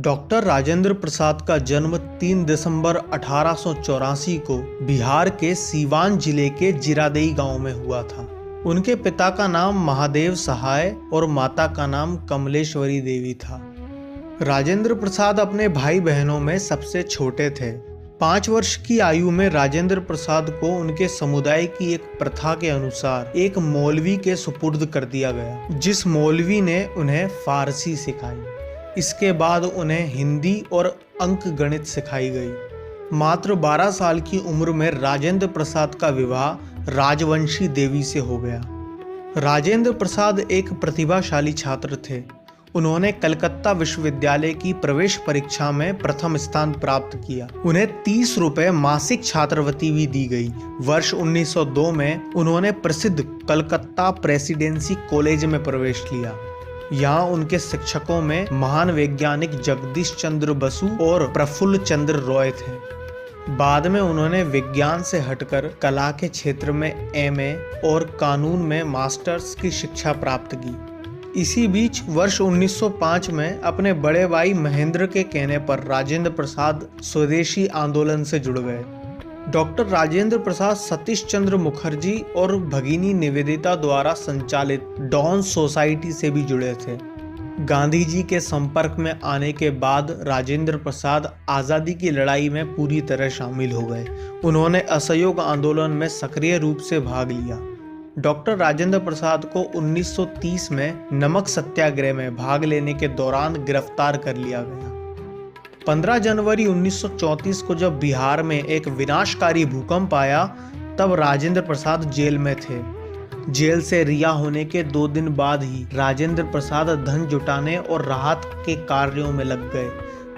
Doctor Rajendra Prasad का जन्म 3 दिसंबर 1884 को बिहार के सीवान जिले के जीरादेई गांव में हुआ था। उनके पिता का नाम महादेव सहाय और माता का नाम कमलेश्वरी देवी था। राजेंद्र प्रसाद अपने भाई बहनों में सबसे छोटे थे। 5 वर्ष की आयु में राजेंद्र प्रसाद को उनके समुदाय की एक प्रथा के अनुसार एक मौलवी के सुपुर्द कर दिया गया, जिस मौलवी ने उन्हें फारसी सिखाई। इसके बाद उन्हें हिंदी और अंक गणित सिखाई गई। मात्र 12 साल की उम्र में राजेंद्र प्रसाद का विवाह राजवंशी देवी से हो गया। राजेंद्र प्रसाद एक प्रतिभाशाली छात्र थे। उन्होंने कलकत्ता विश्वविद्यालय की प्रवेश परीक्षा में प्रथम स्थान प्राप्त किया। उन्हें 30 रुपए मासिक छात्रवृत्ति भी दी गई। वर्ष 1902 में उन्होंने प्रसिद्ध कलकत्ता प्रेसिडेंसी कॉलेज में प्रवेश लिया। यहाँ उनके शिक्षकों में महान वैज्ञानिक जगदीश चंद्र बसु और प्रफुल्ल चंद्र रॉय थे। बाद में उन्होंने विज्ञान से हटकर कला के क्षेत्र में एमए और कानून में मास्टर्स की शिक्षा प्राप्त की। इसी बीच वर्ष 1905 में अपने बड़े भाई महेंद्र के कहने पर राजेंद्र प्रसाद स्वदेशी आंदोलन से जुड़ गए। डॉक्टर राजेंद्र प्रसाद सतीश चंद्र मुखर्जी और भगिनी निवेदिता द्वारा संचालित डॉन सोसाइटी से भी जुड़े थे। गांधी जी के संपर्क में आने के बाद राजेंद्र प्रसाद आज़ादी की लड़ाई में पूरी तरह शामिल हो गए। उन्होंने असहयोग आंदोलन में सक्रिय रूप से भाग लिया। डॉक्टर राजेंद्र प्रसाद को 1930 में नमक सत्याग्रह में भाग लेने के दौरान गिरफ्तार कर लिया गया। 15 जनवरी 1934 को जब बिहार में एक विनाशकारी भूकंप आया, तब राजेंद्र प्रसाद जेल में थे। जेल से रिहा होने के 2 दिन बाद ही राजेंद्र प्रसाद धन जुटाने और राहत के कार्यों में लग गए।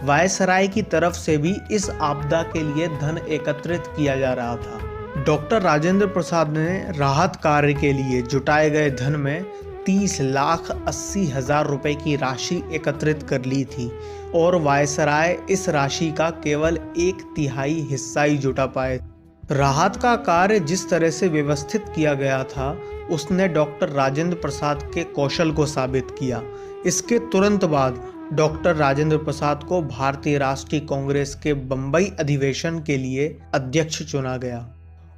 वायसराय की तरफ से भी इस आपदा के लिए धन एकत्रित किया जा रहा था। डॉक्टर राजेंद्र प्रसाद ने राहत कार्य के लिए जुटाए गए धन में 30,80,000 रुपए की राशि एकत्रित कर ली थी और वायसराय इस राशि का केवल 1/3 हिस्सा ही जुटा पाए। राहत का कार्य जिस तरह से व्यवस्थित किया गया था, उसने डॉक्टर राजेंद्र प्रसाद के कौशल को साबित किया। इसके तुरंत बाद डॉक्टर राजेंद्र प्रसाद को भारतीय राष्ट्रीय कांग्रेस के बंबई अधिवेशन के लिए अध्यक्ष चुना गया।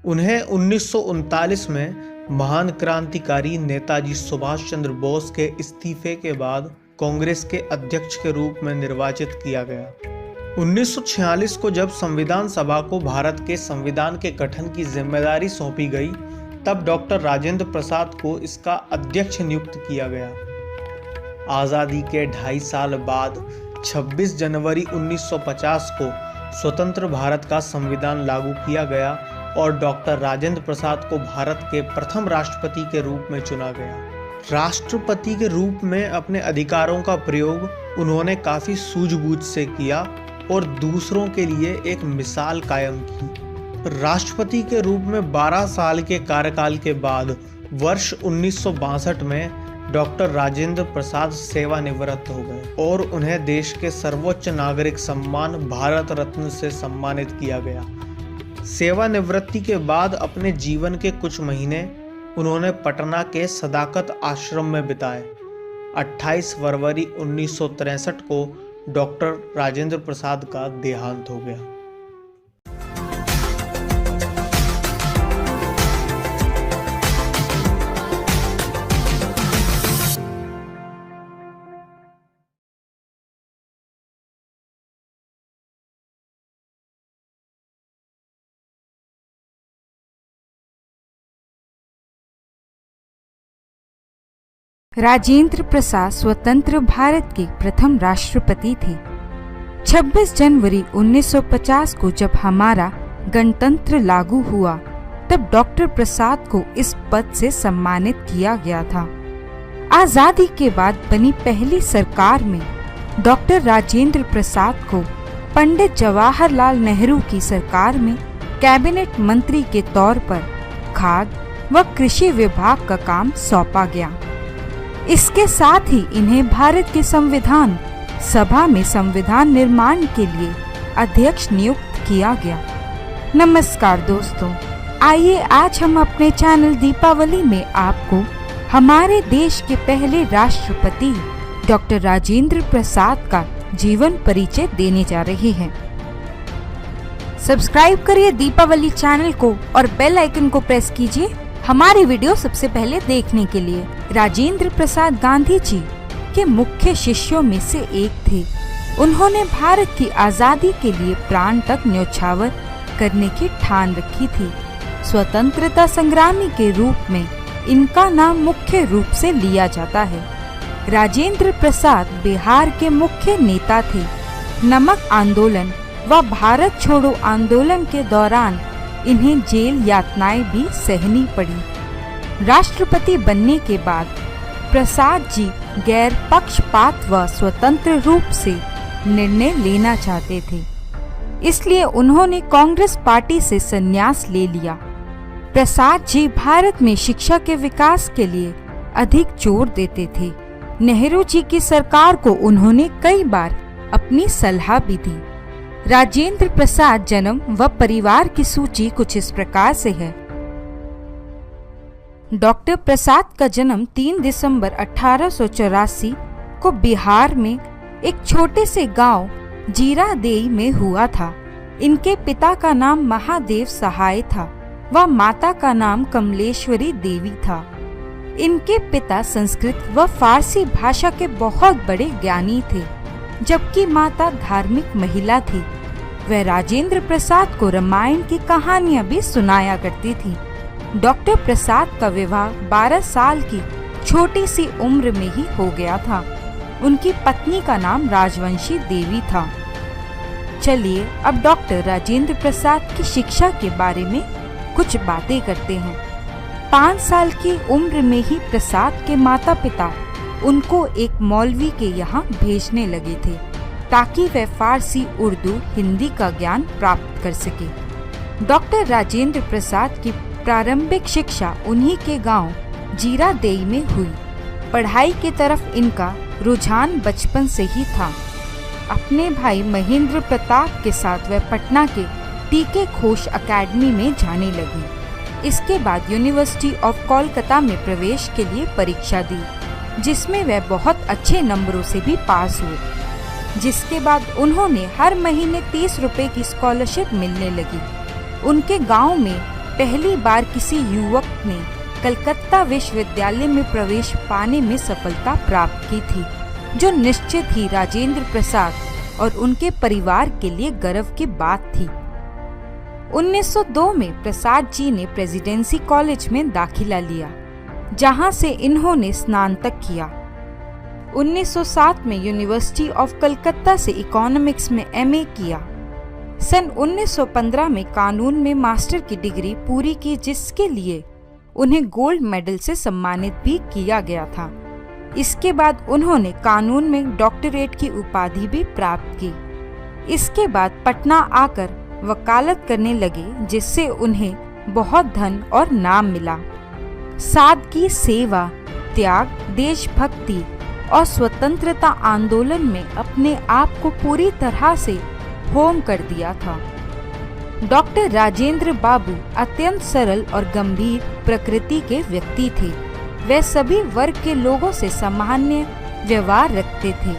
उन्हें 1939 में महान क्रांतिकारी नेताजी सुभाष चंद्र बोस के इस्तीफे के बाद कांग्रेस के अध्यक्ष के रूप में निर्वाचित किया गया। 1946 को जब संविधान सभा को भारत के संविधान के गठन की जिम्मेदारी सौंपी गई, तब डॉक्टर राजेंद्र प्रसाद को इसका अध्यक्ष नियुक्त किया गया। आज़ादी के 2.5 साल बाद 26 जनवरी 1950 को स्वतंत्र भारत का संविधान लागू किया गया और डॉक्टर राजेंद्र प्रसाद को भारत के प्रथम राष्ट्रपति के रूप में चुना गया। राष्ट्रपति के रूप में अपने अधिकारों का प्रयोग उन्होंने काफी सूझबूझ से किया और दूसरों के लिए एक मिसाल कायम की। राष्ट्रपति के रूप में 12 साल के कार्यकाल के बाद वर्ष 1962 में डॉक्टर राजेंद्र प्रसाद सेवानिवृत्त हो गए और उन्हें देश के सर्वोच्च नागरिक सम्मान भारत रत्न से सम्मानित किया गया। सेवानिवृत्ति के बाद अपने जीवन के कुछ महीने उन्होंने पटना के सदाकत आश्रम में बिताए। 28 फरवरी 1963 को डॉक्टर राजेंद्र प्रसाद का देहांत हो गया। राजेंद्र प्रसाद स्वतंत्र भारत के प्रथम राष्ट्रपति थे। 26 जनवरी 1950 को जब हमारा गणतंत्र लागू हुआ, तब डॉक्टर प्रसाद को इस पद से सम्मानित किया गया था। आजादी के बाद बनी पहली सरकार में डॉक्टर राजेंद्र प्रसाद को पंडित जवाहरलाल नेहरू की सरकार में कैबिनेट मंत्री के तौर पर खाद्य व कृषि विभाग का काम सौंपा गया। इसके साथ ही इन्हें भारत के संविधान सभा में संविधान निर्माण के लिए अध्यक्ष नियुक्त किया गया। नमस्कार दोस्तों, आइए आज हम अपने चैनल दीपावली में आपको हमारे देश के पहले राष्ट्रपति डॉक्टर राजेंद्र प्रसाद का जीवन परिचय देने जा रहे हैं। सब्सक्राइब करिए दीपावली चैनल को और बेल आइकन को प्रेस कीजिए हमारी वीडियो सबसे पहले देखने के लिए। राजेंद्र प्रसाद गांधी जी के मुख्य शिष्यों में से एक थे। उन्होंने भारत की आजादी के लिए प्राण तक न्योछावर करने की ठान रखी थी। स्वतंत्रता संग्रामी के रूप में इनका नाम मुख्य रूप से लिया जाता है। राजेंद्र प्रसाद बिहार के मुख्य नेता थे। नमक आंदोलन व भारत छोड़ो आंदोलन के दौरान इन्हें जेल यातनाएं भी सहनी पड़ी। राष्ट्रपति बनने के बाद प्रसाद जी गैर पक्षपात व स्वतंत्र रूप से निर्णय लेना चाहते थे, इसलिए उन्होंने कांग्रेस पार्टी से संन्यास ले लिया। प्रसाद जी भारत में शिक्षा के विकास के लिए अधिक जोर देते थे। नेहरू जी की सरकार को उन्होंने कई बार अपनी सलाह भी दी। राजेंद्र प्रसाद जन्म व परिवार की सूची कुछ इस प्रकार से है। डॉक्टर प्रसाद का जन्म 3 दिसंबर 1884 को बिहार में एक छोटे से गांव जीरादेई में हुआ था। इनके पिता का नाम महादेव सहाय था व माता का नाम कमलेश्वरी देवी था। इनके पिता संस्कृत व फारसी भाषा के बहुत बड़े ज्ञानी थे, जबकि माता धार्मिक महिला थी। वह राजेंद्र प्रसाद को रामायण की कहानियां भी सुनाया करती थी। डॉक्टर प्रसाद का विवाह 12 साल की छोटी सी उम्र में ही हो गया था। उनकी पत्नी का नाम राजवंशी देवी था। चलिए अब डॉक्टर राजेंद्र प्रसाद की शिक्षा के बारे में कुछ बातें करते हैं। 5 साल की उम्र में ही प्रसाद के माता पिता उनको एक मौलवी के यहाँ भेजने लगे थे, ताकि वह फारसी, उर्दू, हिंदी का ज्ञान प्राप्त कर सके। डॉक्टर राजेंद्र प्रसाद की प्रारंभिक शिक्षा उन्हीं के गांव जीरादेई में हुई। पढ़ाई की तरफ इनका रुझान बचपन से ही था। अपने भाई महेंद्र प्रताप के साथ वह पटना के टीके घोष अकेडमी में जाने लगी। इसके बाद यूनिवर्सिटी ऑफ कोलकाता में प्रवेश के लिए परीक्षा दी, जिसमें वह बहुत अच्छे नंबरों से भी पास हुए। जिसके बाद उन्होंने हर महीने 30 रुपए की स्कॉलरशिप मिलने लगी। उनके गांव में पहली बार किसी युवक ने कलकत्ता विश्वविद्यालय में प्रवेश पाने में सफलता प्राप्त की थी, जो निश्चित ही राजेंद्र प्रसाद और उनके परिवार के लिए गर्व की बात थी। 1902 में प्रसाद जी ने प्रेसिडेंसी कॉलेज में दाखिला लिया, जहां से इन्होंने स्नातक किया। 1907 में यूनिवर्सिटी ऑफ कलकत्ता से इकोनॉमिक्स में एमए किया। सन 1915 में कानून में मास्टर की डिग्री पूरी की, जिसके लिए उन्हें गोल्ड मेडल से सम्मानित भी किया गया था। इसके बाद उन्होंने कानून में डॉक्टरेट की उपाधि भी प्राप्त की। इसके बाद पटना आकर वकालत करने लगे, जिससे उन्हें बहुत धन और नाम मिला। सादगी, सेवा, त्याग, देशभक्ति और स्वतंत्रता आंदोलन में अपने आप को पूरी तरह से होम कर दिया था। डॉक्टर राजेंद्र बाबू अत्यंत सरल और गंभीर प्रकृति के व्यक्ति थे। वे सभी वर्ग के लोगों से सामान्य व्यवहार रखते थे।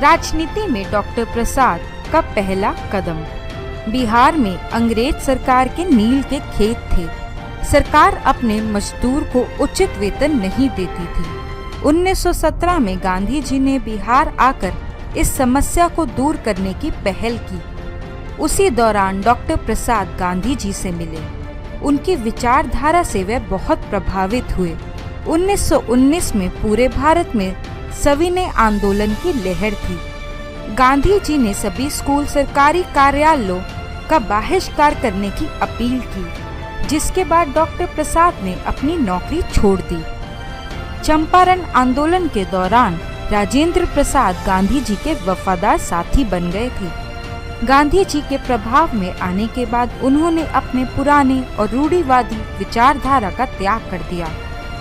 राजनीति में डॉक्टर प्रसाद का पहला कदम। बिहार में अंग्रेज सरकार के नील के खेत थे। सरकार अपने मजदूर को उचित वेतन नहीं देती थी। 1917 में गांधी जी ने बिहार आकर इस समस्या को दूर करने की पहल की। उसी दौरान डॉक्टर प्रसाद गांधी जी से मिले। उनकी विचारधारा से वे बहुत प्रभावित हुए। 1919 में पूरे भारत में सविनय आंदोलन की लहर थी। गांधी जी ने सभी स्कूल, सरकारी कार्यालयों का बहिष्कार करने की अपील की, जिसके बाद डॉक्टर प्रसाद ने अपनी नौकरी छोड़ दी। चंपारण आंदोलन के दौरान राजेंद्र प्रसाद गांधी जी के वफादार साथी बन गए थे। गांधी जी के प्रभाव में आने के बाद उन्होंने अपने पुराने और रूढ़िवादी विचारधारा का त्याग कर दिया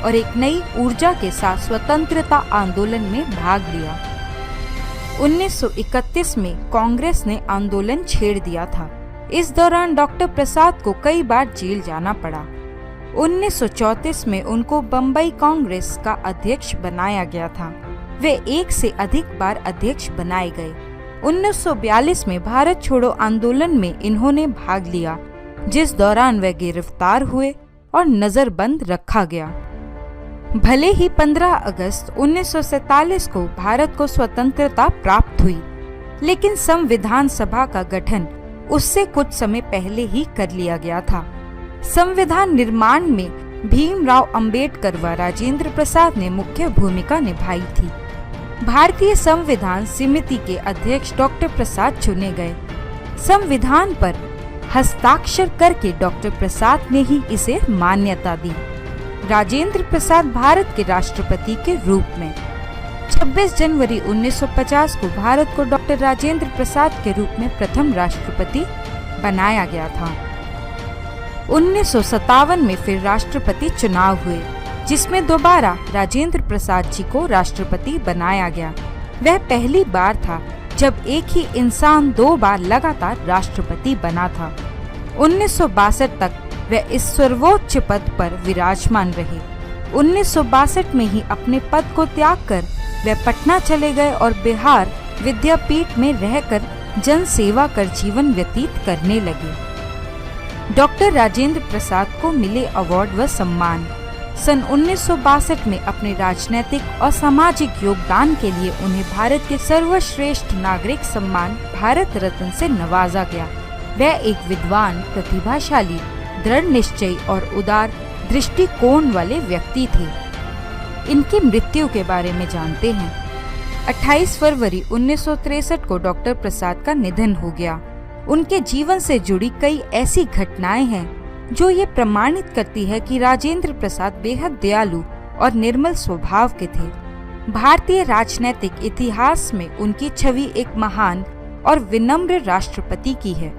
और एक नई ऊर्जा के साथ स्वतंत्रता आंदोलन में भाग लिया। 1931 में कांग्रेस ने आंदोलन छेड़ दिया था। इस दौरान डॉक्टर प्रसाद को कई बार जेल जाना पड़ा। 1934 में उनको बम्बई कांग्रेस का अध्यक्ष बनाया गया था। वे एक से अधिक बार अध्यक्ष बनाए गए। 1942 में भारत छोड़ो आंदोलन में इन्होंने भाग लिया, जिस दौरान वे गिरफ्तार हुए और नजरबंद रखा गया। भले ही 15 अगस्त 1947 को भारत को स्वतंत्रता प्राप्त हुई, लेकिन संविधान सभा का गठन उससे कुछ समय पहले ही कर लिया गया था। संविधान निर्माण में भीमराव अंबेडकर व राजेंद्र प्रसाद ने मुख्य भूमिका निभाई थी। भारतीय संविधान समिति के अध्यक्ष डॉक्टर प्रसाद चुने गए। संविधान पर हस्ताक्षर करके डॉक्टर प्रसाद ने ही इसे मान्यता दी। राजेंद्र प्रसाद भारत के राष्ट्रपति के रूप में 26 जनवरी 1950 को भारत को डॉक्टर राजेंद्र प्रसाद के रूप में प्रथम राष्ट्रपति बनाया गया था। 1957 में फिर राष्ट्रपति चुनाव हुए, जिसमें दोबारा राजेंद्र प्रसाद जी को राष्ट्रपति बनाया गया। वह पहली बार था जब एक ही इंसान 2 बार लगातार राष्ट्रपति बना था। 1962 तक वे इस सर्वोच्च पद पर विराजमान रहे। 1962 में ही अपने पद को त्याग कर वे पटना चले गए और बिहार विद्यापीठ में रहकर जन सेवा कर जीवन व्यतीत करने लगे। डॉक्टर राजेंद्र प्रसाद को मिले अवार्ड व सम्मान। सन 1962 में अपने राजनीतिक और सामाजिक योगदान के लिए उन्हें भारत के सर्वश्रेष्ठ नागरिक सम्मान भारत रत्न से नवाजा गया। वह एक विद्वान, प्रतिभाशाली, दृढ़ निश्चयी और उदार दृष्टिकोण वाले व्यक्ति थे। इनकी मृत्यु के बारे में जानते हैं। 28 फरवरी 1963 को डॉक्टर प्रसाद का निधन हो गया। उनके जीवन से जुड़ी कई ऐसी घटनाएं हैं जो ये प्रमाणित करती है कि राजेंद्र प्रसाद बेहद दयालु और निर्मल स्वभाव के थे। भारतीय राजनीतिक इतिहास में उनकी छवि एक महान और विनम्र राष्ट्रपति की है।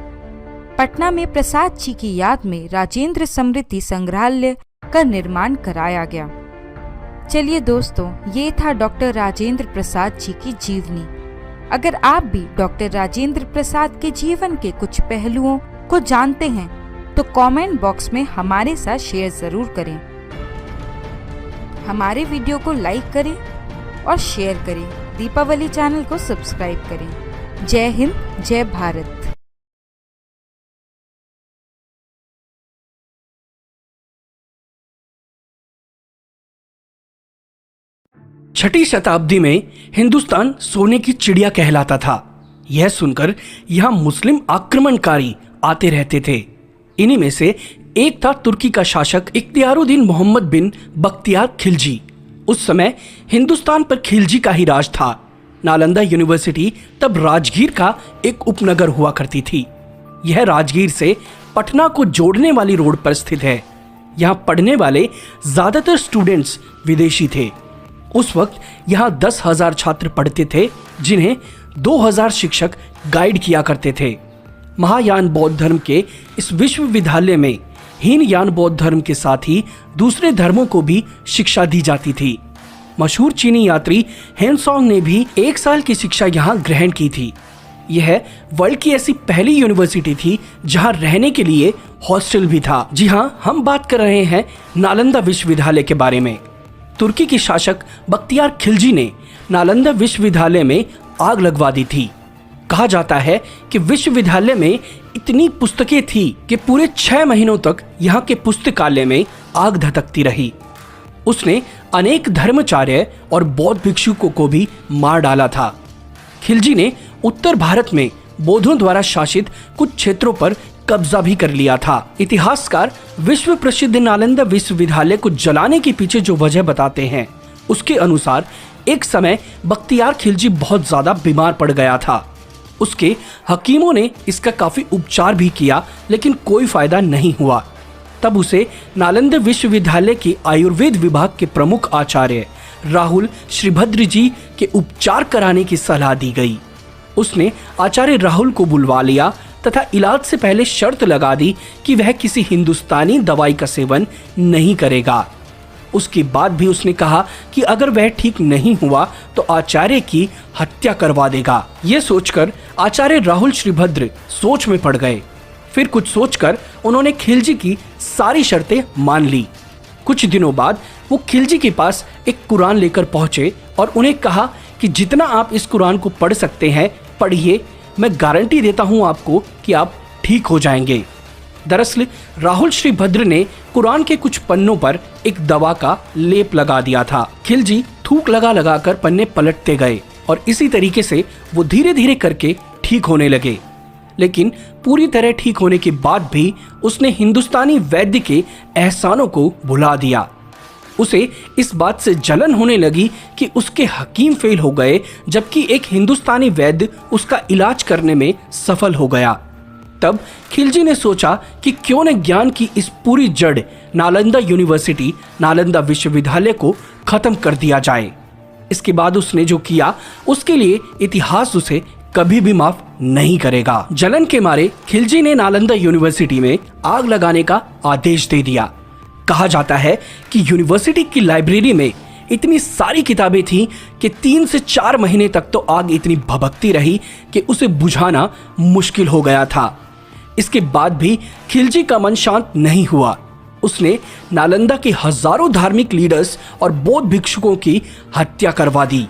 पटना में प्रसाद जी की याद में राजेंद्र स्मृति संग्रहालय का निर्माण कराया गया। चलिए दोस्तों, ये था डॉक्टर राजेंद्र प्रसाद जी की जीवनी। अगर आप भी डॉक्टर राजेंद्र प्रसाद के जीवन के कुछ पहलुओं को जानते हैं तो कमेंट बॉक्स में हमारे साथ शेयर जरूर करें। हमारे वीडियो को लाइक करें और शेयर करें। दीपावली चैनल को सब्सक्राइब करें। जय हिंद, जय भारत। छठी शताब्दी में हिंदुस्तान सोने की चिड़िया कहलाता था। यह सुनकर यहाँ मुस्लिम आक्रमणकारी आते रहते थे। इन्हीं में से एक था तुर्की का शासक इख्तियारुद्दीन मोहम्मद बिन बख्तियार खिलजी। उस समय हिंदुस्तान पर खिलजी का ही राज था। नालंदा यूनिवर्सिटी तब राजगीर का एक उपनगर हुआ करती थी। यह राजगीर से पटना को जोड़ने वाली रोड पर स्थित है। यहाँ पढ़ने वाले ज्यादातर स्टूडेंट्स विदेशी थे। उस वक्त यहाँ 10,000 छात्र पढ़ते थे, जिन्हें 2,000 शिक्षक गाइड किया करते थे। महायान बौद्ध धर्म के इस विश्वविद्यालय में हीनयान बौद्ध धर्म के साथ ही दूसरे धर्मों को भी शिक्षा दी जाती थी। मशहूर चीनी यात्री हेनसोंग ने भी 1 साल की शिक्षा यहाँ ग्रहण की थी। यह वर्ल्ड की ऐसी पहली यूनिवर्सिटी थी जहाँ रहने के लिए हॉस्टल भी था। जी हाँ, हम बात कर रहे हैं नालंदा विश्वविद्यालय के बारे में। तुर्की के शासक बख्तियार खिलजी ने नालंदा विश्वविद्यालय में आग लगवा दी थी। कहा जाता है कि विश्वविद्यालय में इतनी पुस्तकें थी कि पूरे 6 महीनों तक यहाँ के पुस्तकालय में आग धधकती रही। उसने अनेक धर्माचार्य और बौद्ध भिक्षुकों को भी मार डाला था। खिलजी ने उत्तर भारत में बौद्धों द्वारा शासित कुछ क्षेत्रों पर कब्जा भी कर लिया था। इतिहासकार विश्व प्रसिद्ध नालंदा विश्वविद्यालय को जलाने के पीछे जो वजह बताते हैं, उसके अनुसार एक समय बख्तियार खिलजी बहुत ज्यादा बीमार पड़ गया था। उसके हकीमों ने इसका काफी उपचार भी किया, लेकिन कोई फायदा नहीं हुआ। तब उसे नालंदा विश्वविद्यालय के आयुर्वेद विभाग के प्रमुख आचार्य राहुल श्रीभद्र जी के उपचार कराने की सलाह दी गई। उसने आचार्य राहुल को बुलवा लिया तथा इलाज से पहले शर्त लगा दी कि वह किसी हिंदुस्तानी दवाई का सेवन नहीं करेगा। उसके बाद भी उसने कहा कि अगर वह ठीक नहीं हुआ तो आचार्य की हत्या करवा देगा। ये सोचकर आचार्य राहुल श्रीभद्र सोच में पड़ गए। फिर कुछ सोचकर उन्होंने खिलजी की सारी शर्तें मान ली। कुछ दिनों बाद वो खिलजी के पास एक कुरान लेकर पहुंचे और उन्हें कहा कि जितना आप इस कुरान को पढ़ सकते हैं पढ़िए, मैं गारंटी देता हूं आपको कि आप ठीक हो जाएंगे। दरअसल राहुल श्रीभद्र ने कुरान के कुछ पन्नों पर एक दवा का लेप लगा दिया था। खिलजी थूक लगा लगा कर पन्ने पलटते गए और इसी तरीके से वो धीरे धीरे करके ठीक होने लगे। लेकिन पूरी तरह ठीक होने के बाद भी उसने हिंदुस्तानी वैद्य के एहसानों को भुला दिया। उसे इस बात से जलन होने लगी कि उसके हकीम फेल हो गए, जबकि एक हिंदुस्तानी वैद्य उसका इलाज करने में सफल हो गया। तब खिलजी ने सोचा कि क्यों न ज्ञान की इस पूरी जड़ नालंदा यूनिवर्सिटी, नालंदा विश्वविद्यालय को खत्म कर दिया जाए। इसके बाद उसने जो किया उसके लिए इतिहास उसे कभी भी माफ नहीं करेगा। जलन के मारे खिलजी ने नालंदा यूनिवर्सिटी में आग लगाने का आदेश दे दिया। कहा जाता है कि यूनिवर्सिटी की लाइब्रेरी में इतनी सारी किताबें थीं कि 3 से 4 महीने तक तो आग इतनी भभकती रही कि उसे बुझाना मुश्किल हो गया था। इसके बाद भी खिलजी का मन शांत नहीं हुआ। उसने नालंदा के हजारों धार्मिक लीडर्स और बौद्ध भिक्षुकों की हत्या करवा दी।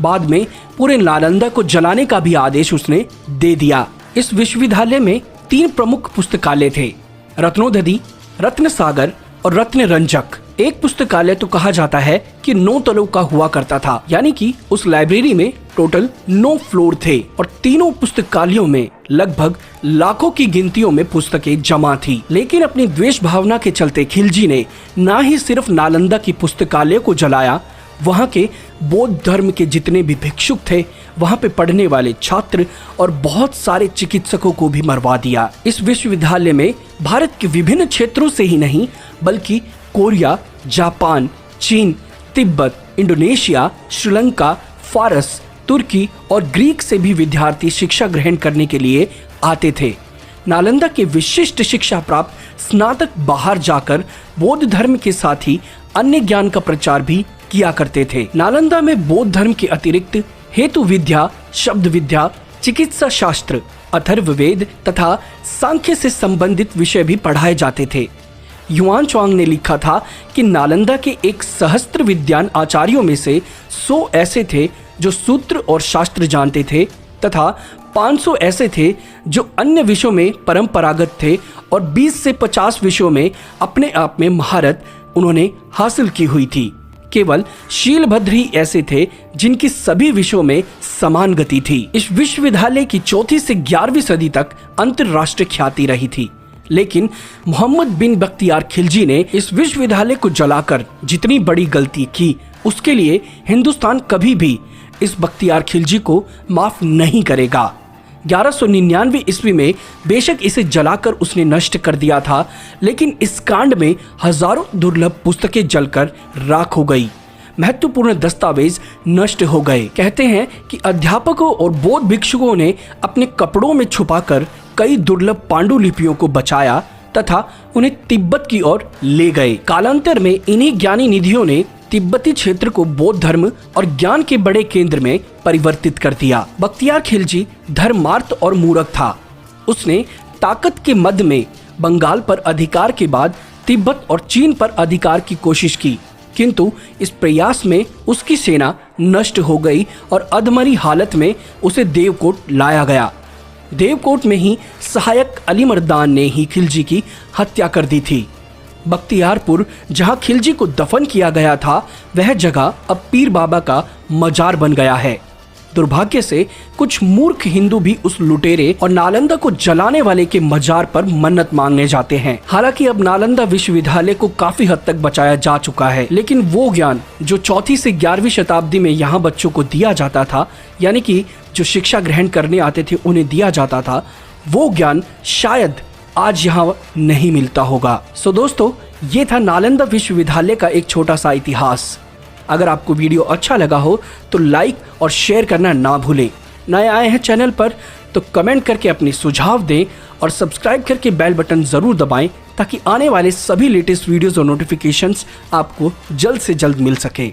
बाद में पूरे नालंदा को जलाने का भी आदेश उसने दे दिया। इस विश्वविद्यालय में 3 प्रमुख पुस्तकालय थे, रत्नोदधि, रत्न सागर और रत्न रंजक। एक पुस्तकालय तो कहा जाता है कि 9 तलों का हुआ करता था, यानी कि उस लाइब्रेरी में टोटल 9 फ्लोर थे और तीनों पुस्तकालयों में लगभग लाखों की गिनतियों में पुस्तकें जमा थी। लेकिन अपनी द्वेष भावना के चलते खिलजी ने ना ही सिर्फ नालंदा की पुस्तकालय को जलाया, वहाँ के बौद्ध धर्म के जितने भी भिक्षुक थे, वहाँ पे पढ़ने वाले छात्र और बहुत सारे चिकित्सकों को भी मरवा दिया। इस विश्वविद्यालय में भारत के विभिन्न क्षेत्रों से ही नहीं बल्कि कोरिया, जापान, चीन, तिब्बत, इंडोनेशिया, श्रीलंका, फारस, तुर्की और ग्रीक से भी विद्यार्थी शिक्षा ग्रहण करने के लिए आते थे। नालंदा के विशिष्ट शिक्षा प्राप्त स्नातक बाहर जाकर बौद्ध धर्म के साथ ही अन्य ज्ञान का प्रचार भी किया करते थे। नालंदा में बौद्ध धर्म के अतिरिक्त हेतु विद्या, शब्द विद्या, चिकित्सा शास्त्र, अथर्ववेद तथा सांख्य से संबंधित विषय भी पढ़ाए जाते थे। युआन च्वांग ने लिखा था कि नालंदा के 1 सहस्त्र विद्वान आचार्यों में से 100 ऐसे थे जो सूत्र और शास्त्र जानते थे तथा 500 ऐसे थे जो अन्य विषयों में परंपरागत थे और 20 से 50 विषयों में अपने आप में महारत उन्होंने हासिल की हुई थी। केवल शीलभद्र ही ऐसे थे जिनकी सभी विषयों में समान गति थी। इस विश्वविद्यालय की 4वीं से 11वीं सदी तक अंतरराष्ट्रीय ख्याति रही थी। लेकिन मोहम्मद बिन बख्तियार खिलजी ने इस विश्वविद्यालय को जलाकर जितनी बड़ी गलती की, उसके लिए हिंदुस्तान कभी भी इस बख्तियार खिलजी को माफ नहीं करेगा। 1199 ईस्वी में बेशक इसे जलाकर उसने नष्ट कर दिया था, लेकिन इस कांड में हजारों दुर्लभ पुस्तकें जलकर राख हो गई, महत्वपूर्ण दस्तावेज नष्ट हो गए। कहते हैं कि अध्यापकों और बौद्ध भिक्षुकों ने अपने कपड़ों में छुपाकर कई दुर्लभ पांडुलिपियों को बचाया तथा उन्हें तिब्बत की ओर ले गए। कालांतर में इन्हीं ज्ञानी निधियों ने तिब्बती क्षेत्र को बौद्ध धर्म और ज्ञान के बड़े केंद्र में परिवर्तित कर दिया। बख्तियार खिलजी धर्मार्थ और मूर्ख था। उसने ताकत के मद में बंगाल पर अधिकार के बाद तिब्बत और चीन पर अधिकार की कोशिश की, किंतु इस प्रयास में उसकी सेना नष्ट हो गई और अधमरी हालत में उसे देवकोट लाया गया। देवकोट में ही सहायक अली मर्दान ने ही खिलजी की हत्या कर दी थी। बख्तियारपुर, जहां खिलजी को दफन किया गया था, वह जगह अब पीर बाबा का मजार बन गया है। दुर्भाग्य से कुछ मूर्ख हिंदू भी उस लुटेरे और नालंदा को जलाने वाले के मजार पर मन्नत मांगने जाते हैं। हालांकि अब नालंदा विश्वविद्यालय को काफी हद तक बचाया जा चुका है, लेकिन वो ज्ञान जो 4वीं से 11वीं शताब्दी में यहाँ बच्चों को दिया जाता था, यानी कि जो शिक्षा ग्रहण करने आते थे उन्हें दिया जाता था, वो ज्ञान शायद आज यहाँ नहीं मिलता होगा। सो दोस्तों, ये था नालंदा विश्वविद्यालय का एक छोटा सा इतिहास। अगर आपको वीडियो अच्छा लगा हो तो लाइक और शेयर करना ना भूलें। नए आए हैं चैनल पर तो कमेंट करके अपनी सुझाव दें और सब्सक्राइब करके बेल बटन ज़रूर दबाएं ताकि आने वाले सभी लेटेस्ट वीडियोस और नोटिफिकेशंस आपको जल्द से जल्द मिल सके।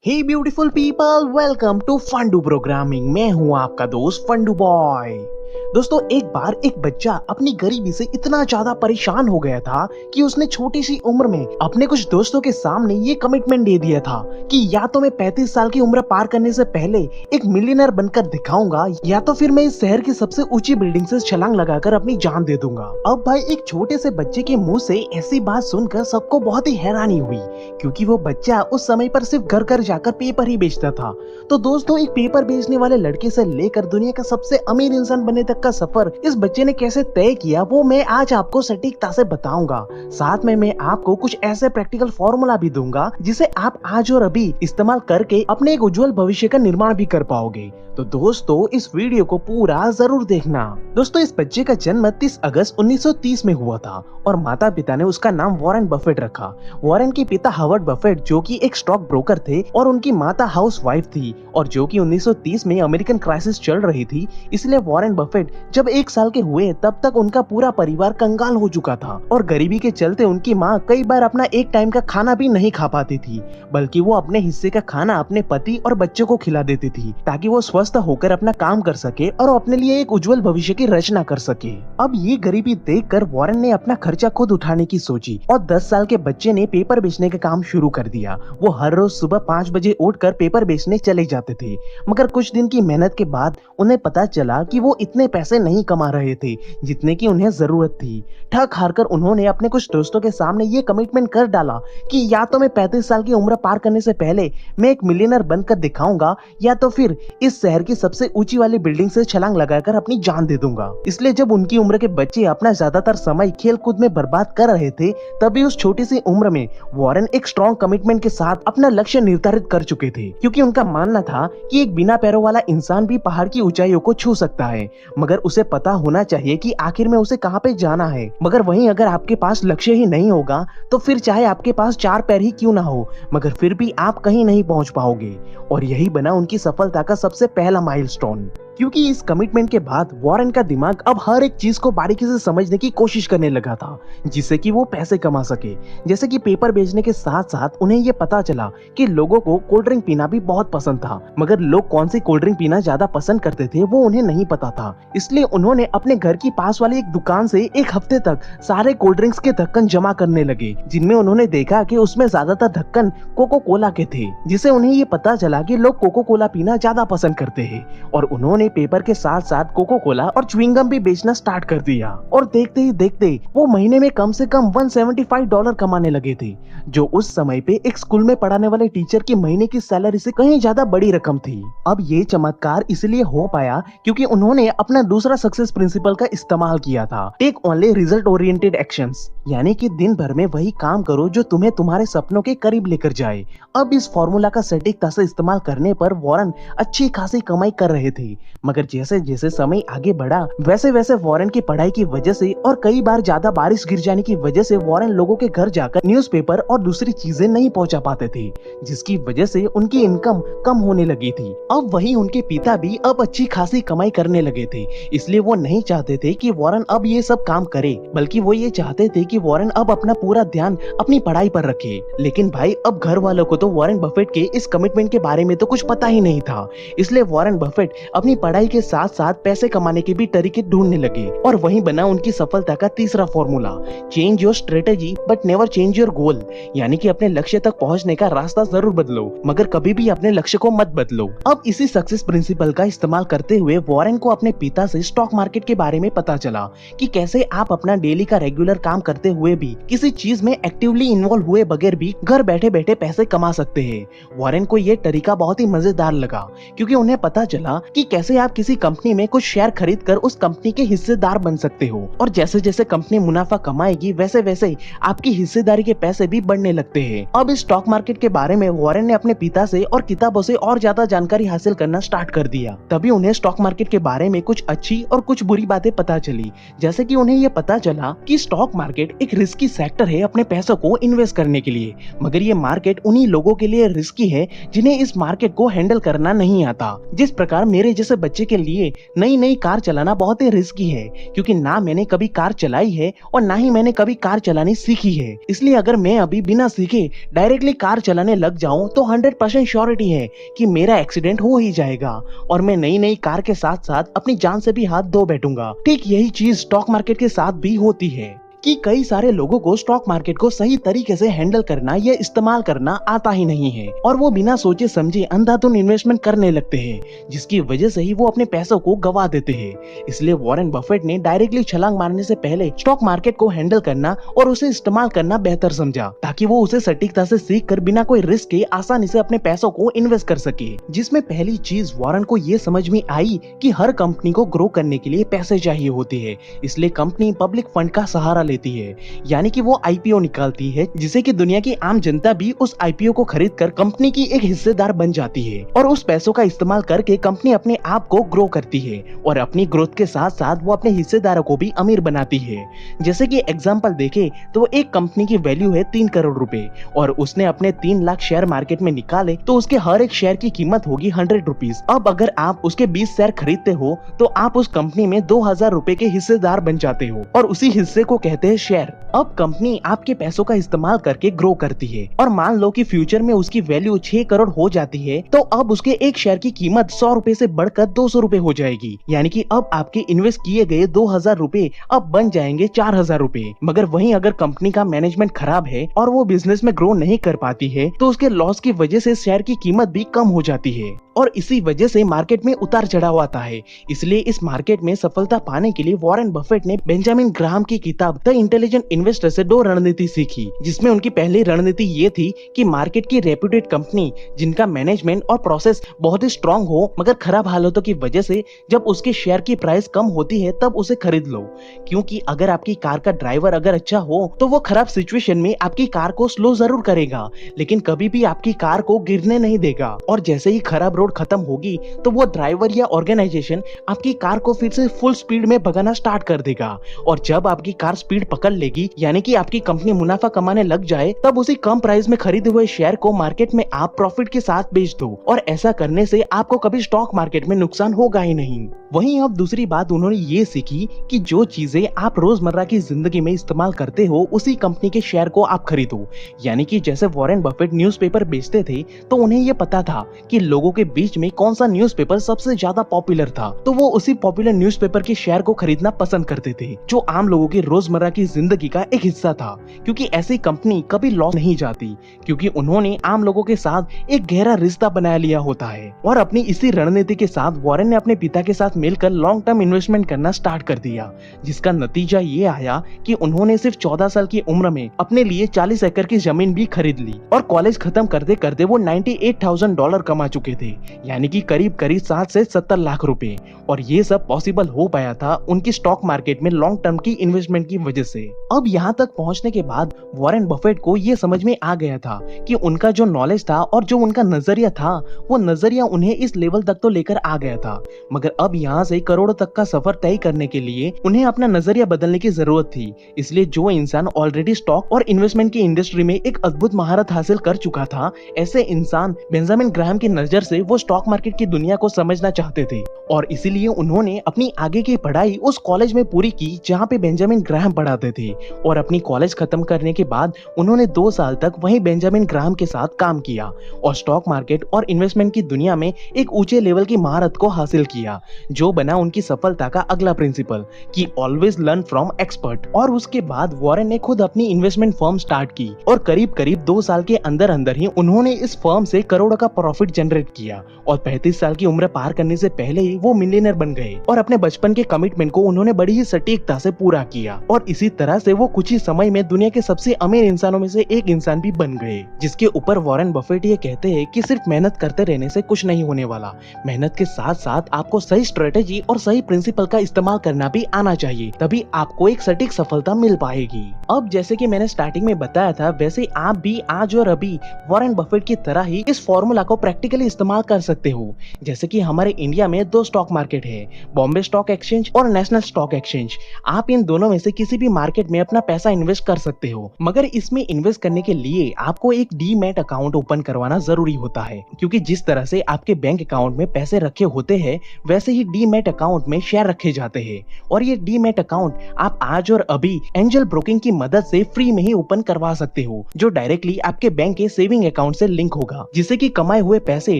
Hey beautiful people, welcome to Fundoo programming. मैं हूं आपका दोस्त फंडू बॉय। दोस्तों एक बार एक बच्चा अपनी गरीबी से इतना ज्यादा परेशान हो गया था कि उसने छोटी सी उम्र में अपने कुछ दोस्तों के सामने ये कमिटमेंट दे दिया था कि या तो मैं 35 साल की उम्र पार करने से पहले एक मिलियनर बनकर दिखाऊंगा या तो फिर मैं इस शहर की सबसे ऊंची बिल्डिंग से छलांग लगाकर अपनी जान दे दूंगा। अब भाई एक छोटे से बच्चे के मुंह से ऐसी बात सुनकर सबको बहुत ही हैरानी हुई, क्योंकि वो बच्चा उस समय पर सिर्फ घर घर जाकर पेपर ही बेचता था। तो दोस्तों एक पेपर बेचने वाले लड़के से लेकर दुनिया का सबसे अमीर इंसान बनने तक का सफर इस बच्चे ने कैसे तय किया वो मैं आज आपको सटीकता से बताऊंगा। साथ में मैं आपको कुछ ऐसे प्रैक्टिकल फॉर्मूला भी दूंगा जिसे आप आज और अभी इस्तेमाल करके अपने एक उज्जवल भविष्य का निर्माण भी कर पाओगे। तो दोस्तों इस वीडियो को पूरा जरूर देखना। दोस्तों इस बच्चे का जन्म 30 अगस्त 1930 में हुआ था और माता पिता ने उसका नाम वॉरेन बफेट रखा। वॉरेन के पिता हावर्ड बफेट जो कि एक स्टॉक ब्रोकर थे और उनकी माता हाउस वाइफ थी, और जो कि 1930 में अमेरिकन क्राइसिस चल रही थी, इसलिए वॉरेन बफेट जब 1 साल के हुए तब तक उनका पूरा परिवार कंगाल हो चुका था और गरीबी के चलते उनकी माँ कई बार अपना एक टाइम का खाना भी नहीं खा पाती थी, बल्कि वो अपने हिस्से का खाना अपने पति और बच्चों को खिला देती थी ताकि वो स्वस्थ होकर अपना काम कर सके और अपने लिए एक उज्जवल भविष्य की रचना कर सके। अब ये गरीबी देखकर वॉरेन ने अपना खर्चा खुद उठाने की सोची और 10 साल के बच्चे ने पेपर बेचने का काम शुरू कर दिया। वो हर रोज सुबह 5 बजे उठकर पेपर बेचने चले जाते थे, मगर कुछ दिन की मेहनत के बाद उन्हें पता चला कि वो इतने पैसे नहीं कमा रहे थे जितने की उन्हें जरूरत थी। ठग हारकर उन्होंने अपने कुछ दोस्तों के सामने ये कमिटमेंट कर डाला कि या तो मैं 35 साल की उम्र पार करने से पहले मैं एक मिलियनर बनकर दिखाऊंगा या तो फिर इस शहर की सबसे ऊंची वाली बिल्डिंग से छलांग लगाकर अपनी जान दे दूंगा। इसलिए जब उनकी उम्र के बच्चे अपना ज्यादातर समय खेल कूद में बर्बाद कर रहे थे, तभी उस छोटी सी उम्र में वॉरेन एक स्ट्रॉन्ग कमिटमेंट के साथ अपना लक्ष्य निर्धारित कर चुके थे, क्योंकि उनका मानना था कि एक बिना पैरों वाला इंसान भी पहाड़ की ऊंचाइयों को छू सकता है, मगर उसे पता होना चाहिए कि आखिर में उसे कहाँ पे जाना है। मगर वहीं अगर आपके पास लक्ष्य ही नहीं होगा तो फिर चाहे आपके पास 4 पैर ही क्यों ना हो, मगर फिर भी आप कहीं नहीं पहुंच पाओगे। और यही बना उनकी सफलता का सबसे पहला माइलस्टोन, क्योंकि इस कमिटमेंट के बाद वॉरेन का दिमाग अब हर एक चीज को बारीकी से समझने की कोशिश करने लगा था जिससे कि वो पैसे कमा सके। जैसे कि पेपर बेचने के साथ साथ उन्हें ये पता चला कि लोगों को कोल्ड ड्रिंक पीना भी बहुत पसंद था, मगर लोग कौन सी कोल्ड ड्रिंक पीना ज्यादा पसंद करते थे वो उन्हें नहीं पता था। इसलिए उन्होंने अपने घर की पास वाली एक दुकान से एक हफ्ते तक सारे कोल्ड ड्रिंक्स के ढक्कन जमा करने लगे, जिनमें उन्होंने देखा कि उसमें ज्यादातर ढक्कन कोको कोला के थे, जिससे उन्हें ये पता चला कि लोग कोको कोला पीना ज्यादा पसंद करते हैं। और उन्होंने पेपर के साथ साथ कोको कोला और च्युइंगम भी बेचना स्टार्ट कर दिया और देखते ही देखते वो महीने में कम से कम $175 कमाने लगे थे, जो उस समय पे एक स्कूल में पढ़ाने वाले टीचर की महीने की सैलरी से कहीं ज्यादा बड़ी रकम थी। अब ये चमत्कार इसलिए हो पाया क्योंकि उन्होंने अपना दूसरा सक्सेस प्रिंसिपल का इस्तेमाल किया था, take only result oriented actions, यानी कि दिन भर में वही काम करो जो तुम्हें तुम्हारे सपनों के करीब लेकर जाए। अब इस फॉर्मूला का सटीकता से इस्तेमाल करने पर वॉरेन अच्छी खासी कमाई कर रहे थे, मगर जैसे जैसे समय आगे बढ़ा वैसे वैसे वॉरेन की पढ़ाई की वजह से और कई बार ज्यादा बारिश गिर जाने की वजह से वॉरेन लोगों के घर जाकर न्यूज़पेपर और दूसरी चीजें नहीं पहुंचा पाते थे, जिसकी वजह से उनकी इनकम कम होने लगी थी। अब वही उनके पिता भी अब अच्छी खासी कमाई करने लगे थे, इसलिए वो नहीं चाहते थे कि वॉरेन अब ये सब काम करे, बल्कि वो ये चाहते थे कि वॉरेन अब अपना पूरा ध्यान अपनी पढ़ाई पर रखे। लेकिन भाई अब घर वालों को तो वॉरेन बफेट के इस कमिटमेंट के बारे में तो कुछ पता ही नहीं था, इसलिए वॉरेन बफेट अपनी पढ़ाई के साथ साथ पैसे कमाने के भी तरीके ढूंढने लगे और वहीं बना उनकी सफलता का तीसरा formula, change your strategy but never change your goal, यानी कि अपने लक्ष्य तक पहुंचने का रास्ता जरूर बदलो मगर कभी भी अपने लक्ष्य को मत बदलो। अब इसी सक्सेस प्रिंसिपल का इस्तेमाल करते हुए वॉरेन को अपने पिता से स्टॉक मार्केट के बारे में पता चला कि कैसे आप अपना डेली का रेगुलर काम करते हुए भी किसी चीज में एक्टिवली इन्वॉल्व हुए बगैर भी घर बैठे बैठे पैसे कमा सकते हैं। वॉरेन को यह तरीका बहुत ही मजेदार लगा क्योंकि उन्हें पता चला कि कैसे आप किसी कंपनी में कुछ शेयर खरीद कर उस कंपनी के हिस्सेदार बन सकते हो और जैसे जैसे कंपनी मुनाफा कमाएगी वैसे वैसे आपकी हिस्सेदारी के पैसे भी बढ़ने लगते हैं। अब इस स्टॉक मार्केट के बारे में वॉरेन ने अपने पिता से और किताबों से और ज्यादा जानकारी हासिल करना स्टार्ट कर दिया। तभी उन्हें स्टॉक मार्केट के बारे में कुछ अच्छी और कुछ बुरी बातें पता चली, जैसे कि उन्हें यह पता चला कि स्टॉक मार्केट एक रिस्की सेक्टर है अपने पैसों को इन्वेस्ट करने के लिए, मगर ये मार्केट उन्हीं लोगों के लिए रिस्की है जिन्हें इस मार्केट को हैंडल करना नहीं आता। जिस प्रकार मेरे जैसे बच्चे के लिए नई नई कार चलाना बहुत ही रिस्की है, क्योंकि ना मैंने कभी कार चलाई है और ना ही मैंने कभी कार चलानी सीखी है। इसलिए अगर मैं अभी बिना सीखे डायरेक्टली कार चलाने लग जाऊं तो 100% श्योरिटी है कि मेरा एक्सीडेंट हो ही जाएगा और मैं नई नई कार के साथ साथ अपनी जान से भी हाथ धो बैठूंगा। ठीक यही चीज स्टॉक मार्केट के साथ भी होती है कि कई सारे लोगों को स्टॉक मार्केट को सही तरीके से हैंडल करना या इस्तेमाल करना आता ही नहीं है और वो बिना सोचे समझे अंधाधुंध इन्वेस्टमेंट करने लगते हैं, जिसकी वजह से ही वो अपने पैसों को गवा देते हैं। इसलिए वॉरेन बफेट ने डायरेक्टली छलांग मारने से पहले स्टॉक मार्केट को हैंडल करना और उसे इस्तेमाल करना बेहतर समझा, ताकि वो उसे सटीकता से सीख कर बिना कोई रिस्क के आसानी से अपने पैसों को इन्वेस्ट कर सके। जिसमें पहली चीज वॉरेन को ये समझ में आई कि हर कंपनी को ग्रो करने के लिए पैसे चाहिए होते हैं, इसलिए कंपनी पब्लिक फंड का सहारा लेती है, यानी कि वो आईपीओ निकालती है, जिसे कि दुनिया की आम जनता भी उस आईपीओ को खरीदकर कंपनी की एक हिस्सेदार बन जाती है और उस पैसों का इस्तेमाल करके कंपनी अपने आप को ग्रो करती है और अपनी ग्रोथ के साथ साथ वो अपने हिस्सेदारों को भी अमीर बनाती है। जैसे कि एग्जांपल देखे तो एक कंपनी की वैल्यू है 3 करोड़ रुपए और उसने अपने 3 लाख शेयर मार्केट में निकाले तो उसके हर एक शेयर की कीमत होगी 100 रुपीज। अब अगर आप उसके 20 शेयर खरीदते हो तो आप उस कंपनी में 2000 रुपए के हिस्सेदार बन जाते हो और उसी हिस्से को कहते हैं शेयर। अब कंपनी आपके पैसों का इस्तेमाल करके ग्रो करती है और मान लो कि फ्यूचर में उसकी वैल्यू 6 करोड़ हो जाती है तो अब उसके एक शेयर की कीमत 100 रुपए से बढ़कर 200 रुपए हो जाएगी, यानी कि अब आपके इन्वेस्ट किए गए 2000 रुपए अब बन जाएंगे 4000 रुपए। मगर वहीं अगर कंपनी का मैनेजमेंट खराब है और वो बिजनेस में ग्रो नहीं कर पाती है तो उसके लॉस की वजह से शेयर की कीमत भी कम हो जाती है और इसी वजह से मार्केट में उतार चढ़ाव आता है। इसलिए इस मार्केट में सफलता पाने के लिए वॉरेन बफेट ने बेंजामिन ग्राहम की किताब द इंटेलिजेंट इन्वेस्टर से 2 रणनीति सीखी, जिसमें उनकी पहली रणनीति ये थी कि मार्केट की रेप्यूटेड कंपनी जिनका मैनेजमेंट और प्रोसेस बहुत ही स्ट्रांग हो मगर खराब हालतों की वजह से जब उसके शेयर की प्राइस कम होती है तब उसे खरीद लो, क्योंकि अगर आपकी कार का ड्राइवर अगर अच्छा हो तो वो खराब सिचुएशन में आपकी कार को स्लो जरूर करेगा लेकिन कभी भी आपकी कार को गिरने नहीं देगा और जैसे ही खराब रोड खत्म होगी तो वो ड्राइवर या ऑर्गेनाइजेशन आपकी कार को फिर से फुल स्पीड में भगाना स्टार्ट कर देगा और जब आपकी कार स्पीड पकड़ लेगी यानी कि आपकी कंपनी मुनाफा कमाने लग जाए तब उसी कम प्राइस में खरीदे हुए शेयर को मार्केट में आप प्रॉफिट के साथ बेच दो और ऐसा करने से आपको कभी स्टॉक मार्केट में नुकसान होगा ही नहीं। वहीं अब दूसरी बात उन्होंने ये सीखी कि जो चीजें आप रोजमर्रा की जिंदगी में इस्तेमाल करते हो उसी कंपनी के शेयर को आप खरीदो, यानी कि जैसे वॉरेन बफेट न्यूज़पेपर बेचते थे तो उन्हें ये पता था कि लोगों के बीच में कौन सा न्यूज़पेपर सबसे ज्यादा पॉपुलर था तो वो उसी पॉपुलर न्यूज़पेपर के शेयर को खरीदना पसंद करते थे जो आम लोगों की रोजमर्रा की जिंदगी का एक हिस्सा था, क्योंकि ऐसी कंपनी कभी लॉस नहीं जाती क्योंकि उन्होंने आम लोगों के साथ एक गहरा रिश्ता बना लिया होता है। और अपनी इसी रणनीति के साथ वॉरेन ने अपने पिता के साथ मिलकर लॉन्ग टर्म इन्वेस्टमेंट करना स्टार्ट कर दिया, जिसका नतीजा ये आया कि उन्होंने सिर्फ 14 साल की उम्र में अपने लिए 40 एकड़ की जमीन भी खरीद ली और कॉलेज खत्म करते करते वो $98,000 कमा चुके थे, यानी कि करीब 60 से 70 लाख रुपए। और ये सब पॉसिबल हो पाया था उनकी स्टॉक मार्केट में लॉन्ग टर्म की इन्वेस्टमेंट की वजह से। अब यहाँ तक पहुँचने के बाद वॉरेन बफेट को ये समझ में आ गया था कि उनका जो नॉलेज था और जो उनका नजरिया था वो नजरिया उन्हें इस लेवल तक तो लेकर आ गया था, मगर अब यहाँ से करोड़ों तक का सफर तय करने के लिए उन्हें अपना नजरिया बदलने की जरूरत थी। इसलिए जो इंसान ऑलरेडी स्टॉक और इन्वेस्टमेंट की इंडस्ट्री में एक अद्भुत महारत हासिल कर चुका था, ऐसे इंसान बेंजामिन ग्राहम की नजर से वो स्टॉक मार्केट की दुनिया को समझना चाहते थे और इसीलिए उन्होंने अपनी आगे की पढ़ाई उस कॉलेज में पूरी की जहाँ पे बेंजामिन ग्राहम पढ़ाते थे और अपनी कॉलेज खत्म करने के बाद उन्होंने 2 साल तक वहीं बेंजामिन ग्राहम के साथ काम किया और स्टॉक मार्केट और इन्वेस्टमेंट की दुनिया में एक ऊंचे लेवल की महारत को हासिल किया, जो बना उनकी सफलता का अगला प्रिंसिपल कि ऑलवेज लर्न फ्रॉम एक्सपर्ट। और उसके बाद वॉरेन ने खुद अपनी इन्वेस्टमेंट फर्म स्टार्ट की और करीब 2 साल के अंदर अंदर ही उन्होंने इस फर्म से करोड़ों का प्रॉफिट जनरेट किया और 35 साल की उम्र पार करने से पहले ही वो मिलियनर बन गए और अपने बचपन के कमिटमेंट को उन्होंने बड़ी ही सटीकता से पूरा किया और इसी तरह से वो कुछ ही समय में दुनिया के सबसे अमीर इंसानों में से एक इंसान भी बन गए। जिसके ऊपर वॉरेन बफेट ये कहते हैं कि सिर्फ मेहनत करते रहने से कुछ नहीं होने वाला, मेहनत के साथ साथ आपको सही स्ट्रेटेजी और सही प्रिंसिपल का इस्तेमाल करना भी आना चाहिए, तभी आपको एक सटीक सफलता मिल पाएगी। अब जैसे कि मैंने स्टार्टिंग में बताया था वैसे आप भी आज और अभी वॉरेन बफेट की तरह ही इस फॉर्मूला को प्रैक्टिकली इस्तेमाल कर सकते हो। जैसे कि हमारे इंडिया में 2 स्टॉक मार्केट है, बॉम्बे स्टॉक एक्सचेंज और नेशनल स्टॉक एक्सचेंज। आप इन दोनों में से किसी भी मार्केट में अपना पैसा इन्वेस्ट कर सकते हो, मगर इसमें इन्वेस्ट करने के लिए आपको एक डीमैट अकाउंट ओपन करवाना जरूरी होता है, क्योंकि जिस तरह से आपके बैंक अकाउंट में पैसे रखे होते हैं वैसे ही डीमैट अकाउंट में शेयर रखे जाते हैं। और ये डीमैट अकाउंट आप आज और अभी एंजल ब्रोकिंग की मदद से फ्री में ही ओपन करवा सकते हो, जो डायरेक्टली आपके बैंक के सेविंग अकाउंट से लिंक होगा, जिससे कि कमाए हुए पैसे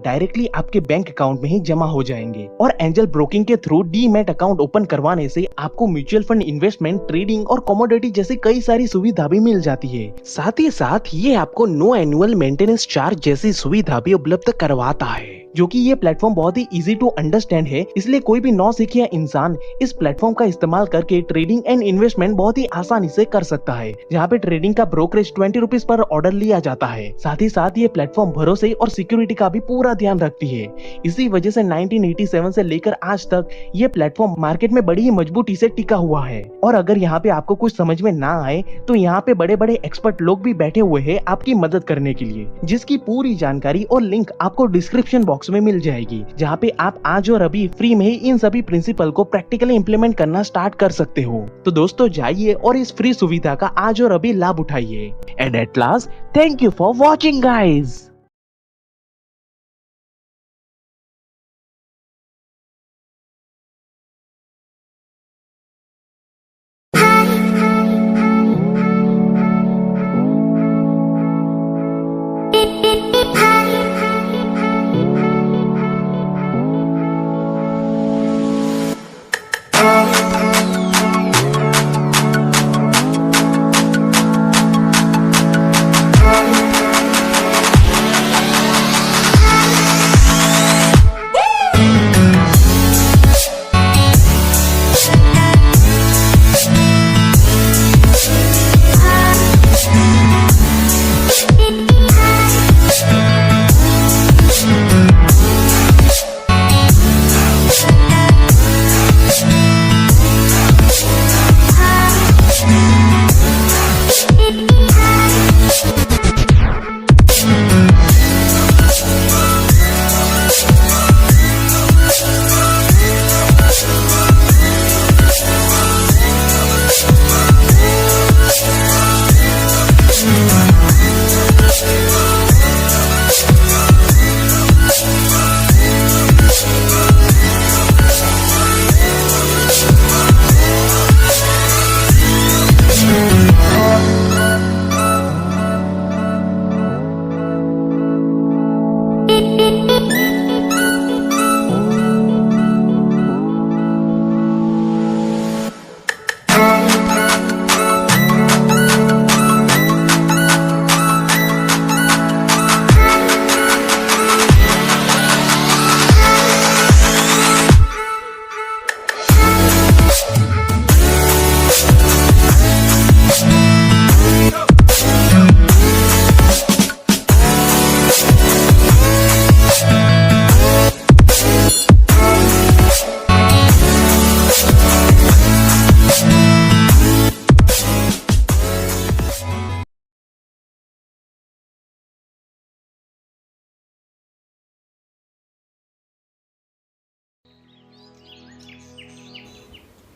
डायरेक्टली आपके बैंक अकाउंट में ही जमा हो जाएंगे। और एंजल ब्रोकिंग के थ्रू डीमैट अकाउंट ओपन करवाने से आपको म्यूचुअल फंड इन्वेस्टमेंट, ट्रेडिंग और कमोडिटी जैसी कई सारी सुविधा भी मिल जाती है। साथ ही साथ ये आपको नो एनुअल मेंटेनेंस चार्ज जैसी सुविधा भी उपलब्ध करवाता है, जो कि ये प्लेटफॉर्म बहुत ही इजी टू अंडरस्टैंड है, इसलिए कोई भी नौसिखिया इंसान इस प्लेटफॉर्म का इस्तेमाल करके ट्रेडिंग एंड इन्वेस्टमेंट बहुत ही आसानी से कर सकता है। जहाँ पे ट्रेडिंग का ब्रोकरेज 20 रुपीज पर ऑर्डर लिया जाता है। साथ ही साथ ये प्लेटफॉर्म भरोसे और सिक्योरिटी का भी पूरा ध्यान रखती है। इसी वजह से 1987 से लेकर आज तक ये प्लेटफॉर्म मार्केट में बड़ी ही मजबूती से टिका हुआ है। और अगर यहाँ पे आपको कुछ समझ में ना आए तो यहाँ पे बड़े बड़े एक्सपर्ट लोग भी बैठे हुए हैं आपकी मदद करने के लिए, जिसकी पूरी जानकारी और लिंक आपको डिस्क्रिप्शन बॉक्स में मिल जाएगी, जहाँ पे आप आज और अभी फ्री में ही इन सभी प्रिंसिपल को प्रैक्टिकली इंप्लीमेंट करना स्टार्ट कर सकते हो। तो दोस्तों जाइए और इस फ्री सुविधा का आज और अभी लाभ उठाइए। And at last, thank you for watching guys.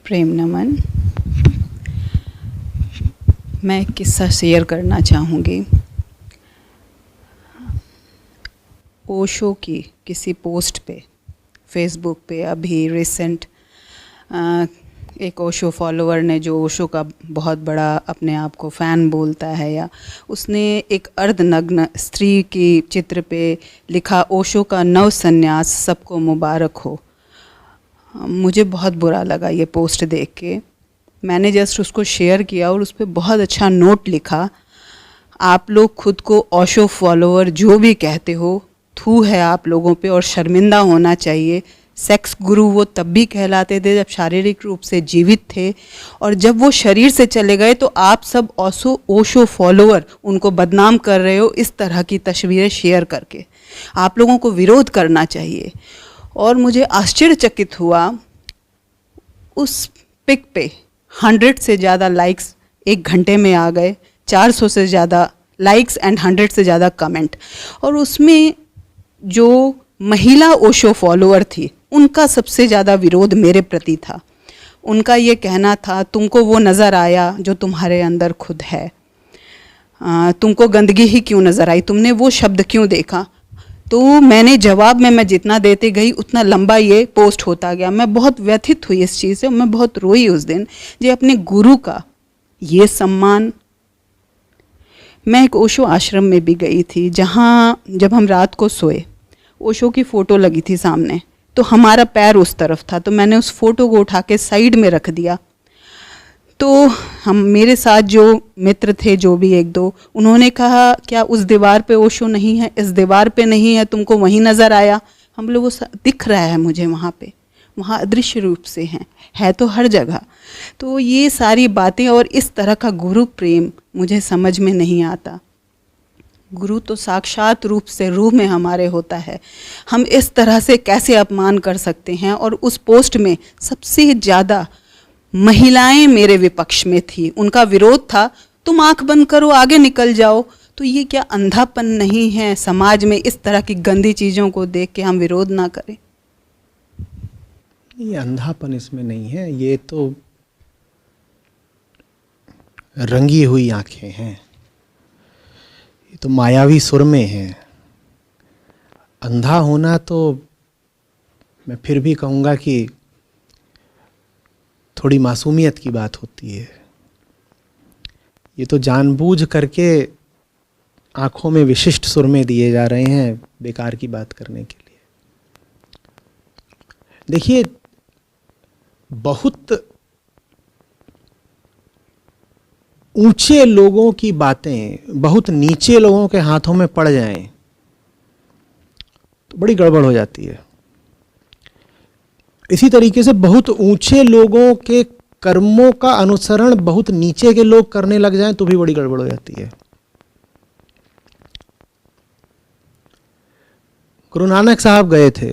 प्रेम नमन। मैं एक किस्सा शेयर करना चाहूँगी। ओशो की किसी पोस्ट पे फेसबुक पे अभी रिसेंट एक ओशो फॉलोअर ने, जो ओशो का बहुत बड़ा अपने आप को फ़ैन बोलता है, या उसने एक अर्धनग्न स्त्री की चित्र पे लिखा, ओशो का नव संन्यास सबको मुबारक हो। मुझे बहुत बुरा लगा ये पोस्ट देख के। मैंने जस्ट उसको शेयर किया और उस पर बहुत अच्छा नोट लिखा, आप लोग खुद को ओशो फॉलोअर जो भी कहते हो, थू है आप लोगों पे और शर्मिंदा होना चाहिए। सेक्स गुरु वो तब भी कहलाते थे जब शारीरिक रूप से जीवित थे, और जब वो शरीर से चले गए तो आप सब ओशो फॉलोअर उनको बदनाम कर रहे हो इस तरह की तस्वीरें शेयर करके। आप लोगों को विरोध करना चाहिए। और मुझे आश्चर्यचकित हुआ, उस पिक पे 100 से ज़्यादा लाइक्स एक घंटे में आ गए, 400 से ज़्यादा लाइक्स एंड 100 से ज़्यादा कमेंट। और उसमें जो महिला ओशो फॉलोअर थी उनका सबसे ज़्यादा विरोध मेरे प्रति था। उनका ये कहना था, तुमको वो नज़र आया जो तुम्हारे अंदर खुद है, तुमको गंदगी ही क्यों नज़र आई, तुमने वो शब्द क्यों देखा। तो मैंने जवाब में मैं जितना देते गई उतना लंबा ये पोस्ट होता गया। मैं बहुत व्यथित हुई इस चीज़ से, मैं बहुत रोई उस दिन जे अपने गुरु का ये सम्मान। मैं एक ओशो आश्रम में भी गई थी, जहाँ जब हम रात को सोए ओशो की फ़ोटो लगी थी सामने, तो हमारा पैर उस तरफ था, तो मैंने उस फ़ोटो को उठा के साइड में रख दिया। तो हम मेरे साथ जो मित्र थे, जो भी एक दो, उन्होंने कहा क्या उस दीवार पे ओशो नहीं है, इस दीवार पे नहीं है, तुमको वहीं नज़र आया। हम लोग वो दिख रहा है मुझे वहाँ पे, वहाँ अदृश्य रूप से है तो हर जगह। तो ये सारी बातें और इस तरह का गुरु प्रेम मुझे समझ में नहीं आता। गुरु तो साक्षात रूप से रूह में हमारे होता है, हम इस तरह से कैसे अपमान कर सकते हैं। और उस पोस्ट में सबसे ज़्यादा महिलाएं मेरे विपक्ष में थी, उनका विरोध था, तुम आंख बंद करो आगे निकल जाओ। तो ये क्या अंधापन नहीं है समाज में इस तरह की गंदी चीज़ों को देख के हम विरोध ना करें? ये अंधापन इसमें नहीं है, ये तो रंगी हुई आंखें हैं, ये तो मायावी सुरमे हैं। अंधा होना तो मैं फिर भी कहूँगा कि थोड़ी मासूमियत की बात होती है। ये तो जानबूझ करके आंखों में विशिष्ट सुरमे दिए जा रहे हैं बेकार की बात करने के लिए। देखिए, बहुत ऊंचे लोगों की बातें बहुत नीचे लोगों के हाथों में पड़ जाएं तो बड़ी गड़बड़ हो जाती है। इसी तरीके से बहुत ऊंचे लोगों के कर्मों का अनुसरण बहुत नीचे के लोग करने लग जाएं तो भी बड़ी गड़बड़ हो जाती है। गुरु नानक साहब गए थे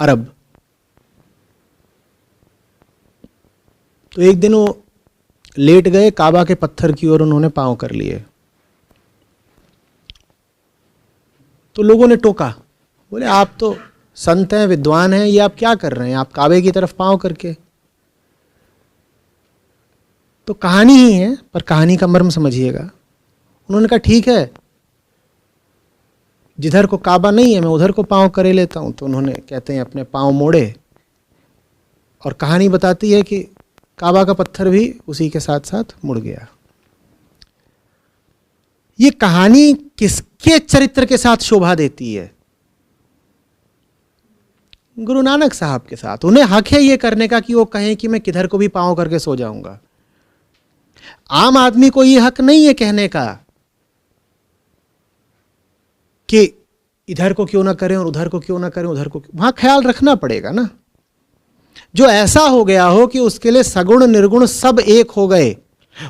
अरब, तो एक दिन वो लेट गए, काबा के पत्थर की ओर उन्होंने पांव कर लिए। तो लोगों ने टोका, बोले आप तो संत हैं, विद्वान हैं, ये आप क्या कर रहे हैं, आप काबे की तरफ पांव करके। तो कहानी ही है, पर कहानी का मर्म समझिएगा। उन्होंने कहा ठीक है, जिधर को काबा नहीं है मैं उधर को पांव करे लेता हूं। तो उन्होंने, कहते हैं, अपने पांव मोड़े और कहानी बताती है कि काबा का पत्थर भी उसी के साथ साथ मुड़ गया। ये कहानी किसके चरित्र के साथ शोभा देती है? गुरु नानक साहब के साथ। उन्हें हक है ये करने का कि वो कहें कि मैं किधर को भी पांव करके सो जाऊंगा। आम आदमी को ये हक नहीं है कहने का कि इधर को क्यों ना करें और उधर को क्यों ना करें, उधर को वहां ख्याल रखना पड़ेगा ना। जो ऐसा हो गया हो कि उसके लिए सगुण निर्गुण सब एक हो गए,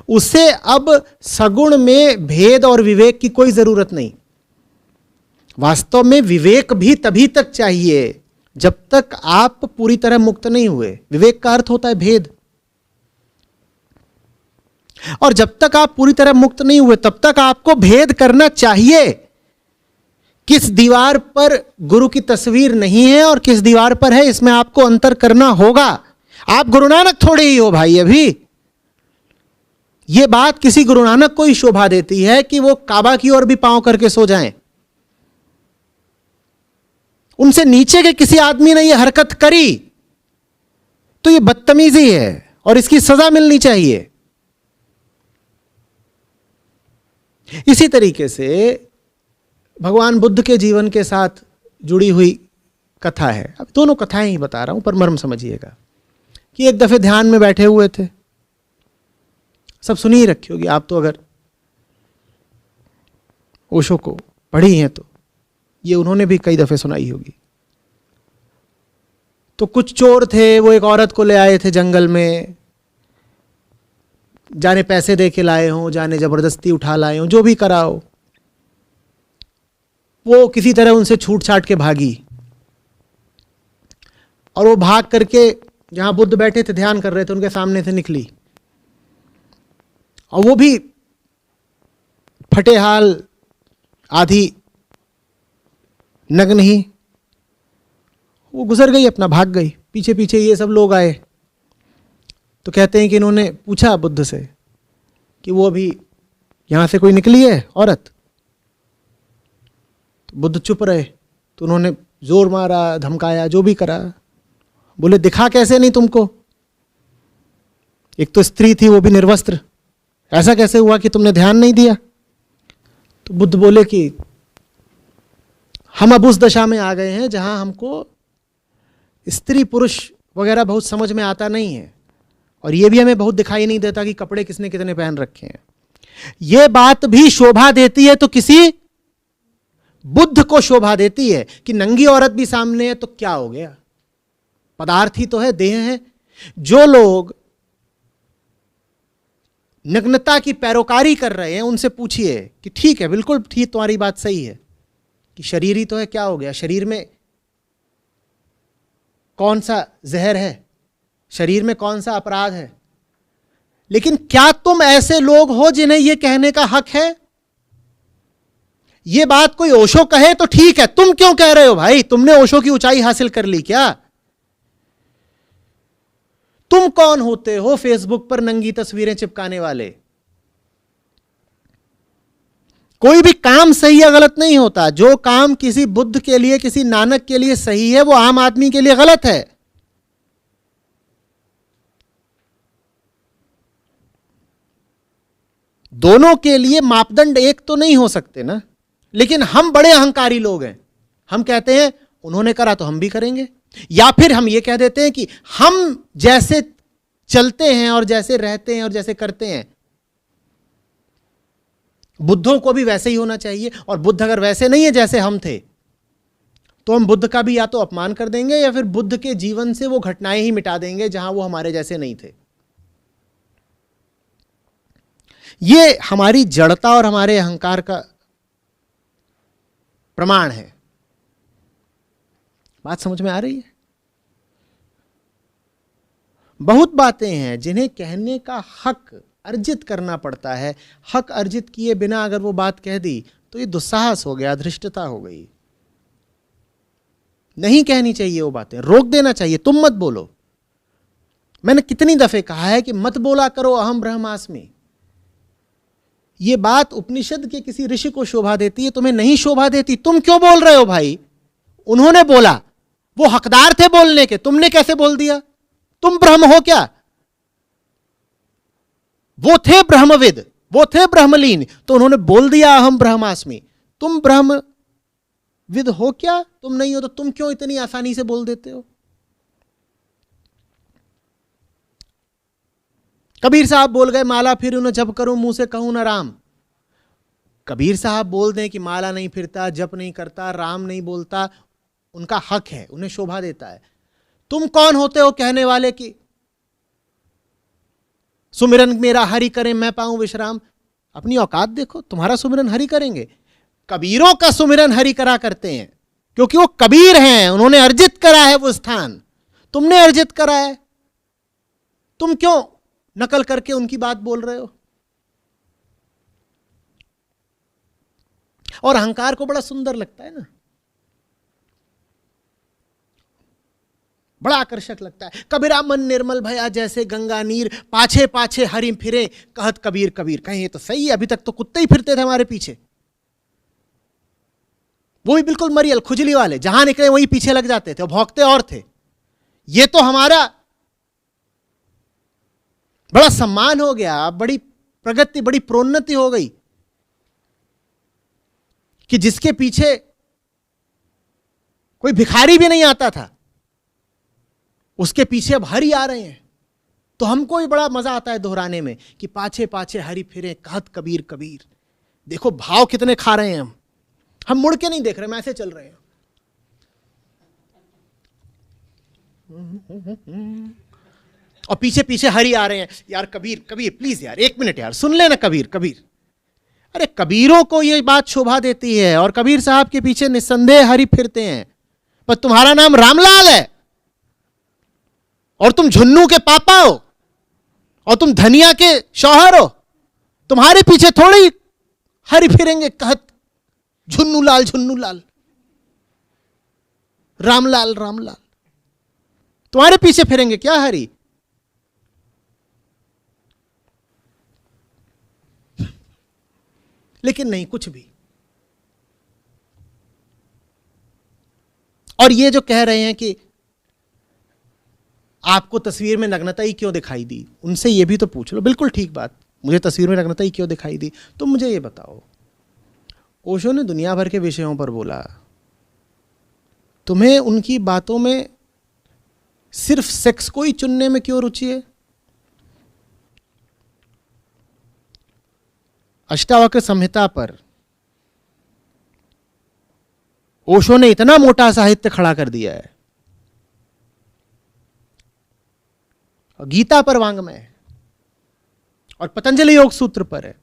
उसे अब सगुण में भेद और विवेक की कोई जरूरत नहीं। वास्तव में विवेक भी तभी तक चाहिए जब तक आप पूरी तरह मुक्त नहीं हुए। विवेक का अर्थ होता है भेद, और जब तक आप पूरी तरह मुक्त नहीं हुए तब तक आपको भेद करना चाहिए। किस दीवार पर गुरु की तस्वीर नहीं है और किस दीवार पर है, इसमें आपको अंतर करना होगा। आप गुरु नानक थोड़े ही हो भाई। अभी यह बात किसी गुरु नानक को ही शोभा देती है कि वो काबा की ओर भी पांव करके सो जाएं। उनसे नीचे के किसी आदमी ने यह हरकत करी तो यह बदतमीजी है और इसकी सजा मिलनी चाहिए। इसी तरीके से भगवान बुद्ध के जीवन के साथ जुड़ी हुई कथा है। अब दोनों कथाएं ही बता रहा हूं, पर मर्म समझिएगा। कि एक दफे ध्यान में बैठे हुए थे, सब सुनी ही रखी होगी आप तो, अगर ओशो को पढ़ी हैं तो ये उन्होंने भी कई दफे सुनाई होगी। तो कुछ चोर थे, वो एक औरत को ले आए थे जंगल में, जाने पैसे दे के लाए हों, जाने जबरदस्ती उठा लाए हों, जो भी कराओ। वो किसी तरह उनसे छूट छाट के भागी और वो भाग करके जहां बुद्ध बैठे थे ध्यान कर रहे थे उनके सामने से निकली, और वो भी फटे हाल, आधी नग्न ही। वो गुजर गई, अपना भाग गई। पीछे पीछे ये सब लोग आए तो कहते हैं कि इन्होंने पूछा बुद्ध से कि वो अभी यहां से कोई निकली है औरत? तो बुद्ध चुप रहे। तो उन्होंने जोर मारा, धमकाया, जो भी करा। बोले दिखा कैसे नहीं तुमको? एक तो स्त्री थी, वो भी निर्वस्त्र, ऐसा कैसे हुआ कि तुमने ध्यान नहीं दिया? तो बुद्ध बोले कि हम अब उस दशा में आ गए हैं जहां हमको स्त्री पुरुष वगैरह बहुत समझ में आता नहीं है, और ये भी हमें बहुत दिखाई नहीं देता कि कपड़े किसने कितने पहन रखे हैं। ये बात भी शोभा देती है तो किसी बुद्ध को शोभा देती है कि नंगी औरत भी सामने है तो क्या हो गया, पदार्थ ही तो है, देह है। जो लोग नग्नता की पैरोकारी कर रहे हैं उनसे पूछिए कि ठीक है, बिल्कुल ठीक, तुम्हारी बात सही है कि शरीर ही तो है, क्या हो गया? शरीर में कौन सा जहर है? शरीर में कौन सा अपराध है? लेकिन क्या तुम ऐसे लोग हो जिन्हें यह कहने का हक है? यह बात कोई ओशो कहे तो ठीक है, तुम क्यों कह रहे हो भाई? तुमने ओशो की ऊंचाई हासिल कर ली क्या? तुम कौन होते हो फेसबुक पर नंगी तस्वीरें चिपकाने वाले? कोई भी काम सही या गलत नहीं होता। जो काम किसी बुद्ध के लिए, किसी नानक के लिए सही है, वो आम आदमी के लिए गलत है। दोनों के लिए मापदंड एक तो नहीं हो सकते ना। लेकिन हम बड़े अहंकारी लोग हैं, हम कहते हैं उन्होंने करा तो हम भी करेंगे, या फिर हम ये कह देते हैं कि हम जैसे चलते हैं और जैसे रहते हैं और जैसे करते हैं, बुद्धों को भी वैसे ही होना चाहिए। और बुद्ध अगर वैसे नहीं है जैसे हम थे, तो हम बुद्ध का भी या तो अपमान कर देंगे या फिर बुद्ध के जीवन से वो घटनाएं ही मिटा देंगे जहां वो हमारे जैसे नहीं थे। ये हमारी जड़ता और हमारे अहंकार का प्रमाण है। बात समझ में आ रही है? बहुत बातें हैं जिन्हें कहने का हक अर्जित करना पड़ता है। हक अर्जित किए बिना अगर वो बात कह दी तो ये दुस्साहस हो गया, धृष्टता हो गई। नहीं कहनी चाहिए वो बातें, रोक देना चाहिए। तुम मत बोलो। मैंने कितनी दफे कहा है कि मत बोला करो अहम ब्रह्मास्मि। ये बात उपनिषद के किसी ऋषि को शोभा देती है, तुम्हें नहीं शोभा देती। तुम क्यों बोल रहे हो भाई? उन्होंने बोला, वो हकदार थे बोलने के, तुमने कैसे बोल दिया? तुम ब्रह्म हो क्या? वो थे ब्रह्मविद, वो थे ब्रह्मलीन, तो उन्होंने बोल दिया अहम ब्रह्मास्मि। तुम ब्रह्मविद हो क्या? तुम नहीं हो तो तुम क्यों इतनी आसानी से बोल देते हो? कबीर साहब बोल गए माला फिर उन्हें जप करूं मुंह से कहूं ना राम। कबीर साहब बोल दें कि माला नहीं फिरता, जप नहीं करता, राम नहीं बोलता, उनका हक है, उन्हें शोभा देता है। तुम कौन होते हो कहने वाले कि सुमिरन मेरा हरि करें मैं पाऊं विश्राम? अपनी औकात देखो, तुम्हारा सुमिरन हरि करेंगे। कबीरों का सुमिरन हरि करा करते हैं क्योंकि वो कबीर हैं, उन्होंने अर्जित करा है वो स्थान। तुमने अर्जित करा है, तुम क्यों नकल करके उनकी बात बोल रहे हो? और अहंकार को बड़ा सुंदर लगता है ना, बड़ा आकर्षक लगता है। कबीरा मन निर्मल भया जैसे गंगा नीर, पाछे पाछे हरि फिरे कहत कबीर कबीर। कहीं ये तो सही है, अभी तक तो कुत्ते ही फिरते थे हमारे पीछे, वो भी बिल्कुल मरियल खुजली वाले, जहां निकले वही पीछे लग जाते थे, भौंकते और थे। ये तो हमारा बड़ा सम्मान हो गया, बड़ी प्रगति, बड़ी प्रोन्नति हो गई कि जिसके पीछे कोई भिखारी भी नहीं आता था, उसके पीछे अब हरि आ रहे हैं। तो हमको भी बड़ा मजा आता है दोहराने में कि पाछे पाछे हरि फिरे कहत कबीर कबीर। देखो भाव कितने खा रहे हैं हम मुड़ के नहीं देख रहे, हम ऐसे चल रहे हैं। और पीछे पीछे हरि आ रहे हैं। यार कबीर कबीर प्लीज यार, एक मिनट यार, सुन लेना कबीर कबीर। अरे कबीरों को यह बात शोभा देती है और कबीर साहब के पीछे निस्संदेह हरि फिरते हैं, पर तुम्हारा नाम रामलाल है और तुम झुन्नू के पापा हो और तुम धनिया के शौहर हो। तुम्हारे पीछे थोड़ी हरि फिरेंगे कहत झुन्नू लाल रामलाल रामलाल। तुम्हारे पीछे फिरेंगे क्या हरि? लेकिन नहीं, कुछ भी। और ये जो कह रहे हैं कि आपको तस्वीर में नग्नता ही क्यों दिखाई दी, उनसे ये भी तो पूछ लो। बिल्कुल ठीक बात, मुझे तस्वीर में नग्नता ही क्यों दिखाई दी। तो मुझे ये बताओ, ओशो ने दुनिया भर के विषयों पर बोला, तुम्हें उनकी बातों में सिर्फ सेक्स को ही चुनने में क्यों रुचि है? अष्टावक्र संहिता पर ओशो ने इतना मोटा साहित्य खड़ा कर दिया है, और गीता पर वांग्मय है, और पतंजलि योग सूत्र पर है।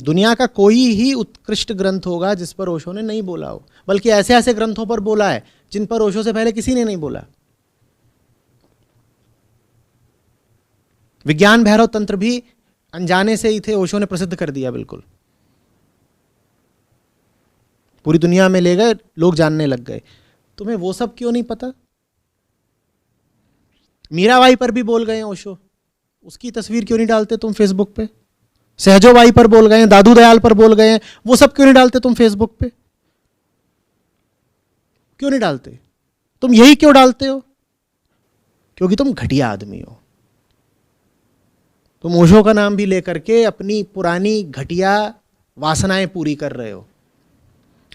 दुनिया का कोई ही उत्कृष्ट ग्रंथ होगा जिस पर ओशो ने नहीं बोला हो, बल्कि ऐसे ऐसे ग्रंथों पर बोला है जिन पर ओशो से पहले किसी ने नहीं बोला। विज्ञान भैरव तंत्र भी अनजाने से ही थे, ओशो ने प्रसिद्ध कर दिया। बिल्कुल पूरी दुनिया में ले गए, लोग जानने लग गए। तुम्हें वो सब क्यों नहीं पता? मीराबाई पर भी बोल गए हैं ओशो, उसकी तस्वीर क्यों नहीं डालते तुम फेसबुक पे? सहजोबाई पर बोल गए हैं, दादू दयाल पर बोल गए हैं, वो सब क्यों नहीं डालते तुम फेसबुक पे? क्यों नहीं डालते? तुम यही क्यों डालते हो? क्योंकि तुम घटिया आदमी हो। तुम ओशो का नाम भी लेकर के अपनी पुरानी घटिया वासनाएं पूरी कर रहे हो,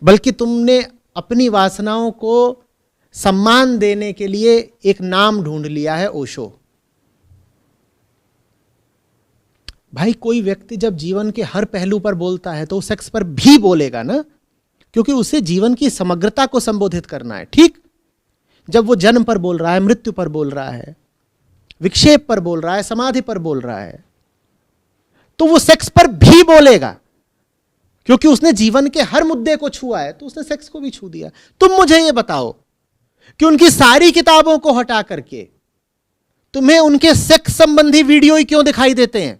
बल्कि तुमने अपनी वासनाओं को सम्मान देने के लिए एक नाम ढूंढ लिया है, ओशो। भाई, कोई व्यक्ति जब जीवन के हर पहलू पर बोलता है तो सेक्स पर भी बोलेगा ना, क्योंकि उसे जीवन की समग्रता को संबोधित करना है। ठीक, जब वो जन्म पर बोल रहा है, मृत्यु पर बोल रहा है, विक्षेप पर बोल रहा है, समाधि पर बोल रहा है, तो वो सेक्स पर भी बोलेगा, क्योंकि उसने जीवन के हर मुद्दे को छुआ है, तो उसने सेक्स को भी छू दिया। तुम मुझे ये बताओ कि उनकी सारी किताबों को हटा करके तुम्हें उनके सेक्स संबंधी वीडियो ही क्यों दिखाई देते हैं,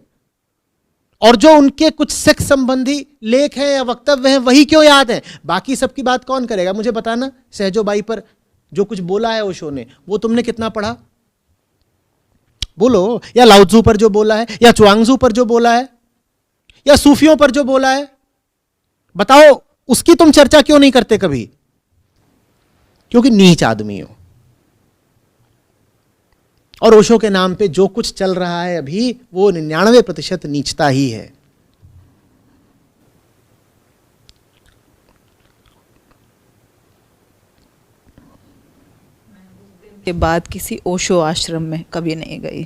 और जो उनके कुछ सेक्स संबंधी लेख हैं या वक्तव्य हैं वही क्यों याद है? बाकी सबकी बात कौन करेगा? मुझे बताना, सहजोबाई पर जो कुछ बोला है ओशो ने, वो तुमने कितना पढ़ा? बोलो। या लाउत्जू पर जो बोला है, या चुआंगजू पर जो बोला है, या सूफियों पर जो बोला है, बताओ, उसकी तुम चर्चा क्यों नहीं करते कभी? क्योंकि नीच आदमी हो। और ओशो के नाम पे जो कुछ चल रहा है अभी, वो 99% नीचता ही है। के बाद किसी ओशो आश्रम में कभी नहीं गई,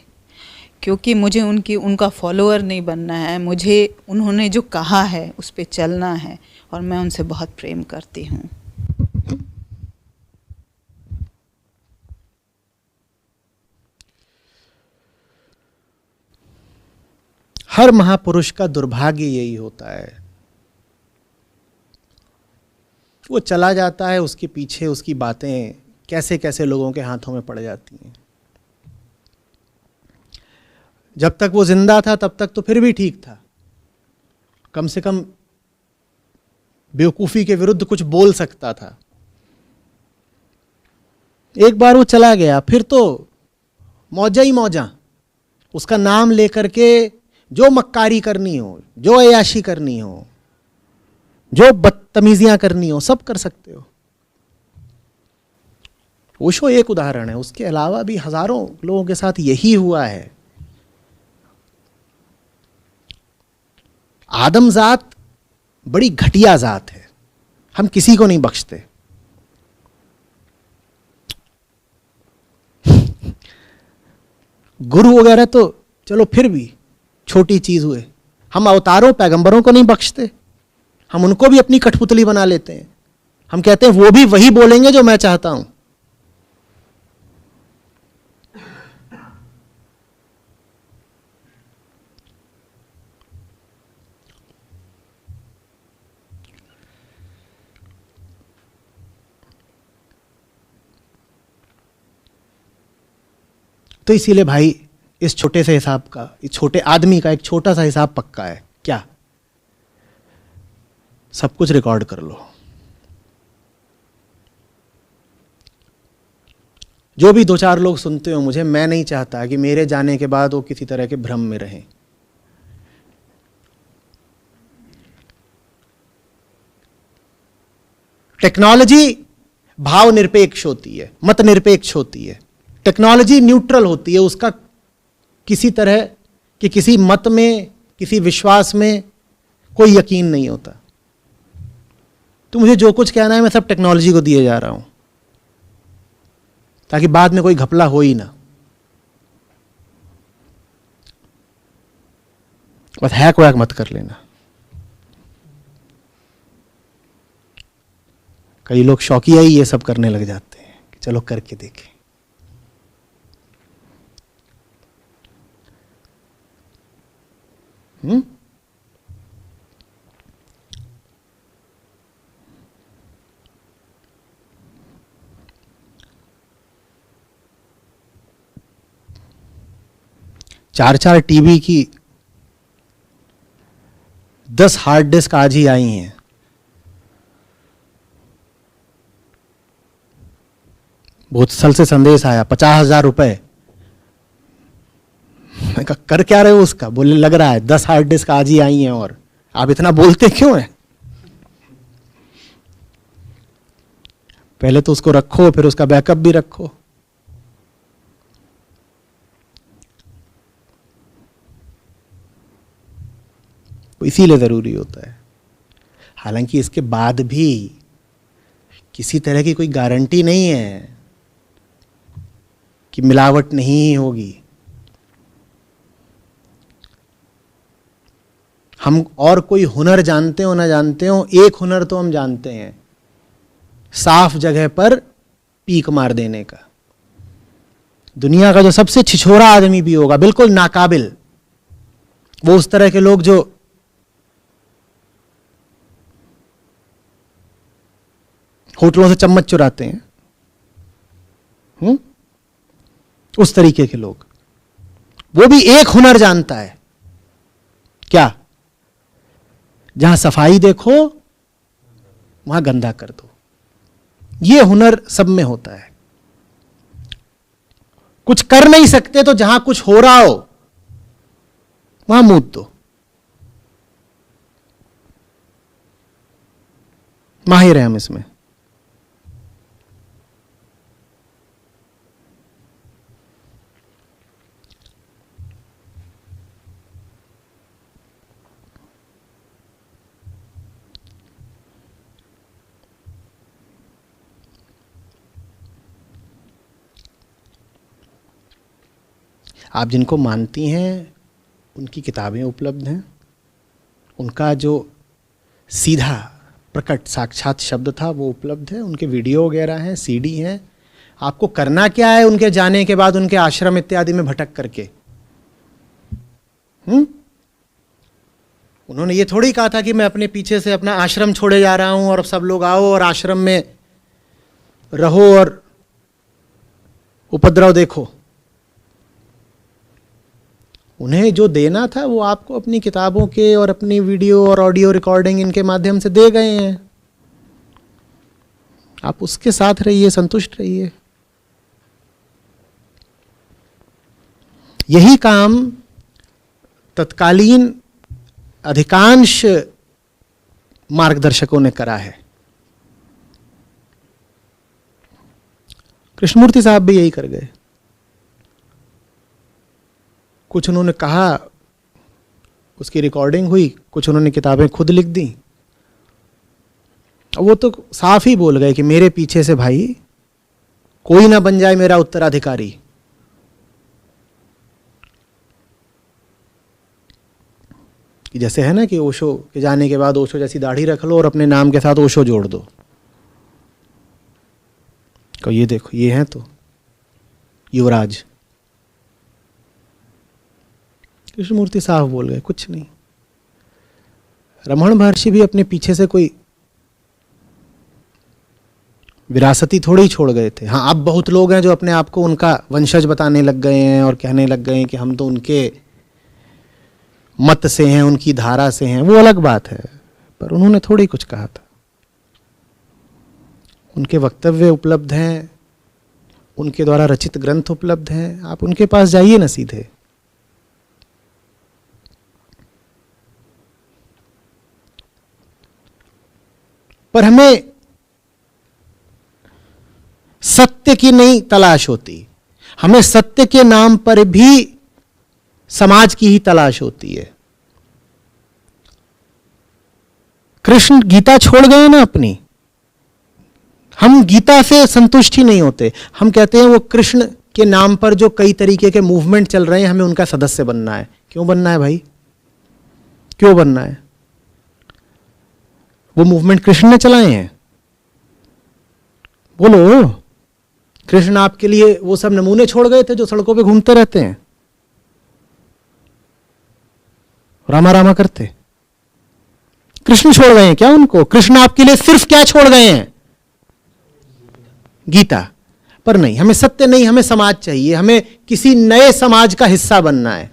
क्योंकि मुझे उनका फॉलोअर नहीं बनना है। मुझे उन्होंने जो कहा है उस पर चलना है, और मैं उनसे बहुत प्रेम करती हूँ। हर महापुरुष का दुर्भाग्य यही होता है, वो चला जाता है, उसके पीछे उसकी बातें कैसे कैसे लोगों के हाथों में पड़ जाती हैं। जब तक वो जिंदा था तब तक तो फिर भी ठीक था, कम से कम बेवकूफ़ी के विरुद्ध कुछ बोल सकता था। एक बार वो चला गया, फिर तो मौजा ही मौजा। उसका नाम लेकर के जो मक्कारी करनी हो, जो अय्याशी करनी हो, जो बदतमीजियां करनी हो, सब कर सकते हो। ओशो एक उदाहरण है, उसके अलावा भी हजारों लोगों के साथ यही हुआ है। आदमजात बड़ी घटिया जात है, हम किसी को नहीं बख्शते। गुरु वगैरह तो चलो फिर भी छोटी चीज हुए, हम अवतारों पैगंबरों को नहीं बख्शते। हम उनको भी अपनी कठपुतली बना लेते हैं। हम कहते हैं वो भी वही बोलेंगे जो मैं चाहता हूं। तो इसीलिए भाई, इस छोटे से हिसाब का, इस छोटे आदमी का एक छोटा सा हिसाब पक्का है। क्या? सब कुछ रिकॉर्ड कर लो। जो भी 2-4 लोग सुनते हो मुझे, मैं नहीं चाहता कि मेरे जाने के बाद वो किसी तरह के भ्रम में रहें। टेक्नोलॉजी भाव निरपेक्ष होती है, मत निरपेक्ष होती है। टेक्नोलॉजी न्यूट्रल होती है, उसका किसी तरह कि किसी मत में, किसी विश्वास में कोई यकीन नहीं होता। तो मुझे जो कुछ कहना है मैं सब टेक्नोलॉजी को दिए जा रहा हूं, ताकि बाद में कोई घपला हो ही ना। बस हैक वैक मत कर लेना। कई लोग शौकिया ही ये सब करने लग जाते हैं कि चलो करके देखें। चार टीवी की 10 हार्ड डिस्क आज ही आई हैं। बहुत सल से संदेश आया, 50,000 रुपए। मैं कहा कर क्या रहे हो उसका? बोले लग रहा है 10 हार्ड डिस्क आज ही आई हैं। और आप इतना बोलते क्यों हैं? पहले तो उसको रखो, फिर उसका बैकअप भी रखो। इसीलिए जरूरी होता है। हालांकि इसके बाद भी किसी तरह की कोई गारंटी नहीं है कि मिलावट नहीं होगी। हम और कोई हुनर जानते हो ना जानते हो, एक हुनर तो हम जानते हैं, साफ जगह पर पीक मार देने का। दुनिया का जो सबसे छिछोरा आदमी भी होगा, बिल्कुल नाकाबिल, वो उस तरह के लोग जो होटलों से चम्मच चुराते हैं, उस तरीके के लोग, वो भी एक हुनर जानता है। क्या? जहां सफाई देखो वहां गंदा कर दो। ये हुनर सब में होता है। कुछ कर नहीं सकते तो जहां कुछ हो रहा हो वहां मूत दो। माहिर हैं हम इसमें। आप जिनको मानती हैं उनकी किताबें उपलब्ध हैं। उनका जो सीधा प्रकट साक्षात शब्द था वो उपलब्ध है। उनके वीडियो वगैरह हैं, सीडी हैं। आपको करना क्या है उनके जाने के बाद उनके आश्रम इत्यादि में भटक करके? उन्होंने ये थोड़ी कहा था कि मैं अपने पीछे से अपना आश्रम छोड़े जा रहा हूं और सब लोग आओ और आश्रम में रहो और उपद्रव देखो। उन्हें जो देना था वो आपको अपनी किताबों के और अपनी वीडियो और ऑडियो रिकॉर्डिंग इनके माध्यम से दे गए हैं। आप उसके साथ रहिए, संतुष्ट रहिए। यही काम तत्कालीन अधिकांश मार्गदर्शकों ने करा है। कृष्णमूर्ति साहब भी यही कर गए। कुछ उन्होंने कहा, उसकी रिकॉर्डिंग हुई, कुछ उन्होंने किताबें खुद लिख दी। वो तो साफ ही बोल गए कि मेरे पीछे से भाई कोई ना बन जाए मेरा उत्तराधिकारी। कि जैसे है ना कि ओशो के जाने के बाद ओशो जैसी दाढ़ी रख लो और अपने नाम के साथ ओशो जोड़ दो। तो ये देखो, ये हैं तो युवराज। कृष्णमूर्ति साहब बोल गए कुछ नहीं। रमण महर्षि भी अपने पीछे से कोई विरासती थोड़ी ही छोड़ गए थे। हाँ, अब बहुत लोग हैं जो अपने आप को उनका वंशज बताने लग गए हैं और कहने लग गए हैं कि हम तो उनके मत से हैं, उनकी धारा से हैं। वो अलग बात है, पर उन्होंने थोड़ी कुछ कहा था। उनके वक्तव्य उपलब्ध हैं, उनके द्वारा रचित ग्रंथ उपलब्ध हैं, आप उनके पास जाइए ना सीधे। पर हमें सत्य की नहीं तलाश होती, हमें सत्य के नाम पर भी समाज की ही तलाश होती है। कृष्ण गीता छोड़ गए ना अपनी, हम गीता से संतुष्ट ही नहीं होते। हम कहते हैं वो कृष्ण के नाम पर जो कई तरीके के मूवमेंट चल रहे हैं, हमें उनका सदस्य बनना है। क्यों बनना है भाई, क्यों बनना है? वो मूवमेंट कृष्ण ने चलाए हैं? बोलो, कृष्ण आपके लिए वो सब नमूने छोड़ गए थे जो सड़कों पे घूमते रहते हैं, रामा रामा करते? कृष्ण छोड़ गए हैं क्या उनको? कृष्ण आपके लिए सिर्फ क्या छोड़ गए हैं? गीता। पर नहीं, हमें सत्य नहीं, हमें समाज चाहिए। हमें किसी नए समाज का हिस्सा बनना है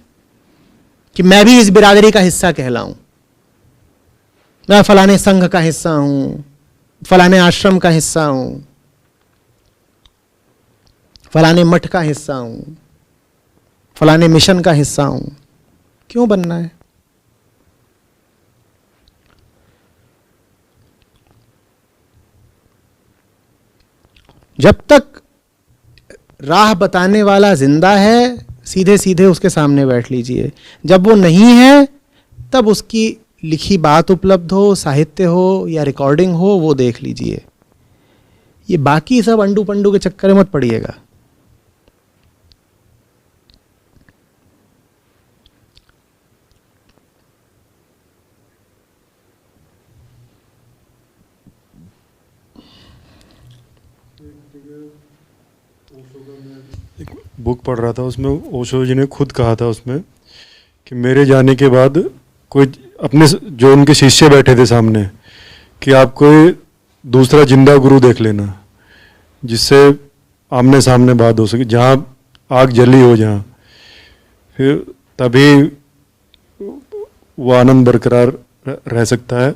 कि मैं भी इस बिरादरी का हिस्सा कहलाऊं, मैं फलाने संघ का हिस्सा हूं, फलाने आश्रम का हिस्सा हूं, फलाने मठ का हिस्सा हूं, फलाने मिशन का हिस्सा हूं। क्यों बनना है? जब तक राह बताने वाला जिंदा है, सीधे सीधे उसके सामने बैठ लीजिए। जब वो नहीं है, तब उसकी लिखी बात उपलब्ध हो, साहित्य हो या रिकॉर्डिंग हो, वो देख लीजिए। ये बाकी सब अंडू पंडू के चक्कर में मत पड़िएगा। एक बुक पढ़ रहा था, उसमें ओशो जी ने खुद कहा था उसमें कि मेरे जाने के बाद कोई अपने जो उनके शिष्य बैठे थे सामने, कि आप कोई दूसरा जिंदा गुरु देख लेना जिससे आमने सामने बात हो सके, जहाँ आग जली हो, जहाँ फिर तभी वो आनंद बरकरार रह सकता है।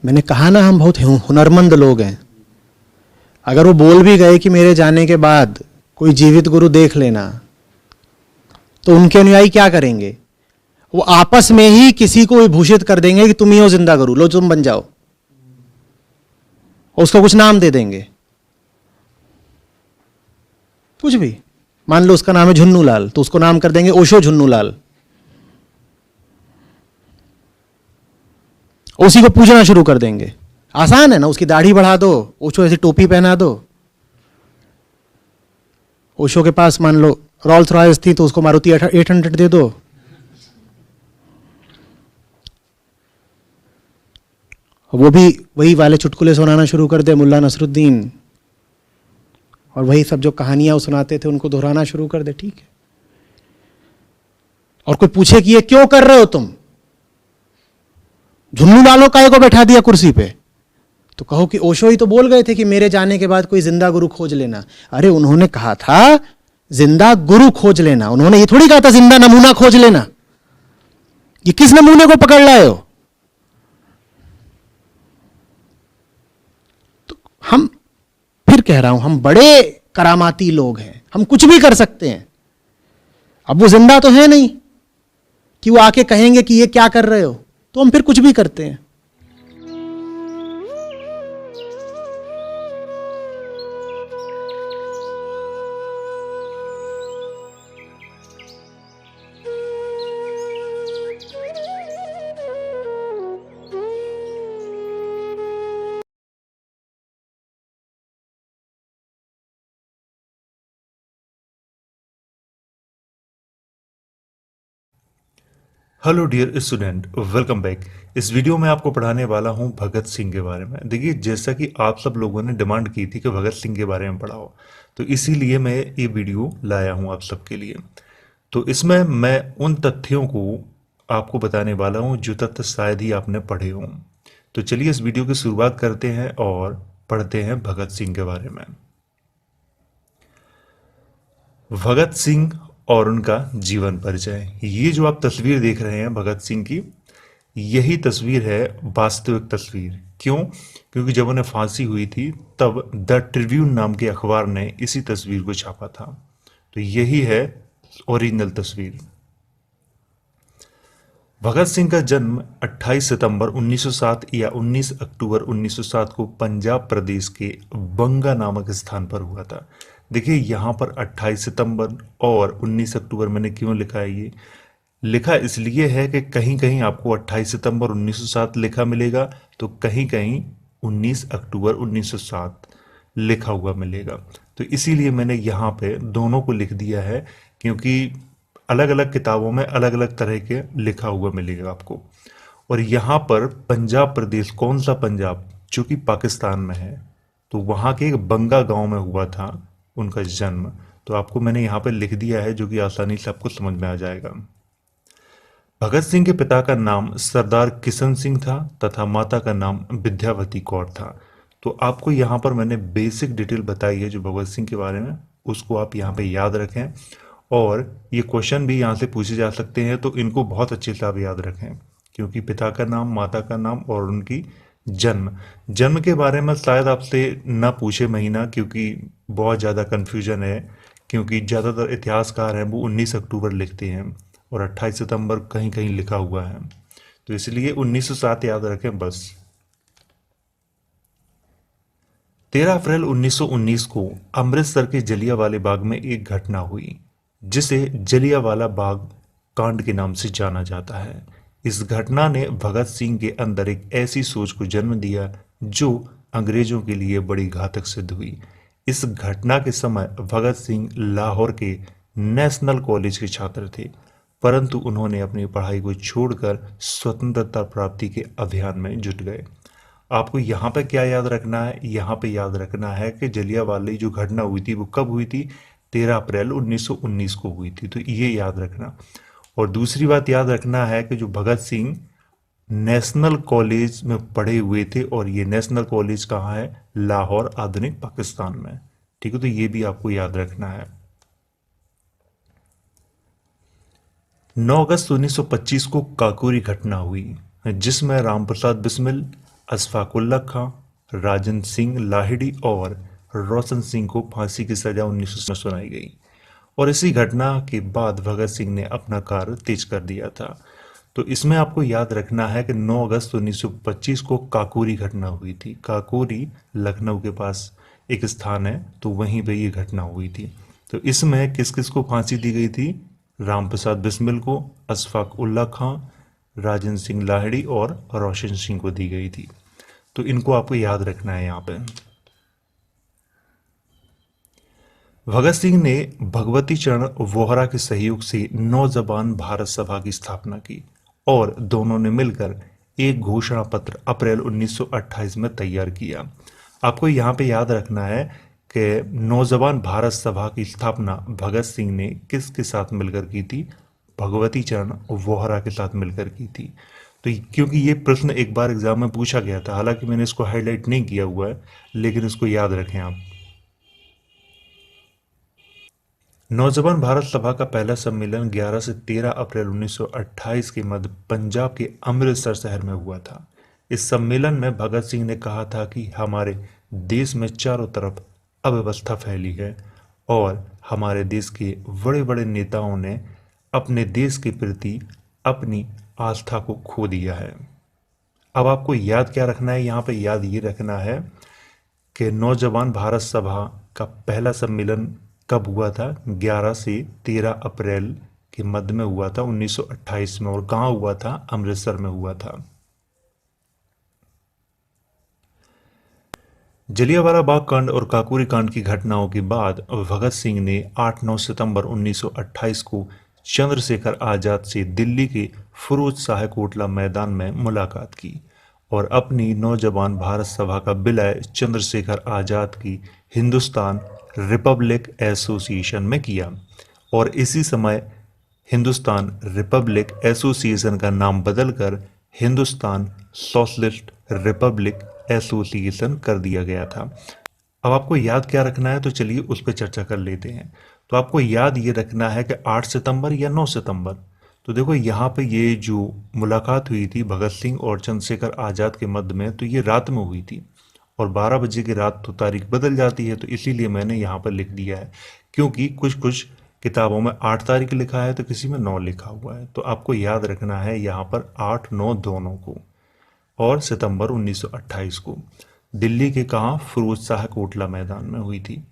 मैंने कहा ना, हम बहुत हुनरमंद लोग हैं। अगर वो बोल भी गए कि मेरे जाने के बाद कोई जीवित गुरु देख लेना, तो उनके अनुयायी क्या करेंगे? वो आपस में ही किसी को विभूषित कर देंगे कि तुम ही हो जिंदा गुरु, लो तुम बन जाओ, और उसको कुछ नाम दे देंगे, कुछ भी। मान लो उसका नाम है झुन्नू लाल, तो उसको नाम कर देंगे ओशो झुन्नू लाल। उसी को पूजना शुरू कर देंगे। आसान है ना, उसकी दाढ़ी बढ़ा दो, ओशो ऐसी टोपी पहना दो। ओशो के पास मान लो रॉल्स रॉयस थी, तो उसको मारुति 800 दे दो। वो भी वही वाले चुटकुले सुनाना शुरू कर दे, मुल्ला नसरुद्दीन, और वही सब जो कहानियां वो सुनाते थे उनको दोहराना शुरू कर दे। ठीक है। और कोई पूछे कि ये क्यों कर रहे हो तुम, झुन्नू लालो काय को बैठा दिया कुर्सी पे, तो कहो कि ओशो ही तो बोल गए थे कि मेरे जाने के बाद कोई जिंदा गुरु खोज लेना। अरे उन्होंने कहा था जिंदा गुरु खोज लेना, उन्होंने ये थोड़ी कहा था जिंदा नमूना खोज लेना। ये किस नमूने को पकड़ लाए हो? तो हम, फिर कह रहा हूं, हम बड़े करामाती लोग हैं, हम कुछ भी कर सकते हैं। अब वो जिंदा तो है नहीं कि वो आके कहेंगे कि ये क्या कर रहे हो, तो हम फिर कुछ भी करते हैं। Hello dear student, welcome back. इस वीडियो में आपको पढ़ाने वाला हूं भगत सिंह के बारे में। देखिए, जैसा कि आप सब लोगों ने डिमांड की थी कि भगत सिंह के बारे में पढ़ाओ, तो इसीलिए मैं ये वीडियो लाया हूं आप सबके लिए। तो इसमें मैं उन तथ्यों को आपको बताने वाला हूं जो तथ्य शायद ही आपने पढ़े हों। तो चलिए इस वीडियो की शुरुआत करते हैं और पढ़ते हैं भगत सिंह के बारे में। भगत सिंह और उनका जीवन परिचय। ये जो आप तस्वीर देख रहे हैं भगत सिंह की, यही तस्वीर है वास्तविक तस्वीर। क्यों? क्योंकि जब उन्हें फांसी हुई थी तब द ट्रिब्यून नाम के अखबार ने इसी तस्वीर को छापा था। तो यही है ओरिजिनल तस्वीर। भगत सिंह का जन्म 28 सितंबर 1907 या 19 अक्टूबर 1907 को पंजाब प्रदेश के बंगा नामक स्थान पर हुआ था। देखिए यहाँ पर 28 सितंबर और 19 अक्टूबर मैंने क्यों लिखा है, ये लिखा इसलिए है कि कहीं कहीं आपको 28 सितंबर 1907 लिखा मिलेगा तो कहीं कहीं 19 अक्टूबर 1907 लिखा हुआ मिलेगा। तो इसीलिए मैंने यहाँ पे दोनों को लिख दिया है, क्योंकि अलग अलग किताबों में अलग अलग तरह के लिखा हुआ मिलेगा आपको। और यहाँ पर पंजाब प्रदेश, कौन सा पंजाब, जो कि पाकिस्तान में है, तो वहाँ के एक बंगा गांव में हुआ था उनका जन्म। तो आपको मैंने यहाँ पे लिख दिया है, जो कि आसानी से आपको समझ में आ जाएगा। भगत सिंह के पिता का नाम सरदार किशन सिंह था तथा माता का नाम विद्यावती कौर था। तो आपको यहाँ पर मैंने बेसिक डिटेल बताई है जो भगत सिंह के बारे में, उसको आप यहाँ पे याद रखें। और ये क्वेश्चन भी यहाँ से पूछे जा सकते हैं, तो इनको बहुत अच्छे से आप याद रखें, क्योंकि पिता का नाम, माता का नाम और उनकी जन्म के बारे में शायद आपसे ना पूछे महीना, क्योंकि बहुत ज़्यादा कन्फ्यूजन है, क्योंकि ज़्यादातर इतिहासकार हैं वो 19 अक्टूबर लिखते हैं और 28 सितंबर कहीं कहीं लिखा हुआ है। तो इसलिए 1907 याद रखें बस। 13 अप्रैल 1919 को अमृतसर के जलियांवाला बाग में एक घटना हुई जिसे जलियांवाला बाग कांड के नाम से जाना जाता है। इस घटना ने भगत सिंह के अंदर एक ऐसी सोच को जन्म दिया जो अंग्रेजों के लिए बड़ी घातक सिद्ध हुई। इस घटना के समय भगत सिंह लाहौर के नेशनल कॉलेज के छात्र थे, परंतु उन्होंने अपनी पढ़ाई को छोड़कर स्वतंत्रता प्राप्ति के अभियान में जुट गए। आपको यहाँ पे क्या याद रखना है? यहाँ पे याद रखना है कि जलियांवाला जो घटना हुई थी वो कब हुई थी? 13 अप्रैल 1919 को हुई थी। तो ये याद रखना। और दूसरी बात याद रखना है कि जो भगत सिंह नेशनल कॉलेज में पढ़े हुए थे, और ये नेशनल कॉलेज कहाँ है? लाहौर, आधुनिक पाकिस्तान में। ठीक है, तो ये भी आपको याद रखना है। 9 अगस्त 1925 को काकोरी घटना हुई जिसमें रामप्रसाद बिस्मिल, अशफाकुल्ला खां, राजेंद्र सिंह लाहिड़ी और रोशन सिंह को फांसी की सजा 1900 में सुनाई गई। और इसी घटना के बाद भगत सिंह ने अपना कार्य तेज कर दिया था। तो इसमें आपको याद रखना है कि 9 अगस्त 1925 को काकोरी घटना हुई थी। काकोरी लखनऊ के पास एक स्थान है, तो वहीं पे ये घटना हुई थी। तो इसमें किस किस को फांसी दी गई थी? रामप्रसाद बिस्मिल को, अशफाक उल्ला खां, राजेंद्र सिंह लाहिड़ी और रोशन सिंह को दी गई थी। तो इनको आपको याद रखना है। यहाँ पे भगत सिंह ने भगवती चरण वोहरा के सहयोग से नौजवान भारत सभा की स्थापना की और दोनों ने मिलकर एक घोषणा पत्र अप्रैल 1928 में तैयार किया। आपको यहाँ पे याद रखना है कि नौजवान भारत सभा की स्थापना भगत सिंह ने किसके साथ मिलकर की थी? भगवती चरण वोहरा के साथ मिलकर की थी। तो क्योंकि ये प्रश्न एक बार एग्जाम में पूछा गया था, हालांकि मैंने इसको हाईलाइट नहीं किया हुआ है, लेकिन इसको याद रखें आप। नौजवान भारत सभा का पहला सम्मेलन 11 से 13 अप्रैल 1928 के मध्य पंजाब के अमृतसर शहर में हुआ था। इस सम्मेलन में भगत सिंह ने कहा था कि हमारे देश में चारों तरफ अव्यवस्था फैली है और हमारे देश के बड़े बड़े नेताओं ने अपने देश के प्रति अपनी आस्था को खो दिया है। अब आपको याद क्या रखना है? यहाँ पे याद ये रखना है कि नौजवान भारत सभा का पहला सम्मेलन कब हुआ था? 11 से 13 अप्रैल के मध्य में हुआ था 1928 में। और कहाँ हुआ था? अमृतसर में हुआ था। जलियांवाला बाग कांड और काकोरी कांड की घटनाओं के बाद भगत सिंह ने 8-9 सितंबर 1928 को चंद्रशेखर आजाद से दिल्ली के फिरोज शाह कोटला मैदान में मुलाकात की और अपनी नौजवान भारत सभा का विलय चंद्रशेखर आजाद की हिंदुस्तान रिपब्लिक एसोसिएशन में किया। और इसी समय हिंदुस्तान रिपब्लिक एसोसिएशन का नाम बदलकर हिंदुस्तान सोशलिस्ट रिपब्लिक एसोसिएशन कर दिया गया था। अब आपको याद क्या रखना है? तो चलिए उस पर चर्चा कर लेते हैं। तो आपको याद ये रखना है कि 8 सितंबर या 9 सितंबर, तो देखो यहाँ पे ये जो मुलाकात हुई थी भगत सिंह और चंद्रशेखर आज़ाद के मध्य में, तो ये रात में हुई थी और 12 बजे की रात तो तारीख बदल जाती है, तो इसीलिए मैंने यहाँ पर लिख दिया है, क्योंकि कुछ कुछ किताबों में 8 तारीख लिखा है तो किसी में 9 लिखा हुआ है। तो आपको याद रखना है यहाँ पर 8-9 दोनों को, और सितंबर 1928 को दिल्ली के कहाँ, फिरोज शाह कोटला मैदान में हुई थी।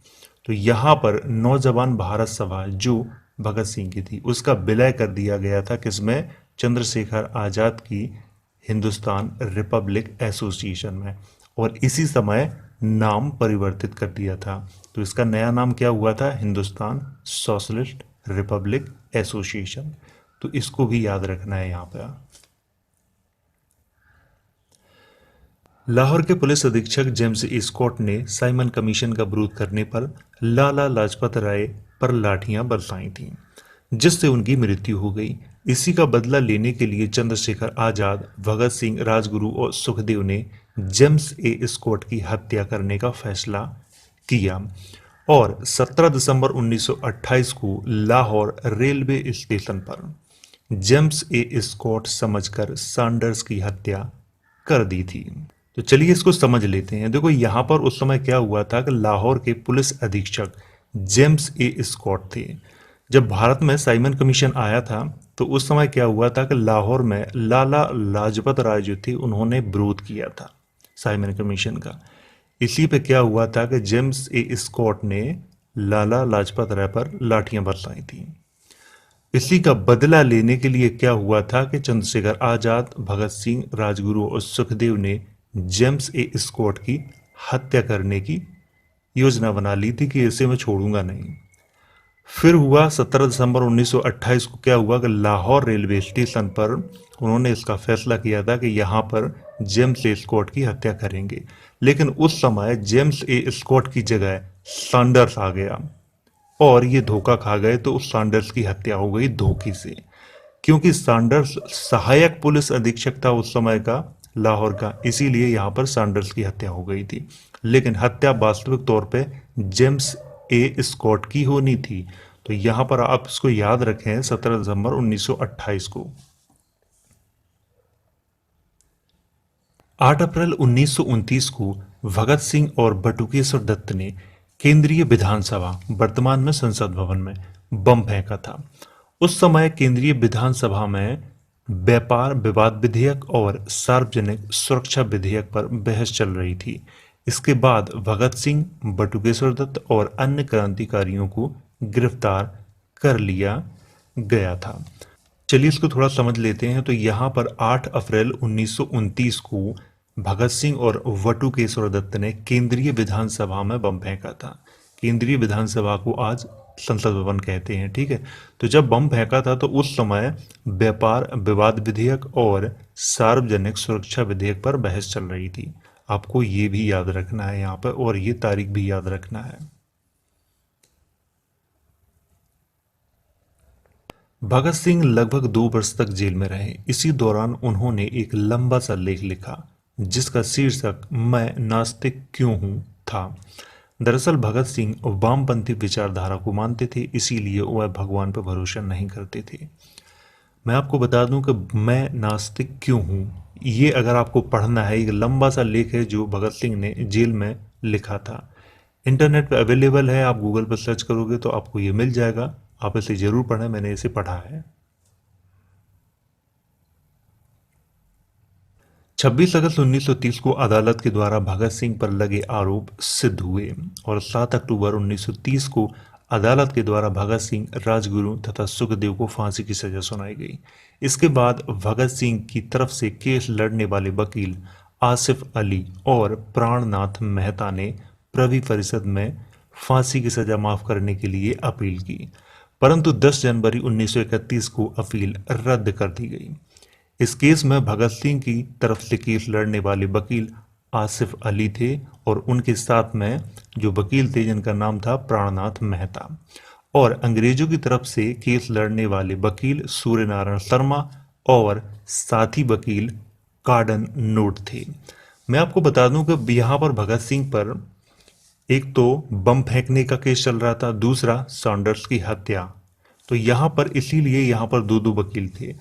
तो यहाँ पर नौजवान भारत सभा जो भगत सिंह की थी उसका विलय कर दिया गया था किसमें, चंद्रशेखर आज़ाद की हिंदुस्तान रिपब्लिक एसोसिएशन में, और इसी समय नाम परिवर्तित कर दिया था। तो इसका नया नाम क्या हुआ था, हिंदुस्तान सोशलिस्ट रिपब्लिक एसोसिएशन। तो इसको भी याद रखना है यहाँ पर। लाहौर के पुलिस अधीक्षक जेम्स स्कॉट ने साइमन कमीशन का विरोध करने पर लाला लाजपत राय पर लाठियां बरसाई थीं, जिससे उनकी मृत्यु हो गई। इसी का बदला लेने के लिए चंद्रशेखर आजाद, भगत सिंह, राजगुरु और सुखदेव ने जेम्स स्कॉट की हत्या करने का फैसला किया और 17 दिसंबर 1928 को लाहौर रेलवे स्टेशन पर जेम्स स्कॉट समझकर सैंडर्स की हत्या कर दी थी। तो चलिए इसको समझ लेते हैं। देखो यहाँ पर उस समय क्या हुआ था कि लाहौर के पुलिस अधीक्षक जेम्स स्कॉट थे। जब भारत में साइमन कमीशन आया था तो उस समय क्या हुआ था कि लाहौर में लाला लाजपत राय जो थे उन्होंने विरोध किया था साइमन कमीशन का। इसी पे क्या हुआ था कि जेम्स स्कॉट ने लाला लाजपत राय पर लाठियां बरसाई थी। इसी का बदला लेने के लिए क्या हुआ था कि चंद्रशेखर आजाद, भगत सिंह, राजगुरु और सुखदेव ने जेम्स स्कॉट की हत्या करने की योजना बना ली थी कि इसे मैं छोड़ूंगा नहीं। फिर हुआ 17 दिसंबर 1928 को क्या हुआ कि लाहौर रेलवे स्टेशन पर उन्होंने इसका फैसला किया था कि यहाँ पर जेम्स स्कॉट की हत्या करेंगे, लेकिन उस समय जेम्स स्कॉट की जगह सैंडर्स आ गया और ये धोखा खा गए। तो उस सैंडर्स की हत्या हो गई धोखे से, क्योंकि सैंडर्स सहायक पुलिस अधीक्षक था उस समय का लाहौर का, इसीलिए यहाँ पर सैंडर्स की हत्या हो गई थी। लेकिन हत्या वास्तविक तौर पे जेम्स स्कॉट की होनी थी। तो यहाँ पर आप इसको याद रखें 17 दिसंबर 1928 को। 8 अप्रैल 1929 को भगत सिंह और बटुकेश्वर दत्त ने केंद्रीय विधानसभा, वर्तमान में संसद भवन में, बम फेंका था। उस समय केंद्रीय विधानसभा में व्यापार विवाद विधेयक और सार्वजनिक सुरक्षा विधेयक पर बहस चल रही थी। इसके बाद भगत सिंह, बटुकेश्वर दत्त और अन्य क्रांतिकारियों को गिरफ्तार कर लिया गया था। चलिए इसको थोड़ा समझ लेते हैं। तो यहाँ पर 8 अप्रैल 1929 को भगत सिंह और बटुकेश्वर दत्त ने केंद्रीय विधानसभा में बम फेंका था। केंद्रीय विधानसभा को आज संसद भवन कहते हैं, ठीक है। तो जब बम फेंका था तो उस समय व्यापार विवाद विधेयक और सार्वजनिक सुरक्षा विधेयक पर बहस चल रही थी। आपको ये भी याद रखना है यहाँ पर, और ये तारीख भी याद रखना है। भगत सिंह लगभग 2 वर्ष तक जेल में रहे। इसी दौरान उन्होंने एक लंबा सा लेख लिखा जिसका शीर्षक मैं नास्तिक क्यों हूं था। दरअसल भगत सिंह वामपंथी विचारधारा को मानते थे, इसीलिए वह भगवान पर भरोसा नहीं करते थे। मैं आपको बता दूं कि मैं नास्तिक क्यों हूं, ये अगर आपको पढ़ना है, एक लंबा सा लेख है जो भगत सिंह ने जेल में लिखा था। इंटरनेट पे अवेलेबल है, आप गूगल पर सर्च करोगे तो आपको ये मिल जाएगा। आप इसे जरूर पढ़ें, मैंने इसे पढ़ा है। 26 अगस्त 1930 को अदालत के द्वारा भगत सिंह पर लगे आरोप सिद्ध हुए और 7 अक्टूबर 1930 को अदालत के द्वारा भगत सिंह, राजगुरु तथा सुखदेव को फांसी की सजा सुनाई गई। इसके बाद भगत सिंह की तरफ से केस लड़ने वाले वकील आसिफ अली और प्राणनाथ मेहता ने प्रवि परिषद में फांसी की सजा माफ करने के लिए अपील की, परंतु 10 जनवरी 1931 को अपील रद्द कर दी गई। इस केस में भगत सिंह की तरफ से केस लड़ने वाले वकील आसिफ अली थे और उनके साथ में जो वकील थे जिनका नाम था प्राणनाथ मेहता, और अंग्रेजों की तरफ से केस लड़ने वाले वकील सूर्यनारायण शर्मा और साथी वकील कार्डन नोट थे। मैं आपको बता दूं कि यहाँ पर भगत सिंह पर एक तो बम फेंकने का केस चल रहा था, दूसरा सैंडर्स की हत्या। तो यहाँ पर इसीलिए यहाँ पर दो दो वकील थे,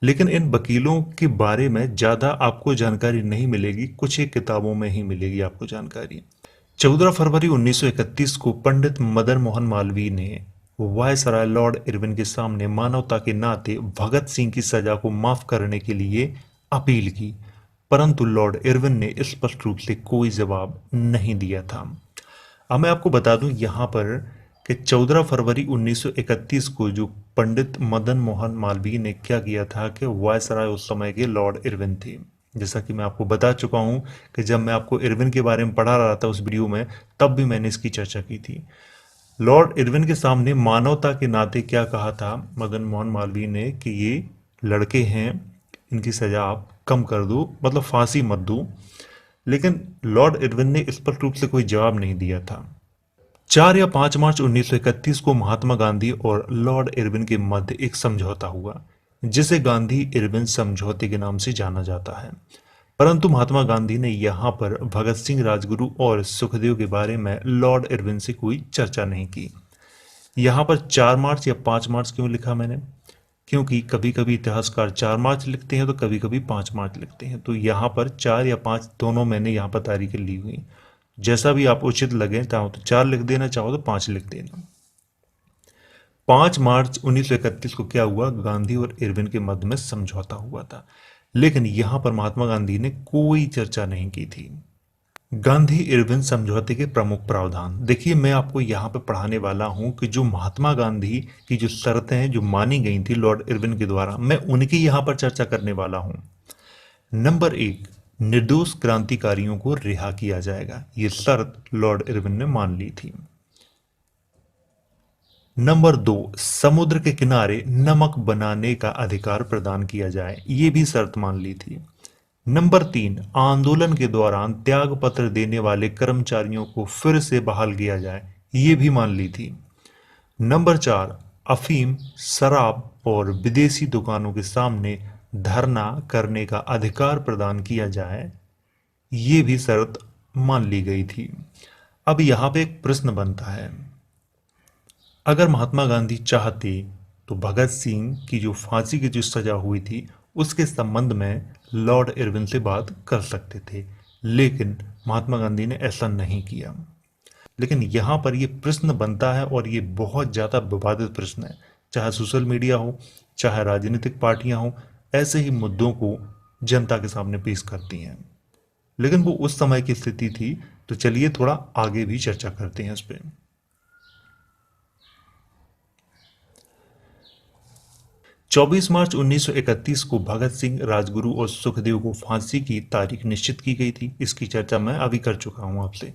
लेकिन इन वकीलों के बारे में ज़्यादा आपको जानकारी नहीं मिलेगी, कुछ एक किताबों में ही मिलेगी आपको जानकारी। 14 फरवरी 1931 को पंडित मदन मोहन मालवीय ने वायसराय लॉर्ड इरविन के सामने मानवता के नाते भगत सिंह की सजा को माफ करने के लिए अपील की, परंतु लॉर्ड इरविन ने स्पष्ट रूप से कोई जवाब नहीं दिया था। अब मैं आपको बता दूं यहाँ पर कि 14 फरवरी 1931 को जो पंडित मदन मोहन मालवीय ने क्या किया था कि वायसराय उस समय के लॉर्ड इरविन थे। जैसा कि मैं आपको बता चुका हूं कि जब मैं आपको इरविन के बारे में पढ़ा रहा था उस वीडियो में, तब भी मैंने इसकी चर्चा की थी। लॉर्ड इरविन के सामने मानवता के नाते क्या कहा था मदन मोहन मालवीय ने कि ये लड़के हैं, इनकी सजा आप कम कर दो, मतलब फांसी मत दो। लेकिन लॉर्ड इरविन ने स्पष्ट रूप से कोई जवाब नहीं दिया था। 4 या 5 मार्च 1931 को महात्मा गांधी और लॉर्ड इरविन के मध्य एक समझौता हुआ, जिसे गांधी इरविन समझौते के नाम से जाना जाता है। परंतु महात्मा गांधी ने यहाँ पर भगत सिंह, राजगुरु और सुखदेव के बारे में लॉर्ड इरविन से कोई चर्चा नहीं की। यहाँ पर 4 मार्च या 5 मार्च क्यों लिखा मैंने? क्योंकि कभी कभी इतिहासकार 4 मार्च लिखते हैं तो कभी कभी 5 मार्च लिखते हैं, तो यहाँ पर 4 या 5 दोनों मैंने यहाँ पर तारीखें ली हुई। जैसा भी आप उचित लगे, चाहो तो 4 लिख देना, चाहो तो 5 लिख देना। 5 मार्च 1931 को क्या हुआ? गांधी और इरविन के मध्य में समझौता हुआ था, लेकिन यहाँ पर महात्मा गांधी ने कोई चर्चा नहीं की थी। गांधी इरविन समझौते के प्रमुख प्रावधान देखिए, मैं आपको यहाँ पे पढ़ाने वाला हूँ कि जो महात्मा गांधी की जो शर्तें हैं जो मानी गई थी लॉर्ड इरविन के द्वारा, मैं उनकी यहाँ पर चर्चा करने वाला हूँ। नंबर 1, निर्दोष क्रांतिकारियों को रिहा किया जाएगा, ये शर्त लॉर्ड इरविन ने मान ली थी। नंबर 2, समुद्र के किनारे नमक बनाने का अधिकार प्रदान किया जाए, ये भी शर्त मान ली थी। नंबर 3, आंदोलन के दौरान त्याग पत्र देने वाले कर्मचारियों को फिर से बहाल किया जाए, ये भी मान ली थी। नंबर 4, अफीम, शराब और विदेशी दुकानों के सामने धरना करने का अधिकार प्रदान किया जाए, ये भी शर्त मान ली गई थी। अब यहाँ पे एक प्रश्न बनता है, अगर महात्मा गांधी चाहते तो भगत सिंह की जो फांसी की जो सजा हुई थी उसके संबंध में लॉर्ड इरविन से बात कर सकते थे, लेकिन महात्मा गांधी ने ऐसा नहीं किया। लेकिन यहाँ पर ये प्रश्न बनता है और ये बहुत ज़्यादा विवादित प्रश्न है, चाहे सोशल मीडिया हो, चाहे राजनीतिक पार्टियां हो, ऐसे ही मुद्दों को जनता के सामने पेश करती हैं। लेकिन वो उस समय की स्थिति थी, तो चलिए थोड़ा आगे भी चर्चा करते हैं इस पर। 24 मार्च 1931 को भगत सिंह, राजगुरु और सुखदेव को फांसी की तारीख निश्चित की गई थी। इसकी चर्चा मैं अभी कर चुका हूं आपसे।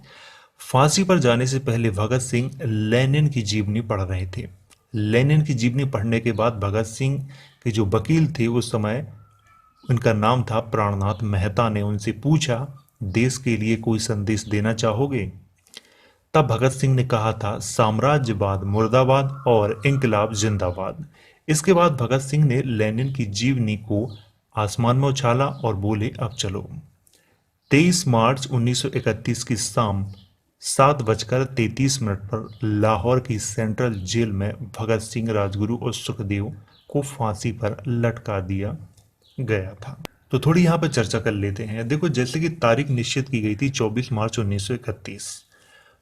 फांसी पर जाने से पहले भगत सिंह लेनिन की जीवनी पढ़ रहे थे। लेनिन की जीवनी पढ़ने के बाद भगत सिंह के जो वकील थे उस समय, उनका नाम था प्राणनाथ मेहता, ने उनसे पूछा, देश के लिए कोई संदेश देना चाहोगे? तब भगत सिंह ने कहा था, साम्राज्यवाद मुर्दाबाद और इंकलाब जिंदाबाद। इसके बाद भगत सिंह ने लेनिन की जीवनी को आसमान में उछाला और बोले, अब चलो। 23 मार्च 1931 की शाम 7:33 पर लाहौर की सेंट्रल जेल में भगत सिंह, राजगुरु और सुखदेव को फांसी पर लटका दिया गया था। तो थोड़ी यहाँ पर चर्चा कर लेते हैं। देखो, जैसे कि तारीख निश्चित की गई थी 24 मार्च 1931,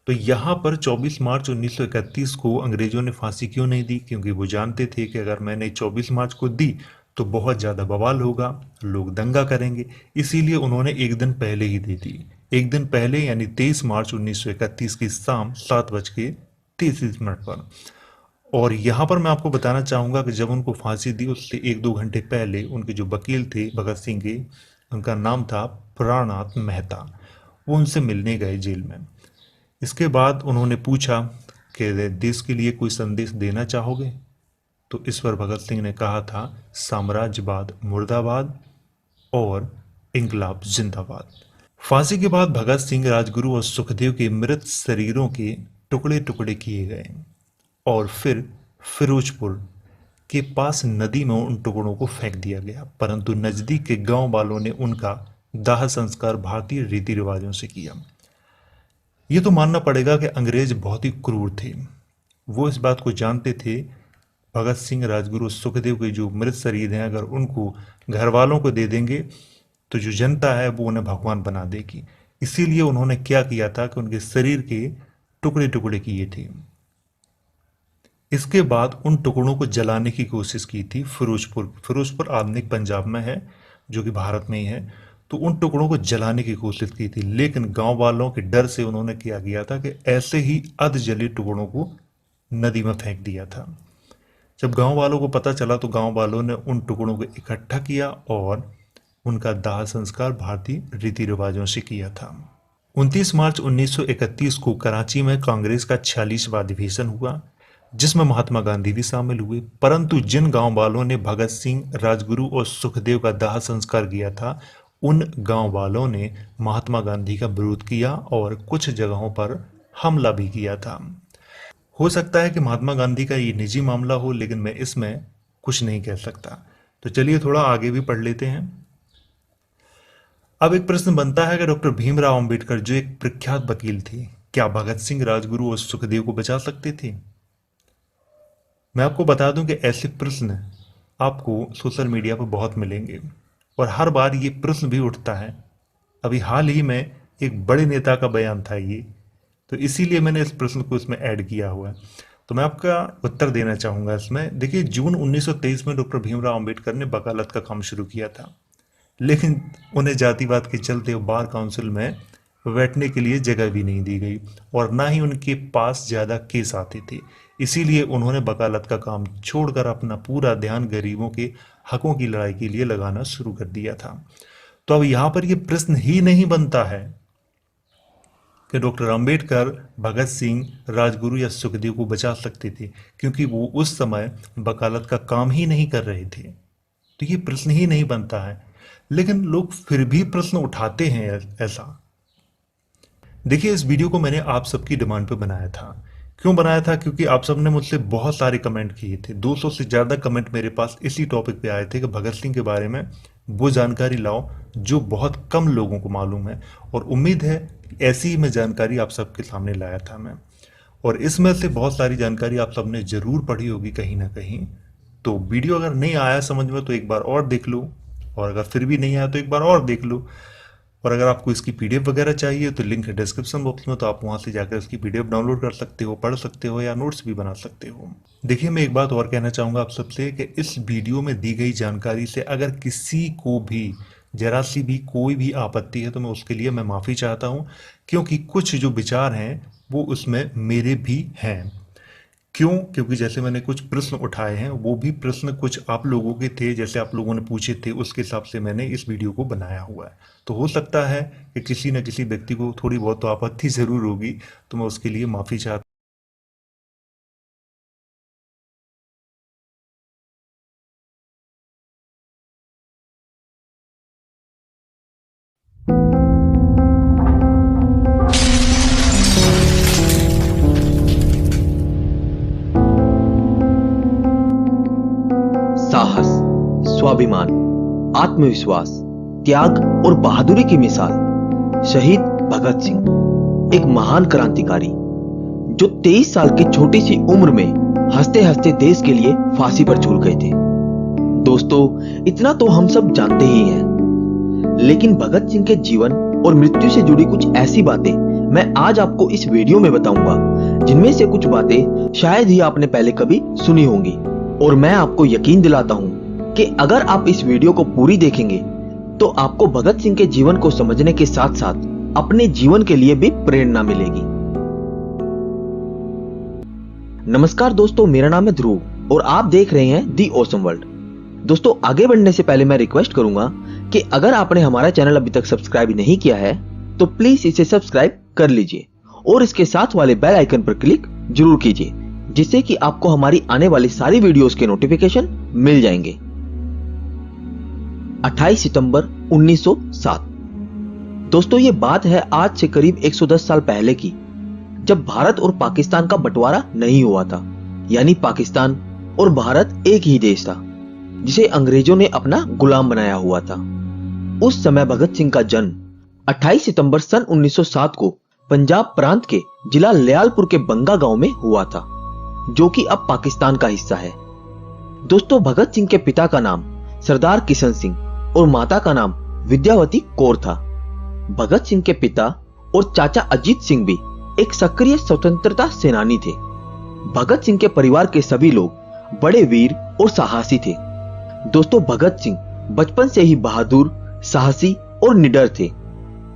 तो यहाँ पर 24 मार्च 1931 को अंग्रेजों ने फांसी क्यों नहीं दी? क्योंकि वो जानते थे कि अगर मैंने 24 मार्च को दी तो बहुत ज़्यादा बवाल होगा, लोग दंगा करेंगे, इसीलिए उन्होंने एक दिन पहले ही दे दी। एक दिन पहले यानी 23 मार्च 1931 की शाम 7:33 पर। और यहाँ पर मैं आपको बताना चाहूँगा कि जब उनको फांसी दी उससे 1-2 घंटे पहले उनके जो वकील थे भगत सिंह के, उनका नाम था प्राणनाथ मेहता, वो उनसे मिलने गए जेल में। इसके बाद उन्होंने पूछा कि देश के लिए कोई संदेश देना चाहोगे? तो इस पर भगत सिंह ने कहा था, साम्राज्यवाद मुर्दाबाद और इंकलाब जिंदाबाद। फांसी के बाद भगत सिंह, राजगुरु और सुखदेव के मृत शरीरों के टुकड़े टुकड़े किए गए और फिर फिरोजपुर के पास नदी में उन टुकड़ों को फेंक दिया गया। परंतु नजदीक के गांव वालों ने उनका दाह संस्कार भारतीय रीति रिवाजों से किया। ये तो मानना पड़ेगा कि अंग्रेज बहुत ही क्रूर थे। वो इस बात को जानते थे भगत सिंह, राजगुरु, सुखदेव के जो मृत शरीर हैं अगर उनको घर वालों को दे देंगे तो जो जनता है वो उन्हें भगवान बना देगी। इसीलिए उन्होंने क्या किया था कि उनके शरीर के टुकड़े टुकड़े किए थे। इसके बाद उन टुकड़ों को जलाने की कोशिश की थी। फिरोजपुर आधुनिक पंजाब में है, जो कि भारत में ही है। तो उन टुकड़ों को जलाने की कोशिश की थी, लेकिन गांव वालों के डर से उन्होंने क्या किया था कि ऐसे ही अधजले टुकड़ों को नदी में फेंक दिया था। जब गांव वालों को पता चला तो गांव वालों ने उन टुकड़ों को इकट्ठा किया और उनका दाह संस्कार भारतीय रीति रिवाजों से किया था। 29 मार्च 1931 को कराची में कांग्रेस का 46वां अधिवेशन हुआ, जिसमें महात्मा गांधी भी शामिल हुए। परंतु जिन गांव वालों ने भगत सिंह, राजगुरु और सुखदेव का दाह संस्कार किया था, उन गांव वालों ने महात्मा गांधी का विरोध किया और कुछ जगहों पर हमला भी किया था। हो सकता है कि महात्मा गांधी का ये निजी मामला हो, लेकिन मैं इसमें कुछ नहीं कह सकता। तो चलिए थोड़ा आगे भी पढ़ लेते हैं। अब एक प्रश्न बनता है कि डॉक्टर भीमराव अंबेडकर जो एक प्रख्यात वकील थे, क्या भगत सिंह, राजगुरु और सुखदेव को बचा सकते थे? मैं आपको बता दूं कि ऐसे प्रश्न आपको सोशल मीडिया पर बहुत मिलेंगे और हर बार ये प्रश्न भी उठता है। अभी हाल ही में एक बड़े नेता का बयान था ये, तो इसीलिए मैंने इस प्रश्न को इसमें ऐड किया हुआ है। तो मैं आपका उत्तर देना चाहूँगा इसमें। देखिए, जून 1923 में डॉक्टर भीमराव अंबेडकर ने वकालत का काम शुरू किया था, लेकिन उन्हें जातिवाद के चलते बार काउंसिल में बैठने के लिए जगह भी नहीं दी गई और ना ही उनके पास ज़्यादा केस आते थे। इसीलिए उन्होंने वकालत का काम छोड़कर अपना पूरा ध्यान गरीबों के हकों की लड़ाई के लिए लगाना शुरू कर दिया था। तो अब यहाँ पर यह प्रश्न ही नहीं बनता है कि डॉक्टर अंबेडकर भगत सिंह, राजगुरु या सुखदेव को बचा सकते थे, क्योंकि वो उस समय वकालत का काम ही नहीं कर रहे थे। तो ये प्रश्न ही नहीं बनता है, लेकिन लोग फिर भी प्रश्न उठाते हैं ऐसा। देखिए, इस वीडियो को मैंने आप सबकी डिमांड पे बनाया था। क्यों बनाया था? क्योंकि आप सब ने मुझसे बहुत सारे कमेंट किए थे। 200 से ज़्यादा कमेंट मेरे पास इसी टॉपिक पे आए थे कि भगत सिंह के बारे में वो जानकारी लाओ जो बहुत कम लोगों को मालूम है, और उम्मीद है ऐसी ही मैं जानकारी आप सबके सामने लाया था मैं। और इसमें से बहुत सारी जानकारी आप सबने ज़रूर पढ़ी होगी कहीं ना कहीं। तो वीडियो अगर नहीं आया समझ में तो एक बार और देख लो, और अगर फिर भी नहीं आया तो एक बार और देख लो। और अगर आपको इसकी पीडीएफ वगैरह चाहिए तो लिंक है डिस्क्रिप्शन बॉक्स में, तो आप वहां से जाकर इसकी पीडीएफ डाउनलोड कर सकते हो, पढ़ सकते हो या नोट्स भी बना सकते हो। देखिए, मैं एक बात और कहना चाहूँगा आप सबसे कि इस वीडियो में दी गई जानकारी से अगर किसी को भी जरा सी भी कोई भी आपत्ति है तो मैं उसके लिए माफ़ी चाहता हूँ, क्योंकि कुछ जो विचार हैं वो उसमें मेरे भी हैं। क्यों? क्योंकि जैसे मैंने कुछ प्रश्न उठाए हैं, वो भी प्रश्न कुछ आप लोगों के थे, जैसे आप लोगों ने पूछे थे, उसके हिसाब से मैंने इस वीडियो को बनाया हुआ है। तो हो सकता है कि किसी न किसी व्यक्ति को थोड़ी बहुत तो आपत्ति ज़रूर होगी, तो मैं उसके लिए माफ़ी चाहता हूं। साहस, स्वाभिमान, आत्मविश्वास, त्याग और बहादुरी की मिसाल शहीद भगत सिंह, एक महान क्रांतिकारी जो 23 साल की छोटी सी उम्र में हंसते हंसते देश के लिए फांसी पर झूल गए थे। दोस्तों, इतना तो हम सब जानते ही हैं, लेकिन भगत सिंह के जीवन और मृत्यु से जुड़ी कुछ ऐसी बातें मैं आज आपको इस वीडियो में बताऊंगा, जिनमें से कुछ बातें शायद ही आपने पहले कभी सुनी होंगी। और मैं आपको यकीन दिलाता हूं कि अगर आप इस वीडियो को पूरी देखेंगे तो आपको भगत सिंह के जीवन को समझने के साथ साथ अपने जीवन के लिए भी प्रेरणा मिलेगी। नमस्कार दोस्तों, मेरा नाम है ध्रुव और आप देख रहे हैं दी ऑसम वर्ल्ड। दोस्तों, आगे बढ़ने से पहले मैं रिक्वेस्ट करूंगा कि अगर आपने हमारा चैनल अभी तक सब्सक्राइब नहीं किया है तो प्लीज इसे सब्सक्राइब कर लीजिए और इसके साथ वाले बेल आइकन पर क्लिक जरूर कीजिए, जिससे कि आपको हमारी आने वाली सारी वीडियोस के नोटिफिकेशन मिल जाएंगे। 28 सितंबर 1907। दोस्तों, ये बात है आज से करीब 110 साल पहले की, जब भारत और पाकिस्तान का बंटवारा नहीं हुआ था। यानी पाकिस्तान और भारत एक ही देश था, जिसे अंग्रेजों ने अपना गुलाम बनाया हुआ था। उस समय भगत सिंह का जन्म 28 सितंबर सन 1907 को पंजाब प्रांत के जिला लियालपुर के बंगा गांव में हुआ था, जो कि अब पाकिस्तान का हिस्सा है। दोस्तों, भगत सिंह के पिता का नाम सरदार किशन सिंह और माता का नाम विद्यावती कौर था। भगत सिंह के पिता और चाचा अजीत सिंह भी एक सक्रिय स्वतंत्रता सेनानी थे। भगत सिंह के परिवार के सभी लोग बड़े वीर और साहसी थे। दोस्तों, भगत सिंह बचपन से ही बहादुर, साहसी और निडर थे।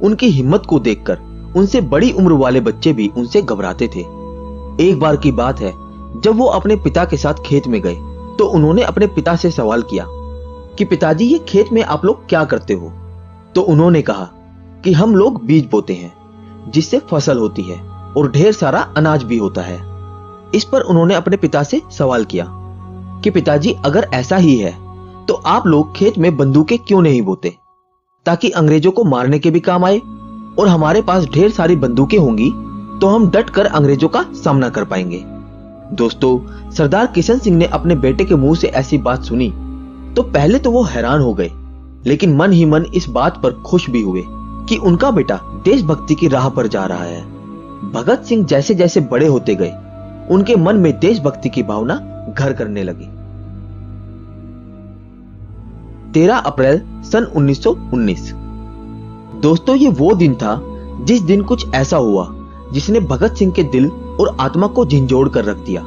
उनकी हिम्मत को देखकर उनसे बड़ी उम्र वाले बच्चे भी उनसे घबराते थे। एक बार की बात है, जब वो अपने पिता के साथ खेत में गए तो उन्होंने अपने पिता से सवाल किया कि पिताजी, ये खेत में आप लोग क्या करते हो? तो उन्होंने कहा कि हम लोग बीज बोते हैं जिससे फसल होती है और ढेर सारा अनाज भी होता है। इस पर उन्होंने अपने पिता से सवाल किया कि पिताजी, अगर ऐसा ही है तो आप लोग खेत में बंदूकें क्यों नहीं बोते, ताकि अंग्रेजों को मारने के भी काम आए, और हमारे पास ढेर सारी बंदूकें होंगी तो हम डट कर अंग्रेजों का सामना कर पाएंगे। दोस्तों, सरदार किशन सिंह ने अपने बेटे के मुंह से ऐसी बात सुनी तो पहले तो वो हैरान हो गए, लेकिन मन ही मन इस बात पर खुश भी हुए कि उनका बेटा देशभक्ति की राह पर जा रहा है। भगत सिंह जैसे जैसे बड़े होते गए, उनके मन में देशभक्ति की भावना घर करने लगी। 13 अप्रैल सन 1919। दोस्तों, ये वो दिन था जिस दिन कुछ ऐसा हुआ जिसने भगत सिंह के दिल और आत्मा को झंझोड़ कर रख दिया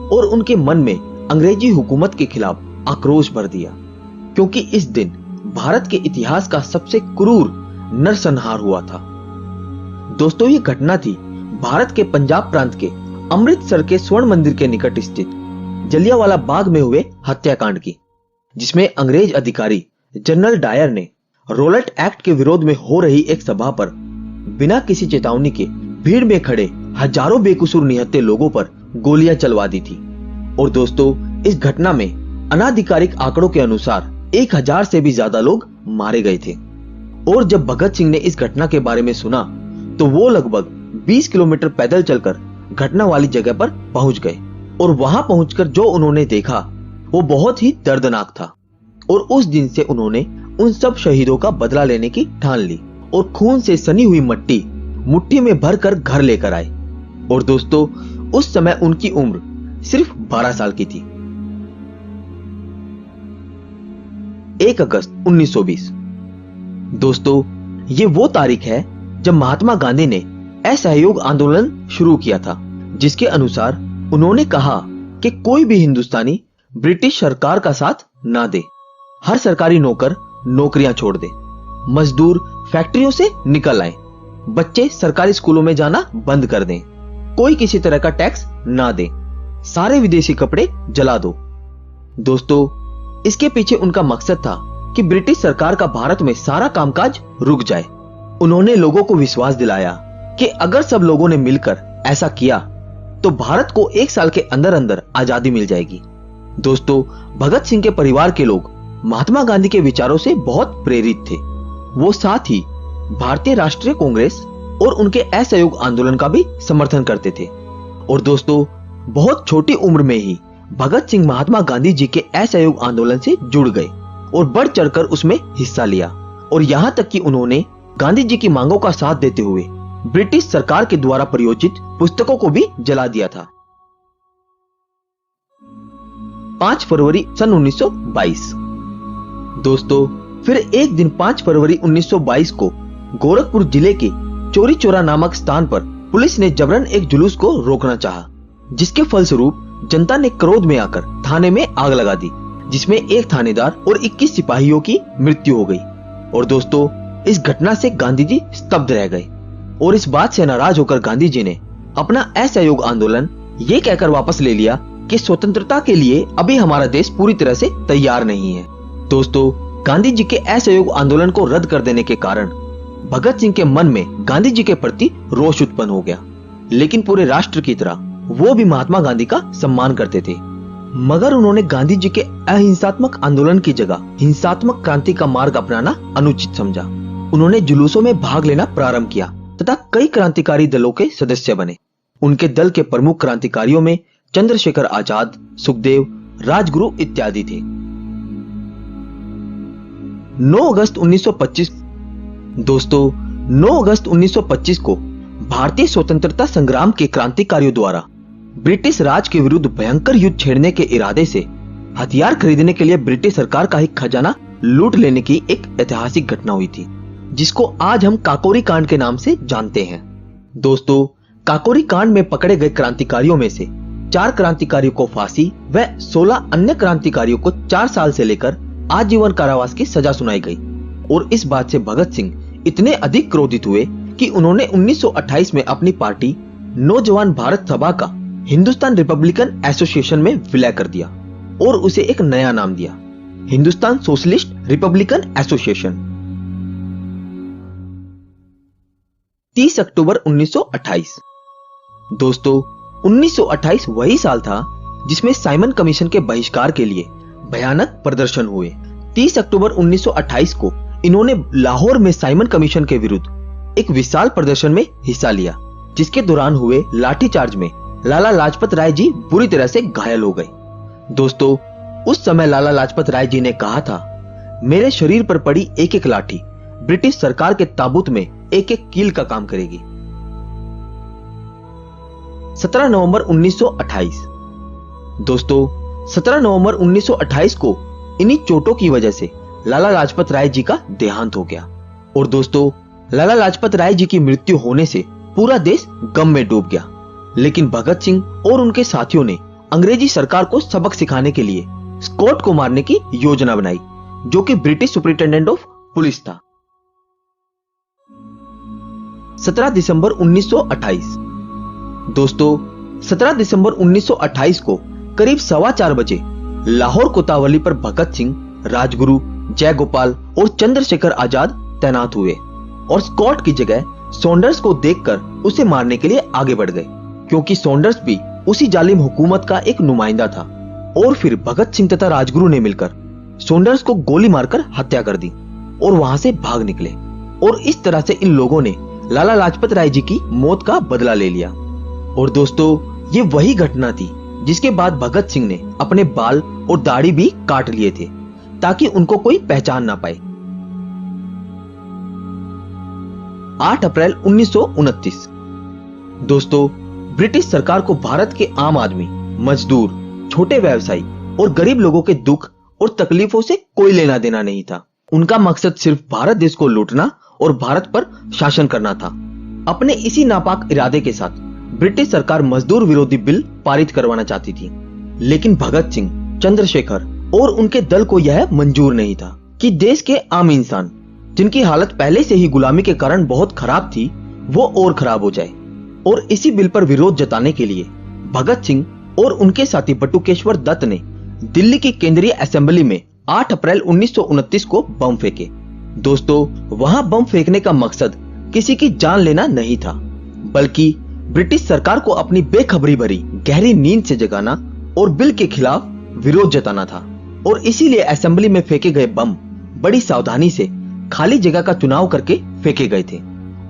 और उनके मन में अंग्रेजी हुकूमत के खिलाफ आक्रोश भर दिया, क्योंकि इस दिन भारत के इतिहास का सबसे क्रूर नरसंहार हुआ था। दोस्तों, ये घटना थी भारत के पंजाब प्रांत के अमृतसर के स्वर्ण मंदिर के निकट स्थित जलियांवाला बाग में हुए हत्याकांड की, जिसमें अंग्रेज अधिकारी जनरल डायर ने रोलेट एक्ट के विरोध में हो रही एक सभा पर बिना किसी चेतावनी के भीड़ में खड़े हजारों बेकसूर निहत्थे लोगों पर गोलियां चलवा दी थी। और दोस्तों, इस घटना में अनाधिकारिक आंकड़ों के अनुसार 1000 से भी ज्यादा लोग मारे गए थे। और जब भगत सिंह ने इस घटना के बारे में सुना तो वो लगभग 20 किलोमीटर पैदल चलकर घटना वाली जगह पर पहुंच गए, और वहां पहुंचकर जो उन्होंने देखा वो बहुत ही दर्दनाक था। और उस दिन से उन्होंने उन सब शहीदों का बदला लेने की ठान ली और खून से सनी हुई मट्टी मुट्ठी में भरकर घर लेकर आए। और दोस्तों, उस समय उनकी उम्र सिर्फ 12 साल की थी। 1 अगस्त 1920। दोस्तों, ये वो तारीख है जब महात्मा गांधी ने असहयोग आंदोलन शुरू किया था, जिसके अनुसार उन्होंने कहा कि कोई भी हिंदुस्तानी ब्रिटिश सरकार का साथ ना दे, हर सरकारी नौकर नौकरियां छोड़ दे, मजदूर फैक्ट्रियों से निकल आए, बच्चे सरकारी स्कूलों में जाना बंद कर दें, कोई किसी तरह का टैक्स ना दे, सारे विदेशी कपड़े जला दो। दोस्तों, इसके पीछे उनका मकसद था कि ब्रिटिश सरकार का भारत में सारा कामकाज रुक जाए। उन्होंने लोगों को विश्वास दिलाया कि अगर सब लोगों ने मिलकर ऐसा किया तो भारत को 1 साल के अंदर अंदर आजादी मिल जाएगी। दोस्तों, भगत सिंह के परिवार के लोग महात्मा गांधी के विचारों से बहुत प्रेरित थे। वो साथ ही भारतीय राष्ट्रीय कांग्रेस और उनके असहयोग आंदोलन का भी समर्थन करते थे। और दोस्तों, बहुत छोटी उम्र में ही भगत सिंह महात्मा गांधी जी के असहयोग आंदोलन से जुड़ गए और बढ़ चढ़कर उसमें हिस्सा लिया, और यहाँ तक कि उन्होंने गांधी जी की मांगों का साथ देते हुए ब्रिटिश सरकार के द्वारा प्रायोजित पुस्तकों को भी जला दिया था। 5 फरवरी सन 1922। दोस्तों, फिर एक दिन 5 फरवरी 1922 को गोरखपुर जिले के चोरी चौरा नामक स्थान पर पुलिस ने जबरन एक जुलूस को रोकना चाहा, जिसके फलस्वरूप जनता ने क्रोध में आकर थाने में आग लगा दी, जिसमें एक थानेदार और 21 सिपाहियों की मृत्यु हो गई। और दोस्तों, इस घटना से गांधी जी स्तब्ध रह गए, और इस बात से नाराज होकर गांधी जी ने अपना असहयोग आंदोलन ये कहकर वापस ले लिया कि स्वतंत्रता के लिए अभी हमारा देश पूरी तरह से तैयार नहीं है। दोस्तों, गांधी जी के असहयोग आंदोलन को रद्द कर देने के कारण भगत सिंह के मन में गांधी जी के प्रति रोष उत्पन्न हो गया, लेकिन पूरे राष्ट्र की तरह वो भी महात्मा गांधी का सम्मान करते थे। मगर उन्होंने गांधी जी के अहिंसात्मक आंदोलन की जगह हिंसात्मक क्रांति का मार्ग अपनाना अनुचित समझा। उन्होंने जुलूसों में भाग लेना प्रारंभ किया तथा कई क्रांतिकारी दलों के सदस्य बने। उनके दल के प्रमुख क्रांतिकारियों में चंद्रशेखर आजाद, सुखदेव, राजगुरु इत्यादि थे। 9 अगस्त 1925। दोस्तों, 9 अगस्त 1925 को भारतीय स्वतंत्रता संग्राम के क्रांतिकारियों द्वारा ब्रिटिश राज के विरुद्ध भयंकर युद्ध छेड़ने के इरादे से हथियार खरीदने के लिए ब्रिटिश सरकार का ही खजाना लूट लेने की एक ऐतिहासिक घटना हुई थी, जिसको आज हम काकोरी कांड के नाम से जानते हैं। दोस्तों, काकोरी कांड में पकड़े गए क्रांतिकारियों में से 4 क्रांतिकारियों को फांसी व 16 अन्य क्रांतिकारियों को 4 साल से लेकर आजीवन कारावास की सजा सुनाई गई। और इस बात से भगत सिंह इतने अधिक क्रोधित हुए कि उन्होंने 1928 में अपनी पार्टी नौजवान भारत सभा का हिंदुस्तान रिपब्लिकन एसोसिएशन में विलय कर दिया और उसे एक नया नाम दिया, हिंदुस्तान सोशलिस्ट रिपब्लिकन एसोसिएशन। 30 अक्टूबर 1928। दोस्तों, 1928 वही साल था जिसमें साइमन कमीशन के बहिष्कार के लिए भयानक प्रदर्शन हुए। 30 अक्टूबर 1928 को इन्होंने लाहौर में साइमन कमीशन के विरुद्ध एक विशाल प्रदर्शन में हिस्सा लिया, जिसके दौरान हुए लाठीचार्ज में लाला लाजपत राय जी बुरी तरह से घायल हो गए। दोस्तों, उस समय लाला लाजपत राय जी ने कहा था, मेरे शरीर पर पड़ी एक एक लाठी ब्रिटिश सरकार के ताबूत में एक एक कील का काम करेगी। 17 नवंबर 1928। दोस्तों, 17 नवंबर 1928 को इन्हीं चोटों की वजह से लाला लाजपत राय जी का देहांत हो गया। और दोस्तों, लाला लाजपत राय जी की मृत्यु होने से पूरा देश गम में डूब गया। लेकिन भगत सिंह और उनके साथियों ने अंग्रेजी सरकार को सबक सिखाने के लिए स्कॉट को मारने की योजना बनाई, जो कि ब्रिटिश सुपरिटेंडेंट ऑफ पुलिस था। 17 दिसंबर 1928। दोस्तों, 17 दिसंबर 1928 को करीब 4:15 बजे लाहौर कोतवाली पर भगत सिंह, राजगुरु, जयगोपाल और चंद्रशेखर आजाद तैनात हुए और स्कॉट की जगह सॉन्डर्स को देखकर उसे मारने के लिए आगे बढ़ गए, क्योंकि सॉन्डर्स भी उसी जालिम हुकूमत का एक नुमाइंदा था। और फिर भगत सिंह तथा राजगुरु ने मिलकर सॉन्डर्स को गोली मारकर हत्या कर दी और वहां से भाग निकले। और इस तरह से इन लोगों ने लाला लाजपत राय जी की मौत का बदला ले लिया। और दोस्तों, ये वही घटना थी जिसके बाद भगत सिंह ने अपने बाल और दाढ़ी भी काट लिए थे ताकि उनको कोई पहचान ना पाए। 8 अप्रैल 1929। दोस्तों, ब्रिटिश सरकार को भारत के आम आदमी, मजदूर, छोटे व्यवसायी और गरीब लोगों के दुख और तकलीफों से कोई लेना देना नहीं था। उनका मकसद सिर्फ भारत देश को लूटना और भारत पर शासन करना था। अपने इसी नापाक इरादे के साथ ब्रिटिश सरकार मजदूर विरोधी बिल पारित करवाना चाहती थी, लेकिन भगत सिंह, चंद्रशेखर और उनके दल को यह मंजूर नहीं था कि देश के आम इंसान, जिनकी हालत पहले से ही गुलामी के कारण बहुत खराब थी, वो और खराब हो जाए। और इसी बिल पर विरोध जताने के लिए भगत सिंह और उनके साथी बटुकेश्वर दत्त ने दिल्ली की केंद्रीय असेंबली में 8 अप्रैल 1929 को बम फेंके। दोस्तों, वहां बम फेंकने का मकसद किसी की जान लेना नहीं था, बल्कि ब्रिटिश सरकार को अपनी बेखबरी भरी गहरी नींद से जगाना और बिल के खिलाफ विरोध जताना था। और इसीलिए असेंबली में फेंके गए बम बड़ी सावधानी से खाली जगह का चुनाव करके फेंके गए थे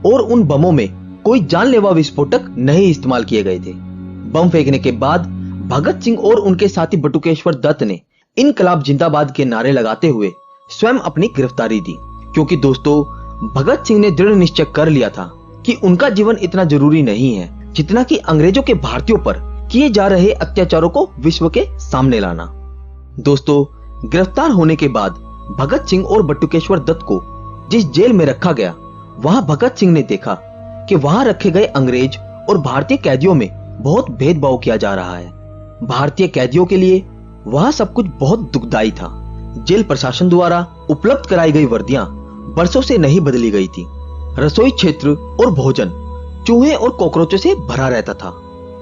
और उन बमों में कोई जानलेवा विस्फोटक नहीं इस्तेमाल किए गए थे। बम फेंकने के बाद भगत सिंह और उनके साथी बटुकेश्वर दत्त ने इनकलाब जिंदाबाद के नारे लगाते हुए स्वयं अपनी गिरफ्तारी दी, क्योंकि दोस्तों, भगत सिंह ने दृढ़ निश्चय कर लिया था कि उनका जीवन इतना जरूरी नहीं है जितना कि अंग्रेजों के भारतीयों पर किए जा रहे अत्याचारों को विश्व के सामने लाना। दोस्तों, गिरफ्तार होने के बाद भगत सिंह और बटुकेश्वर दत्त को जिस जेल में रखा गया, वहां भगत सिंह ने देखा कि वहां रखे गए अंग्रेज और भारतीय कैदियों में बहुत भेदभाव किया जा रहा है। भारतीय कैदियों के लिए वहां सब कुछ बहुत दुखदायी था। जेल प्रशासन द्वारा उपलब्ध कराई गई वर्दियां बरसों से नहीं बदली गई थी। रसोई क्षेत्र और भोजन चूहे और कॉकरोचों से भरा रहता था।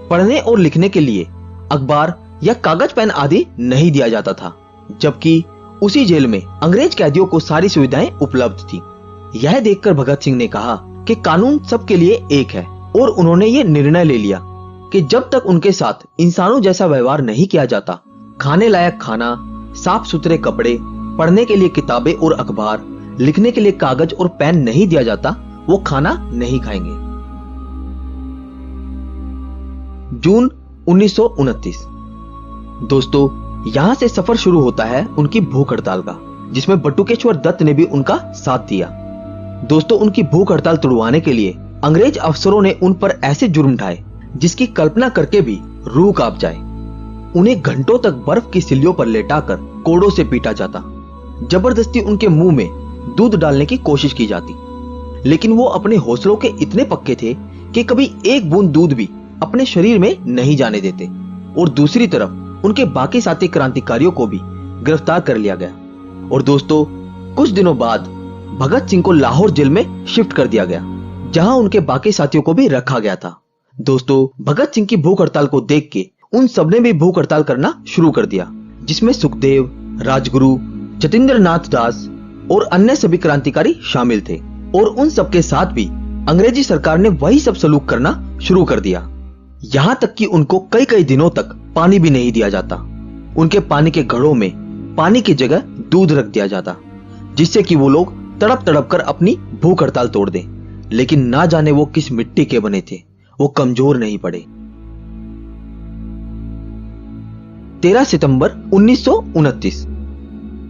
पढ़ने और लिखने के लिए अखबार या कागज पेन आदि नहीं दिया जाता था, जबकि उसी जेल में अंग्रेज कैदियों को सारी सुविधाएं उपलब्ध थी। यह देखकर भगत सिंह ने कहा कि कानून सबके लिए एक है और उन्होंने ये निर्णय ले लिया कि जब तक उनके साथ इंसानों जैसा व्यवहार नहीं किया जाता, खाने लायक खाना, साफ सुथरे कपड़े, पढ़ने के लिए किताबें और अखबार, लिखने के लिए कागज और पेन नहीं दिया जाता, वो खाना नहीं खाएंगे। जून 1929। दोस्तों, यहाँ से सफर शुरू होता है उनकी भूख हड़ताल का, जिसमें बटुकेश्वर दत्त ने भी उनका साथ दिया। दोस्तों, उनकी भूख हड़ताल तुड़वाने के लिए अंग्रेज अफसरों ने उन पर ऐसे जुर्म ढाए जिसकी कल्पना करके भी रूह कांप जाए। उन्हें घंटों तक बर्फ की सिल्लियों पर लेटाकर कोड़ों से पीटा जाता। जबरदस्ती उनके मुंह में दूध डालने की कोशिश की जाती, लेकिन वो अपने हौसलों के इतने पक्के थे कि कभी एक बूंद दूध भी अपने शरीर में नहीं जाने देते। और दूसरी तरफ उनके बाकी साथी क्रांतिकारियों को भी गिरफ्तार कर लिया गया। और दोस्तों, कुछ दिनों बाद भगत सिंह को लाहौर जेल में शिफ्ट कर दिया गया, जहां उनके बाकी साथियों को भी रखा गया था। दोस्तों, भगत सिंह की भूख हड़ताल को देख के उन सबने भी भूख हड़ताल करना शुरू कर दिया, जिसमें सुखदेव, राजगुरु, जतिंद्र नाथ दास और अन्य सभी क्रांतिकारी शामिल थे। और उन सबके साथ भी अंग्रेजी सरकार ने वही सब सलूक करना शुरू कर दिया, यहाँ तक कि उनको कई कई दिनों तक पानी भी नहीं दिया जाता। उनके पानी के घड़ों में पानी की जगह दूध रख दिया जाता, जिससे कि वो लोग तड़प तड़प कर अपनी भूख हड़ताल तोड़ दें। लेकिन ना जाने वो किस मिट्टी के बने थे, वो कमजोर नहीं पड़े। 13 सितंबर 1929।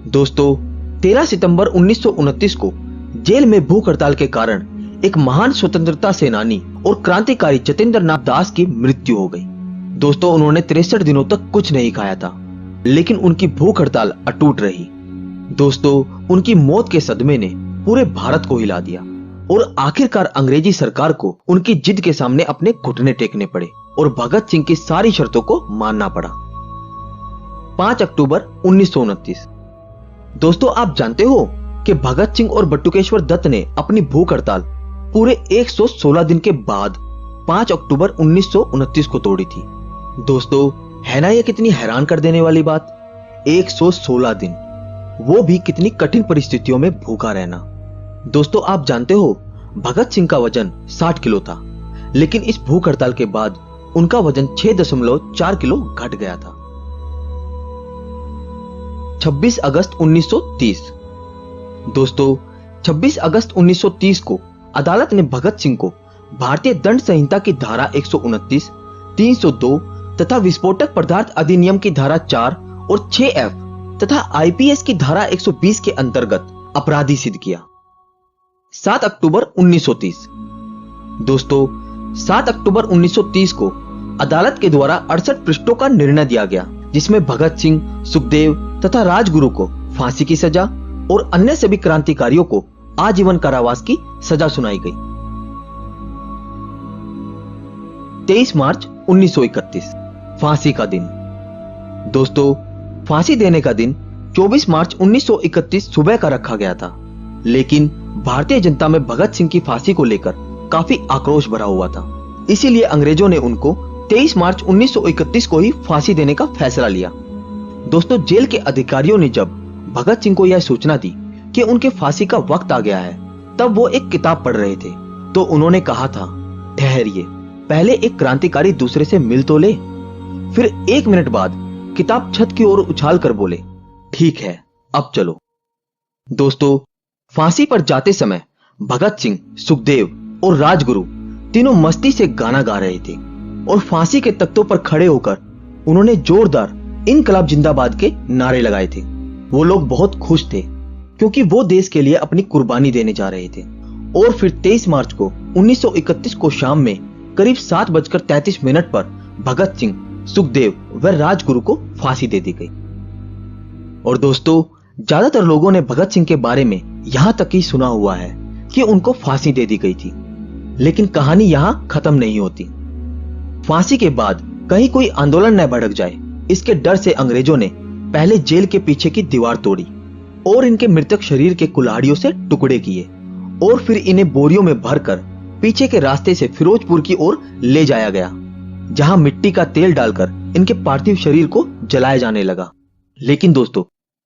दोस्तों, 13 सितंबर 1929 को जेल में भूख हड़ताल के कारण एक महान स्वतंत्रता सेनानी और क्रांतिकारी जतिंद्र नाथ दास की मृत्यु हो गई। दोस्तों, उन्होंने 63 दिनों तक कुछ नहीं खाया था, लेकिन उनकी भूख हड़ताल अटूट रही। दोस्तों, उनकी मौत के सदमे ने पूरे भारत को हिला दिया और आखिरकार अंग्रेजी सरकार को उनकी जिद के सामने अपने घुटने टेकने पड़े और भगत सिंह की सारी शर्तों को मानना पड़ा। 5 अक्टूबर 1929। दोस्तों, आप जानते हो कि भगत सिंह और बटुकेश्वर दत्त ने अपनी भूख हड़ताल पूरे 116 दिन के बाद 5 अक्टूबर 1929 को तोड़ी थी। दोस्तों, है ना ये कितनी हैरान कर देने वाली बात। 116 दिन, वो भी कितनी कठिन परिस्थितियों में भूखा रहना। दोस्तों, आप जानते हो भगत सिंह का वजन 60 किलो था, लेकिन इस भूख हड़ताल के बाद उनका वजन 6.4 किलो घट गया था। 26 अगस्त 1930। दोस्तों, 26 अगस्त 1930 को अदालत ने भगत सिंह को भारतीय दंड संहिता की धारा 129, 302 तथा विस्फोटक पदार्थ अधिनियम की धारा 4 और 6F तथा आईपीएस की धारा 120 के अंतर्गत अपराधी सिद्ध किया। 7 अक्टूबर 1930। दोस्तों, 7 अक्टूबर 1930 को अदालत के द्वारा 68 पृष्ठों का निर्णय दिया गया, जिसमें भगत सिंह, सुखदेव तथा राजगुरु को फांसी की सजा और अन्य सभी क्रांतिकारियों को आजीवन कारावास की सजा सुनाई गई। 23 मार्च 1931, फांसी का दिन। दोस्तों, फांसी देने का दिन 24 मार्च 1931 सुबह का रखा गया था, लेकिन भारतीय जनता में भगत सिंह की फांसी को लेकर काफी आक्रोश भरा हुआ था। इसीलिए अंग्रेजों ने उनको 23 मार्च 1931 को ही फांसी देने का फैसला लिया। दोस्तों, जेल के अधिकारियों ने जब भगत सिंह को यह सूचना दी कि उनके फांसी का वक्त आ गया है, तब वो एक किताब पढ़ रहे थे, तो उन्होंने कहा था, ठहरिए, पहले एक क्रांतिकारी दूसरे से मिल तो ले। फिर 1 मिनट बाद किताब छत की ओर उछाल कर बोले, ठीक है, अब चलो। दोस्तों, फांसी पर जाते समय भगत सिंह, सुखदेव और राजगुरु तीनों मस्ती से गाना गा रहे थे और फांसी के तख्तों पर खड़े होकर उन्होंने जोरदार इनकलाब जिंदाबाद के नारे लगाए थे। वो लोग बहुत खुश थे क्योंकि वो देश के लिए अपनी कुर्बानी देने जा रहे थे। और फिर 23 मार्च को 1931 को शाम में करीब 7:33 पर भगत सिंह, सुखदेव व राजगुरु को फांसी दे दी गई। और दोस्तों, ज्यादातर लोगों ने भगत सिंह के बारे में यहाँ तक ही सुना हुआ है कि उनको फांसी दे दी गई थी, लेकिन कहानी यहाँ खत्म नहीं होती। फांसी के बाद कहीं कोई आंदोलन न भड़क जाए, इसके डर से अंग्रेजों ने पहले जेल के पीछे की दीवार तोड़ी और इनके मृतक शरीर के कुल्हाड़ियों से टुकड़े किए और फिर इन्हें बोरियों में भरकर पीछे के रास्ते से फिरोजपुर की ओर ले जाया गया, जहां मिट्टी का तेल डालकर इनके पार्थिव शरीर को जलाया जाने लगा। लेकिन दोस्तों,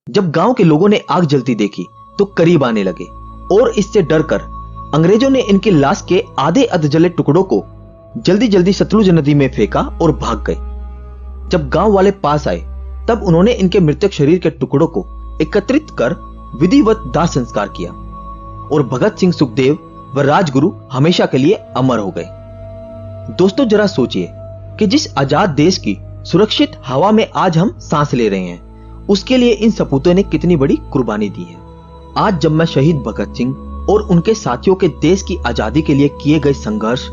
जब गांव के लोगों ने आग जलती देखी तो करीब आने लगे और इससे डरकर अंग्रेजों ने इनकी लाश के आधे अधजले टुकड़ों को जल्दी जल्दी सतलुज नदी में फेंका और भाग गए। जब गांव वाले पास आए तब उन्होंने इनके मृतक शरीर के टुकड़ों को एकत्रित कर विधिवत दाह संस्कार किया और भगत सिंह, सुखदेव व राजगुरु हमेशा के लिए अमर हो गए। दोस्तों, जरा सोचिए कि जिस आजाद देश की सुरक्षित हवा में आज हम सांस ले रहे हैं, उसके लिए इन सपूतों ने कितनी बड़ी कुर्बानी दी है। आज जब मैं शहीद भगत सिंह और उनके साथियों के देश की आजादी के लिए किए गए संघर्ष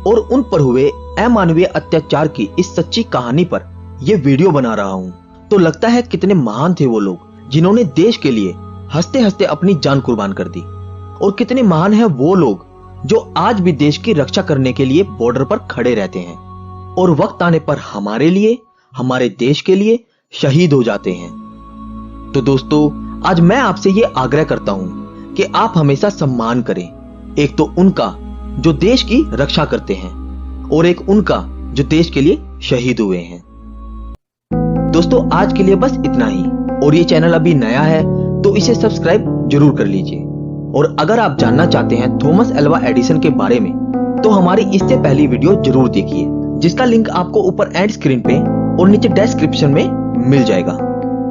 और उन पर हुए अमानवीय अत्याचार की इस सच्ची कहानी पर ये वीडियो बना रहा हूँ तो लगता है कितने महान थे वो लोग जिन्होंने देश के लिए हंसते हंसते अपनी जान कुर्बान कर दी, और कितने महान हैं वो लोग जो आज भी देश की रक्षा करने के लिए बॉर्डर पर खड़े रहते हैं और वक्त आने पर हमारे लिए, हमारे देश के लिए शहीद हो जाते हैं। तो दोस्तों, आज मैं आपसे ये आग्रह करता हूं कि आप हमेशा सम्मान करें, एक तो उनका जो देश की रक्षा करते हैं और एक उनका जो देश के लिए शहीद हुए हैं। दोस्तों, आज के लिए बस इतना ही, और ये चैनल अभी नया है तो इसे सब्सक्राइब जरूर कर लीजिए। और अगर आप जानना चाहते हैं थॉमस अल्वा एडिसन के बारे में तो हमारी इससे पहली वीडियो जरूर देखिए, जिसका लिंक आपको ऊपर एंड स्क्रीन पे और नीचे डिस्क्रिप्शन में मिल जाएगा।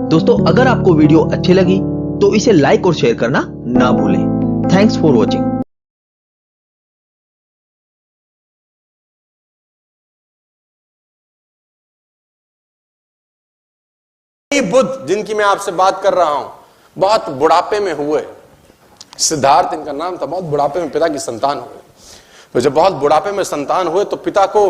दोस्तों, अगर आपको वीडियो अच्छी लगी तो इसे लाइक और शेयर करना ना भूलें। Thanks for watching. बुद्ध जिनकी मैं आपसे बात कर रहा हूं बहुत बुढ़ापे में हुए। सिद्धार्थ इनका नाम था। बहुत बुढ़ापे में पिता की संतान हुए। तो जब बहुत बुढ़ापे में संतान हुए तो पिता को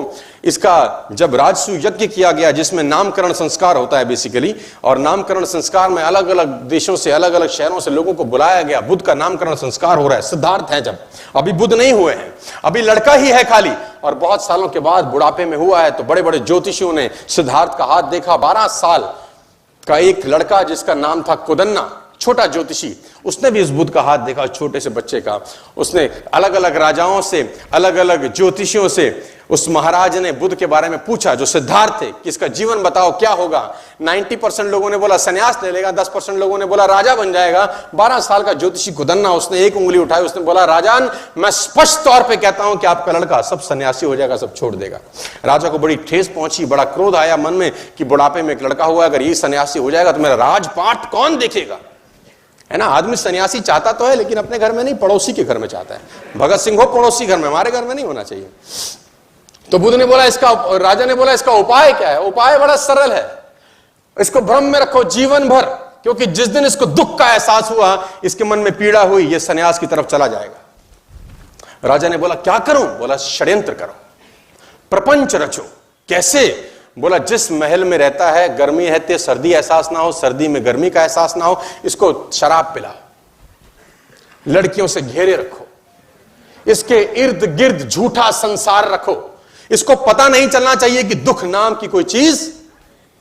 इसका जब राजसू यज्ञ किया गया, जिसमें नामकरण संस्कार होता है बेसिकली, और नामकरण संस्कार में अलग अलग देशों से, अलग अलग शहरों से लोगों को बुलाया गया। बुद्ध का नामकरण संस्कार हो रहा है। सिद्धार्थ है, जब अभी बुद्ध नहीं हुए हैं, अभी लड़का ही है खाली, और बहुत सालों के बाद बुढ़ापे में हुआ है। तो बड़े बड़े ज्योतिषियों ने सिद्धार्थ का हाथ देखा। 12 साल का एक लड़का जिसका नाम था कुदन्ना, छोटा ज्योतिषी, उसने भी इस बुद्ध का हाथ देखा, छोटे से बच्चे का। उसने अलग अलग राजाओं से, अलग अलग ज्योतिषियों से उस महाराज ने बुद्ध के बारे में पूछा, जो सिद्धार्थ थे, कि इसका जीवन बताओ क्या होगा। 90% लोगों ने बोला सन्यास ले लेगा, 10% लोगों ने बोला राजा बन जाएगा। 12 साल का ज्योतिषी कुदन्ना, उसने एक उंगली उठाई, उसने बोला राजान, मैं स्पष्ट तौर पे कहता हूं कि आपका लड़का सब सन्यासी हो जाएगा, सब छोड़ देगा। राजा को बड़ी ठेस पहुंची, बड़ा क्रोध आया मन में कि बुढ़ापे में एक लड़का हुआ, अगर ये सन्यासी हो जाएगा तो मेरा राजपाट कौन देखेगा, है ना। आदमी सन्यासी चाहता तो है, लेकिन अपने घर में नहीं, पड़ोसी के घर में चाहता है। भगत सिंह हो पड़ोसी घर में, हमारे घर में नहीं होना चाहिए। तो बुद्ध ने बोला राजा ने बोला इसका उपाय क्या है। उपाय बड़ा सरल है, इसको भ्रम में रखो जीवन भर, क्योंकि जिस दिन इसको दुख का एहसास हुआ, इसके मन में पीड़ा हुई, ये सन्यास की तरफ चला जाएगा। राजा ने बोला क्या करूं। बोला षड्यंत्र करो, प्रपंच रचो। कैसे। बोला जिस महल में रहता है गर्मी है तो सर्दी एहसास ना हो, सर्दी में गर्मी का एहसास ना हो, इसको शराब पिलाओ, लड़कियों से घेरे रखो, इसके इर्द गिर्द झूठा संसार रखो, इसको पता नहीं चलना चाहिए कि दुख नाम की कोई चीज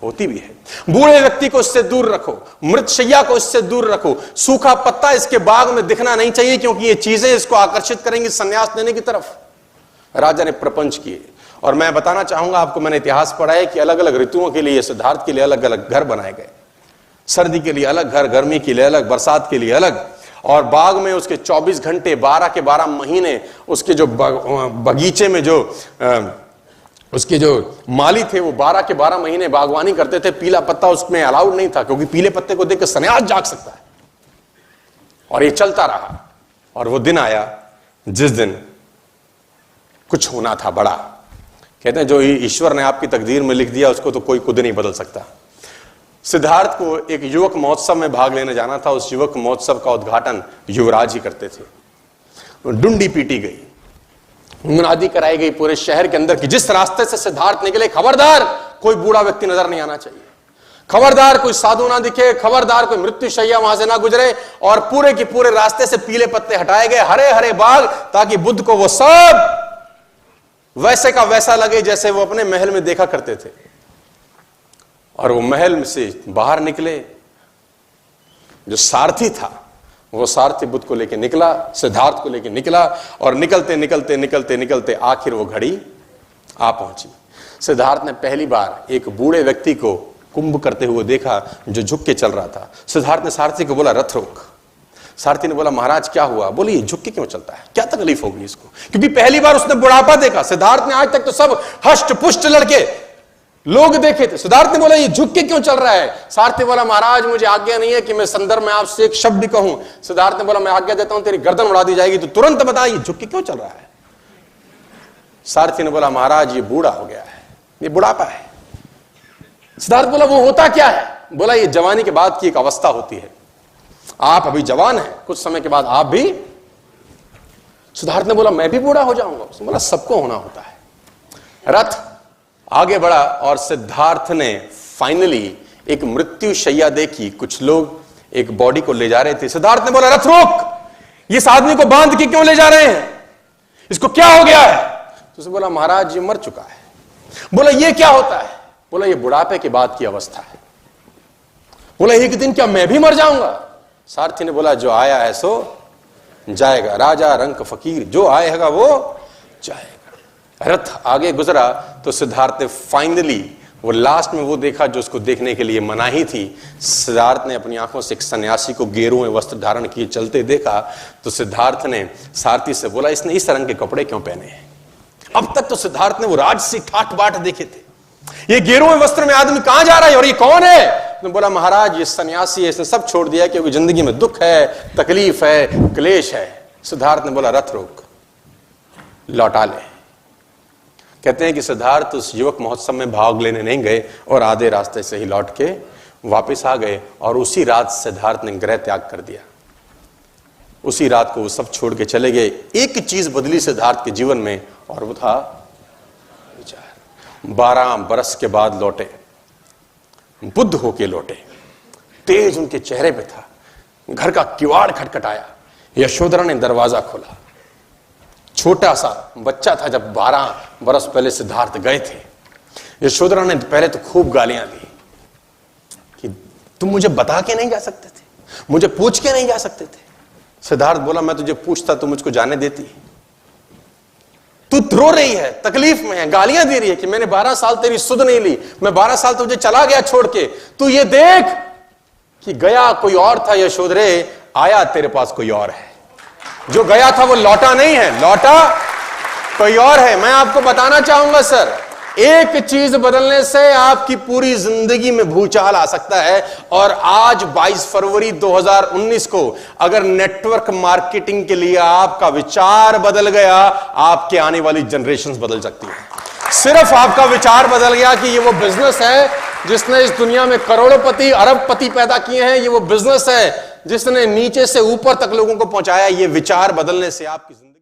होती भी है। बूढ़े व्यक्ति को इससे दूर रखो, मृतशैया को इससे दूर रखो, सूखा पत्ता इसके बाग में दिखना नहीं चाहिए, क्योंकि ये चीजें इसको आकर्षित करेंगी संन्यास लेने की तरफ। राजा ने प्रपंच किए। और मैं बताना चाहूंगा आपको, मैंने इतिहास पढ़ा है कि अलग अलग ऋतुओं के लिए सिद्धार्थ के लिए अलग अलग घर बनाए गए। सर्दी के लिए अलग घर, गर्मी के लिए अलग, बरसात के लिए अलग। और बाग में उसके 24 घंटे 12 के 12 महीने उसके जो बगीचे में जो उसके जो माली थे वो 12 के 12 महीने बागवानी करते थे। पीला पत्ता उसमें अलाउड नहीं था, क्योंकि पीले पत्ते को देखकर सन्यास जाग सकता है। और ये चलता रहा, और वो दिन आया जिस दिन कुछ होना था बड़ा। कहते हैं जो ईश्वर ने आपकी तकदीर में लिख दिया उसको तो कोई खुद नहीं बदल सकता। सिद्धार्थ को एक युवक महोत्सव में भाग लेने जाना था। उस युवक महोत्सव का उद्घाटन युवराज ही करते थे। डुंडी पीटी गई, मुनादी कराई गई पूरे शहर के अंदर कि जिस रास्ते से सिद्धार्थ निकले, खबरदार कोई बूढ़ा व्यक्ति नजर नहीं आना चाहिए, खबरदार कोई साधु ना दिखे, खबरदार कोई मृत्युशैया वहां से ना गुजरे। और पूरे के पूरे रास्ते से पीले पत्ते हटाए गए, हरे हरे बाग, ताकि बुद्ध को वो सब वैसे का वैसा लगे जैसे वो अपने महल में देखा करते थे। और वो महल से बाहर निकले, जो सारथी था वो सारथी बुद्ध को लेके निकला, सिद्धार्थ को लेके निकला, और निकलते निकलते निकलते निकलते आखिर वो घड़ी आ पहुंची। सिद्धार्थ ने पहली बार एक बूढ़े व्यक्ति को कुंभ करते हुए देखा जो झुक के चल रहा था। सिद्धार्थ ने सारथी को बोला रथ रोक। सारथी ने बोला महाराज क्या हुआ। बोले ये झुक के क्यों चलता है, क्या तकलीफ होगी इसको, क्योंकि पहली बार उसने बुढ़ापा देखा। सिद्धार्थ ने आज तक तो सब हष्ट पुष्ट लड़के लोग देखे थे। सिद्धार्थ ने बोला ये झुक के क्यों चल रहा है। सारथी बोला महाराज मुझे आज्ञा नहीं है कि मैं संदर्भ में आपसे एक शब्द भी कहूं। सिद्धार्थ ने बोला मैं आज्ञा देता हूं तेरी गर्दन उड़ा दी जाएगी, तो तुरंत बता ये झुक के क्यों चल रहा है। सारथी ने बोला महाराज ये बूढ़ा हो गया है, ये बुढ़ापा है। सिद्धार्थ बोला वो होता क्या है। बोला ये जवानी के बाद की एक अवस्था होती है, आप अभी जवान हैं, कुछ समय के बाद आप भी। सिद्धार्थ ने बोला मैं भी बूढ़ा हो जाऊंगा। उसने बोला सबको होना होता है। रथ आगे बढ़ा और सिद्धार्थ ने फाइनली एक मृत्यु शैया देखी। कुछ लोग एक बॉडी को ले जा रहे थे। सिद्धार्थ ने बोला, रथ रोक, इस आदमी को बांध के क्यों ले जा रहे हैं, इसको क्या हो गया है? तो उसे बोला, महाराज ये मर चुका है। बोला, ये क्या होता है? बोला, ये बुढ़ापे के बाद की अवस्था है। बोला, एक दिन क्या मैं भी मर जाऊंगा? सारथी ने बोला, जो आया है सो जाएगा, राजा रंक फकीर, जो आएगा वो जाएगा। रथ आगे गुजरा तो सिद्धार्थ ने फाइनली वो लास्ट में वो देखा जो उसको देखने के लिए मनाही थी। सिद्धार्थ ने अपनी आंखों से एक सन्यासी को गेरुए वस्त्र धारण किए चलते देखा। तो सिद्धार्थ ने सारथी से बोला, इसने इस रंग के कपड़े क्यों पहने हैं? अब तक तो सिद्धार्थ ने वो राजसी ठाट बाट देखे थे, ये गेरुए वस्त्र में आदमी कहां जा रहा है और ये कौन है? उसने बोला, महाराज ये सन्यासी है, इसने सब छोड़ दिया क्योंकि जिंदगी में दुख है, तकलीफ है, क्लेश है। सिद्धार्थ ने बोला, रथ रोक, लौटा ले। कहते हैं कि सिद्धार्थ उस युवक महोत्सव में भाग लेने नहीं गए और आधे रास्ते से ही लौट के वापस आ गए और उसी रात सिद्धार्थ ने गृह त्याग कर दिया। उसी रात को वो सब छोड़ के चले गए। एक चीज बदली सिद्धार्थ के जीवन में और वो था विचार। 12 बरस के बाद लौटे, बुद्ध होके लौटे, तेज उनके चेहरे पे था। घर का किवाड़ खटखटाया, यशोधरा ने दरवाजा खोला। छोटा सा बच्चा था जब 12 बरस पहले सिद्धार्थ गए थे। यशोधरा ने पहले तो खूब गालियां दी कि तुम मुझे बता के नहीं जा सकते थे, मुझे पूछ के नहीं जा सकते थे। सिद्धार्थ बोला, मैं तुझे पूछता तो मुझको जाने देती। तू रो रही है, तकलीफ में है, गालियां दे रही है कि मैंने 12 साल तेरी सुध नहीं ली, मैं 12 साल तुझे चला गया छोड़ के, तू ये देख कि गया कोई और था यशोधरे, आया तेरे पास कोई और है। जो गया था वो लौटा नहीं है, लौटा कोई और है। मैं आपको बताना चाहूंगा सर, एक चीज बदलने से आपकी पूरी जिंदगी में भूचाल आ सकता है। और आज 22 फरवरी 2019 को अगर नेटवर्क मार्केटिंग के लिए आपका विचार बदल गया, आपके आने वाली जनरेशंस बदल सकती है। सिर्फ आपका विचार बदल गया कि ये वो बिजनेस है जिसने इस दुनिया में करोड़पति अरबपति पैदा किए हैं, ये वो बिजनेस है जिसने नीचे से ऊपर तक लोगों को पहुंचाया। ये विचार बदलने से आपकी जिंदगी